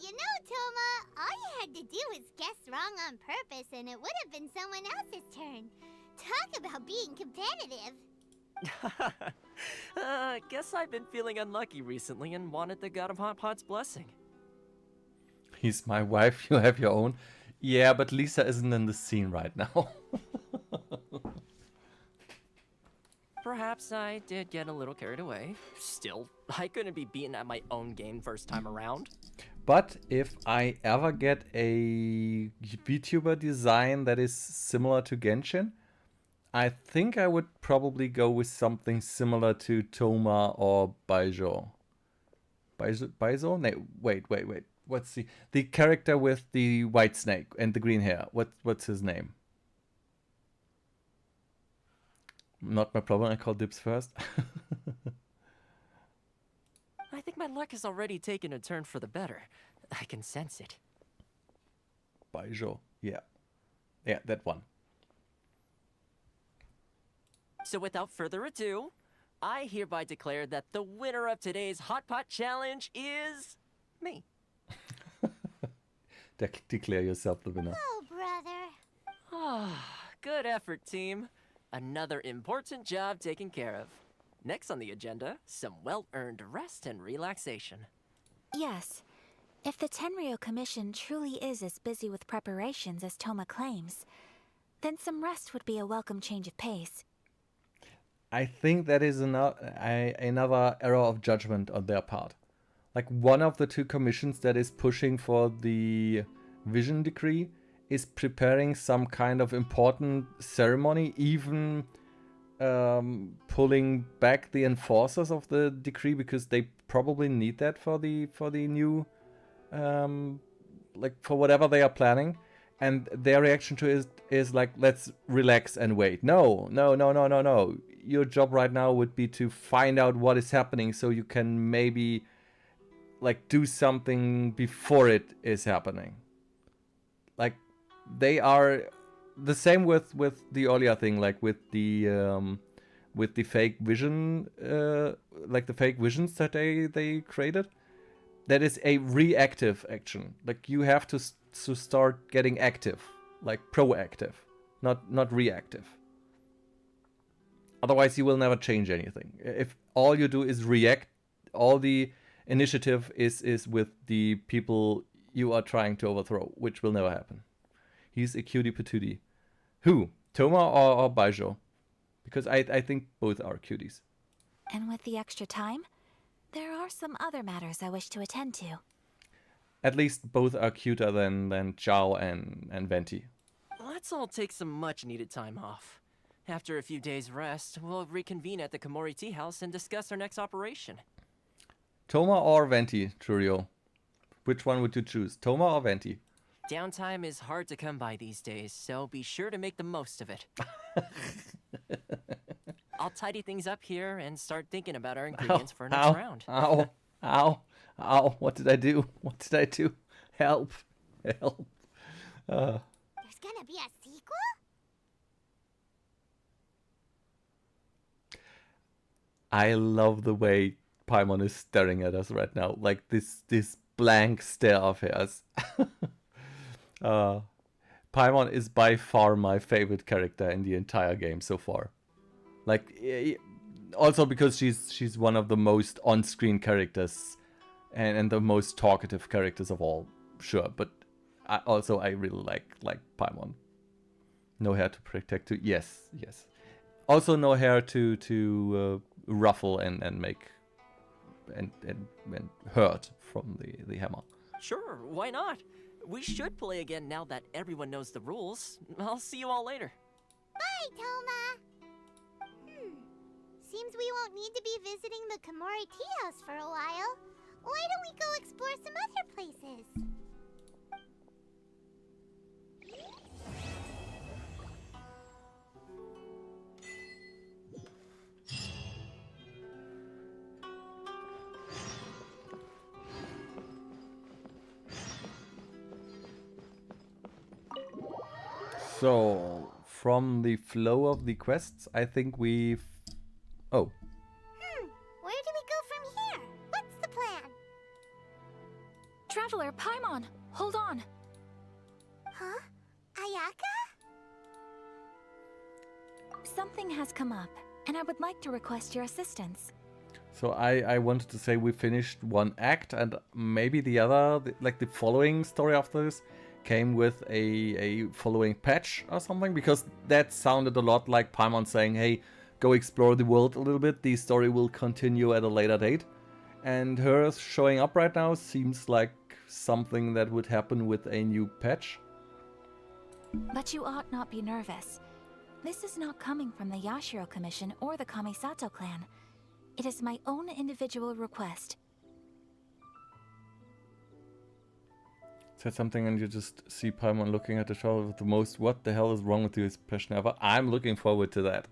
You know, Toma, all you had to do was guess wrong on purpose and it would have been someone else's turn. Talk about being competitive. Guess I've been feeling unlucky recently and wanted the God of Hot Pot's blessing. He's my wife, you have your own. Yeah, but Lisa isn't in the scene right now. Perhaps I did get a little carried away. Still, I couldn't be beaten at my own game first time around. But if I ever get a VTuber design that is similar to Genshin, I think I would probably go with something similar to Toma or Baijo. Baizo? No, wait. What's the character with the white snake and the green hair? What's his name? Not my problem, I call dibs first. I think my luck has already taken a turn for the better. I can sense it. Baijo, yeah. Yeah, that one. So without further ado, I hereby declare that the winner of today's Hot Pot Challenge is me. Declare yourself the winner. Oh, brother. Ah, good effort, team. Another important job taken care of. Next on the agenda, some well-earned rest and relaxation. Yes. If the Tenryo Commission truly is as busy with preparations as Toma claims, then some rest would be a welcome change of pace. I think that is another error of judgment on their part. Like, one of the two commissions that is pushing for the Vision Decree is preparing some kind of important ceremony, even pulling back the enforcers of the decree, because they probably need that for the new like for whatever they are planning. And their reaction to it is like, let's relax and wait. No. Your job right now would be to find out what is happening so you can maybe like do something before it is happening. Like, they are the same with the earlier thing, like with the fake vision, like the fake visions that they created. That is a reactive action. Like, you have to start getting active, like proactive, not reactive. Otherwise, you will never change anything. If all you do is react, all the initiative is with the people you are trying to overthrow, which will never happen. He's a cutie patootie. Who? Toma or Baijo? Because I think both are cuties. And with the extra time, there are some other matters I wish to attend to. At least both are cuter than Zhao and Venti. Let's all take some much-needed time off. After a few days' rest, we'll reconvene at the Komori Tea House and discuss our next operation. Toma or Venti, Churio? Which one would you choose, Toma or Venti? Downtime is hard to come by these days, so be sure to make the most of it. I'll tidy things up here and start thinking about our ingredients for our next round. Ow, what did I do? What did I do? Help. Help. There's gonna be a sequel? I love the way Paimon is staring at us right now. Like this blank stare of hers. Paimon is by far my favorite character in the entire game so far. Like, also because she's one of the most on-screen characters and the most talkative characters of all, sure. But I really like Paimon. No hair to protect too. Yes. Also no hair to ruffle and make and hurt from the hammer. Sure, why not? We should play again now that everyone knows the rules. I'll see you all later. Bye, Toma! Seems we won't need to be visiting the Komori Tea House for a while. Why don't we go explore some other places? So, from the flow of the quests, I think we've... Oh. Where do we go from here? What's the plan? Traveler, Paimon, hold on. Huh? Ayaka? Something has come up, and I would like to request your assistance. So I wanted to say we finished one act, and maybe the other, like the following story after this, came with a following patch or something, because that sounded a lot like Paimon saying, hey, go explore the world a little bit, the story will continue at a later date. And her showing up right now seems like something that would happen with a new patch. But you ought not be nervous. This is not coming from the Yashiro Commission or the Kamisato clan. It is my own individual request. Said something and you just see Paimon looking at the shoulder with the most "what the hell is wrong with you" expression ever. I'm looking forward to that.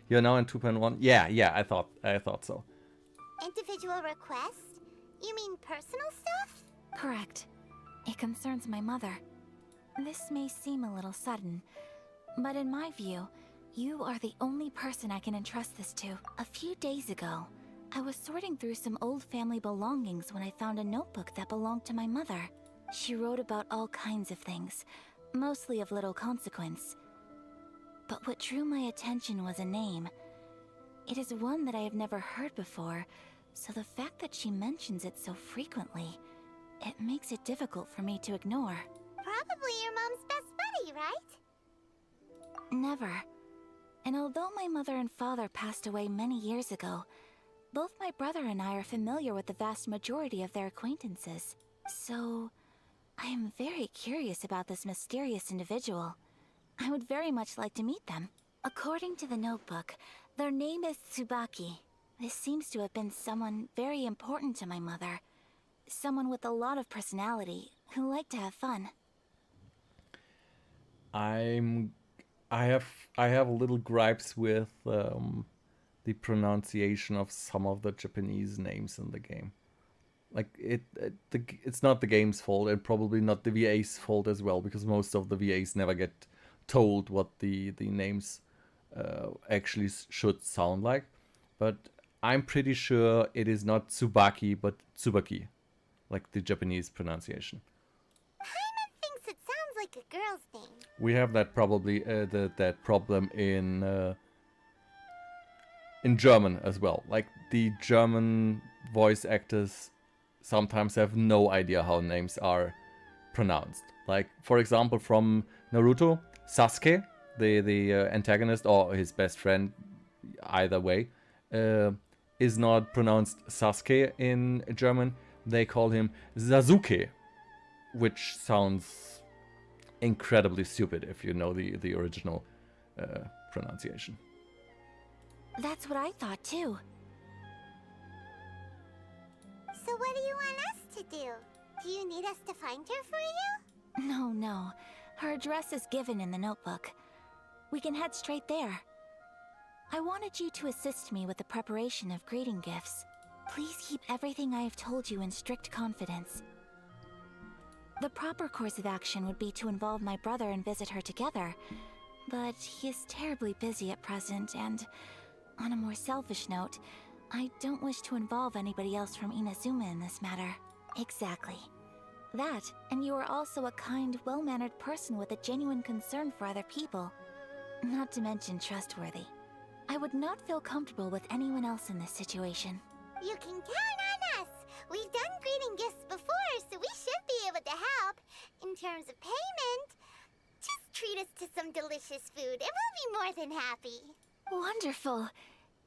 You're now in 2.1. Yeah, I thought so. Individual request? You mean personal stuff? Correct. It concerns my mother. This may seem a little sudden, but in my view, you are the only person I can entrust this to. A few days ago, I was sorting through some old family belongings when I found a notebook that belonged to my mother. She wrote about all kinds of things, mostly of little consequence. But what drew my attention was a name. It is one that I have never heard before, so the fact that she mentions it so frequently, it makes it difficult for me to ignore. Probably your mom's best buddy, right? Never. And although my mother and father passed away many years ago, both my brother and I are familiar with the vast majority of their acquaintances. So, I am very curious about this mysterious individual. I would very much like to meet them. According to the notebook, their name is Tsubaki. This seems to have been someone very important to my mother. Someone with a lot of personality, who liked to have fun. I have little gripes with the pronunciation of some of the Japanese names in the game. Like it's not the game's fault, and probably not the VA's fault as well, because most of the VAs never get told what the names actually should sound like. But I'm pretty sure it is not Tsubaki, but Tsubaki, like the Japanese pronunciation. Paimon thinks it sounds like a girl's name. We have that probably that problem in German as well. Like the German voice actors sometimes have no idea how names are pronounced. Like, for example, from Naruto, Sasuke, the antagonist or his best friend, either way, is not pronounced Sasuke in German. They call him Sasuke, which sounds incredibly stupid if you know the original pronunciation. That's what I thought too. So what do you want us to do? Do you need us to find her for you? No. Her address is given in the notebook. We can head straight there. I wanted you to assist me with the preparation of greeting gifts. Please keep everything I have told you in strict confidence. The proper course of action would be to involve my brother and visit her together, but he is terribly busy at present, and on a more selfish note, I don't wish to involve anybody else from Inazuma in this matter. Exactly. That, and you are also a kind, well-mannered person with a genuine concern for other people. Not to mention trustworthy. I would not feel comfortable with anyone else in this situation. You can count on us! We've done greeting gifts before, so we should be able to help. In terms of payment, just treat us to some delicious food and we'll be more than happy. Wonderful!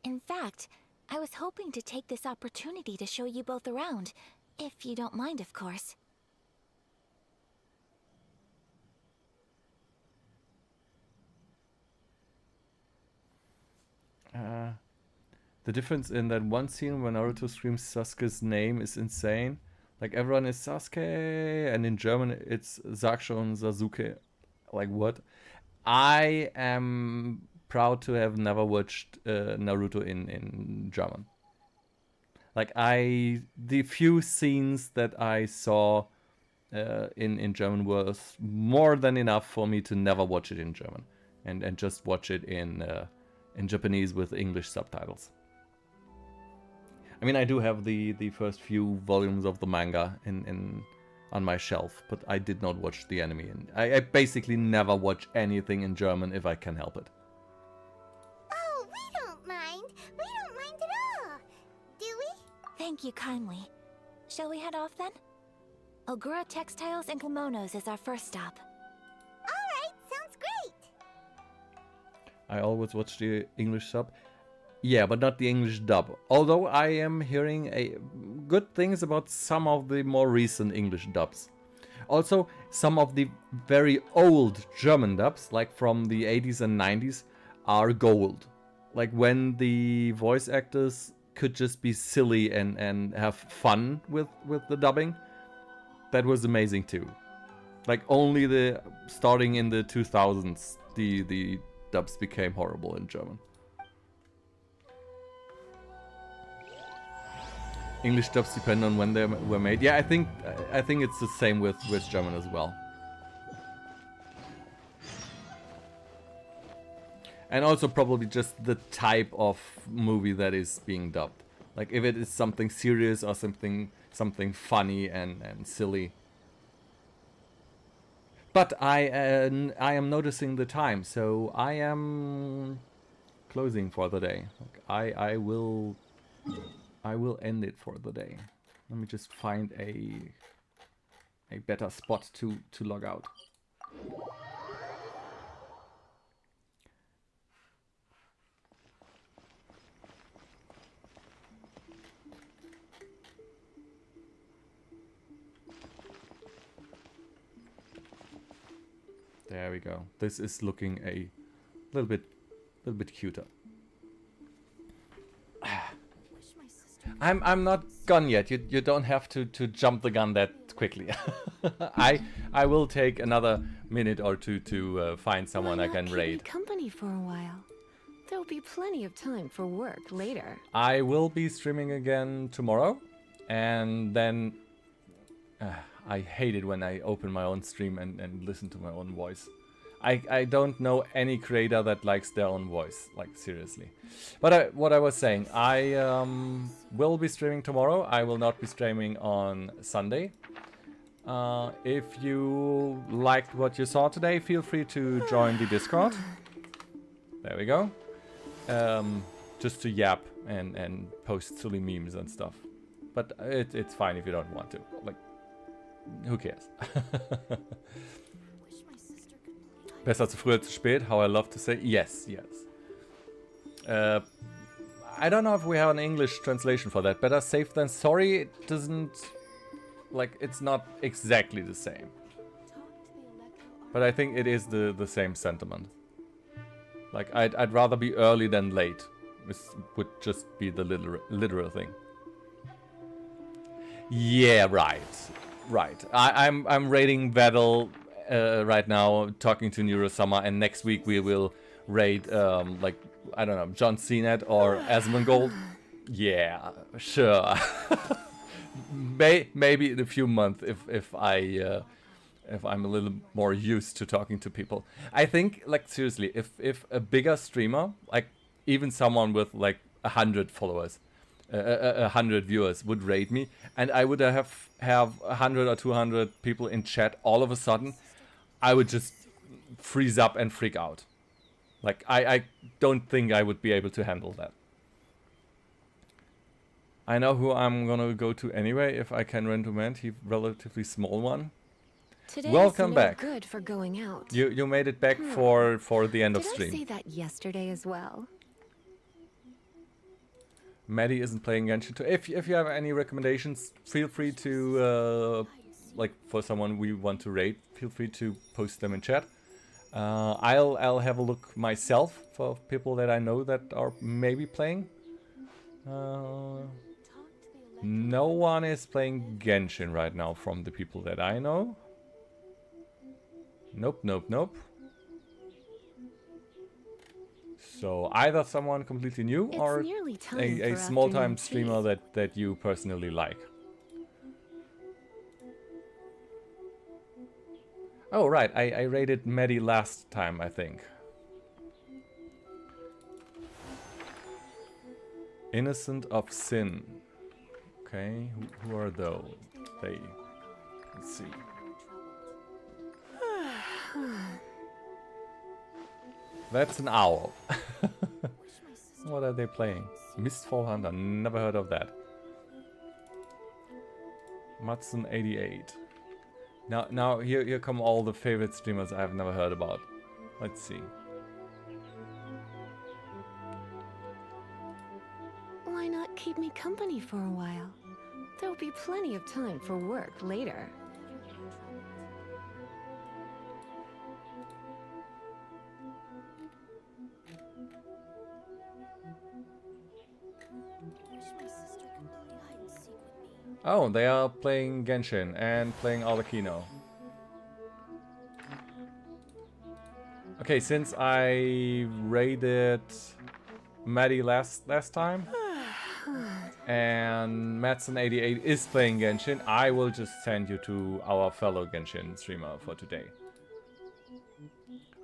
In fact, I was hoping to take this opportunity to show you both around, if you don't mind, of course. The difference in that one scene when Naruto screams Sasuke's name is insane. Like, everyone is Sasuke, and in German it's Sakshon Sasuke. Like, what? I am proud to have never watched Naruto in German. Like, the few scenes that I saw in German was more than enough for me to never watch it in German. And just watch it in Japanese with English subtitles. I mean, I do have the first few volumes of the manga on my shelf, but I did not watch the anime. And I basically never watch anything in German if I can help it. Oh, we don't mind. We don't mind at all. Do we? Thank you kindly. Shall we head off then? Ogura Textiles and Kimonos is our first stop. Alright, sounds great. I always watch the English sub. Yeah, but not the English dub. Although I am hearing good things about some of the more recent English dubs. Also, some of the very old German dubs, like from the 80s and 90s, are gold. Like when the voice actors could just be silly and have fun with the dubbing. That was amazing too. Like only starting in the 2000s, the dubs became horrible in German. English dubs depend on when they were made. Yeah, I think it's the same with German as well. And also probably just the type of movie that is being dubbed. Like if it is something serious or something funny and silly. But I am noticing the time, so I am closing for the day. Like I will end it for the day. Let me just find a better spot to log out. There we go. This is looking a little bit cuter. I'm not gone yet. You don't have to jump the gun that quickly. I will take another minute or two to find someone I can raid. Company for a while. There'll be plenty of time for work later. I will be streaming again tomorrow, and then I hate it when I open my own stream and listen to my own voice. I don't know any creator that likes their own voice, like seriously. But what I was saying, I will be streaming tomorrow. I will not be streaming on Sunday. If you liked what you saw today, feel free to join the Discord. There we go. Just to yap and post silly memes and stuff. but it's fine if you don't want to. Like, who cares? Besser zu früh als zu spät, how I love to say. Yes, yes. I don't know if we have an English translation for that. Better safe than sorry, it doesn't... Like, it's not exactly the same. But I think it is the same sentiment. Like, I'd rather be early than late. This would just be the literal thing. Yeah, right. Right. I'm rating Vettel right now, talking to Neurosummer, and next week we will raid, like, I don't know, John Cena or Asmongold. Yeah, sure. Maybe in a few months if I'm a little more used to talking to people. I think, like, seriously, if a bigger streamer, like even someone with like 100 followers, 100 viewers would raid me, and I would have 100 or 200 people in chat all of a sudden, I would just freeze up and freak out. Like, I don't think I would be able to handle that. I know who I'm gonna go to anyway, if I can recommend. He's a relatively small one. Today's Welcome no back. good for going out. You made it back for the end of Did I stream. say that yesterday as well? Maddie isn't playing Genshin. If you have any recommendations, feel free to like for someone we want to raid, feel free to post them in chat. I'll have a look myself for people that I know that are maybe playing. No one is playing Genshin right now from the people that I know. Nope. So either someone completely new or a small-time streamer that you personally like. Oh right, I rated Maddie last time, I think. Innocent of Sin. Okay, who are those? Let's see. That's an owl. What are they playing? Mistfall Hunter, never heard of that. Matsun 88. Now here come all the favorite streamers I've never heard about. Let's see. Why not keep me company for a while? There'll be plenty of time for work later. Oh, they are playing Genshin and playing Arlecchino. Okay, since I raided Maddie last time, and Matson88 is playing Genshin, I will just send you to our fellow Genshin streamer for today.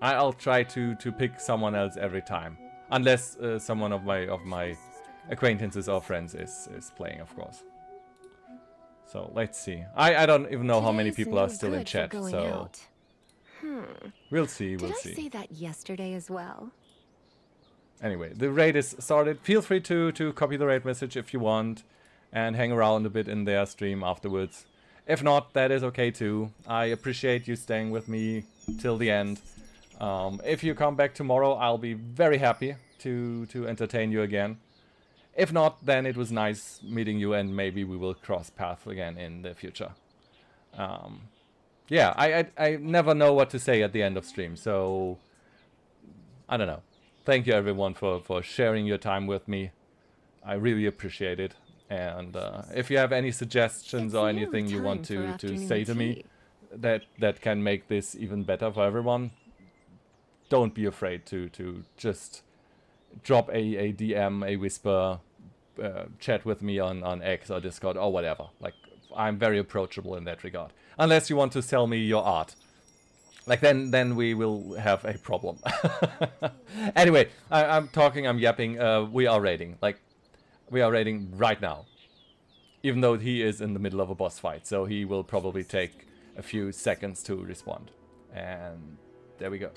I'll try to pick someone else every time, unless someone of my acquaintances or friends is playing, of course. So let's see. I don't even know how many people are still in chat, so we'll see. Did I say that yesterday as well? Anyway, the raid is started. Feel free to copy the raid message if you want and hang around a bit in their stream afterwards. If not, that is okay too. I appreciate you staying with me till the end. If you come back tomorrow, I'll be very happy to entertain you again. If not, then it was nice meeting you, and maybe we will cross paths again in the future. Yeah, I never know what to say at the end of stream, so I don't know. Thank you everyone for sharing your time with me. I really appreciate it. And if you have any suggestions or anything you want to say to me that can make this even better for everyone, don't be afraid to just drop a DM, a whisper, chat with me on X or Discord or whatever. Like, I'm very approachable in that regard. Unless you want to sell me your art. Like, then we will have a problem. Anyway, I'm yapping. We are raiding. Like, we are raiding right now. Even though he is in the middle of a boss fight. So he will probably take a few seconds to respond. And there we go.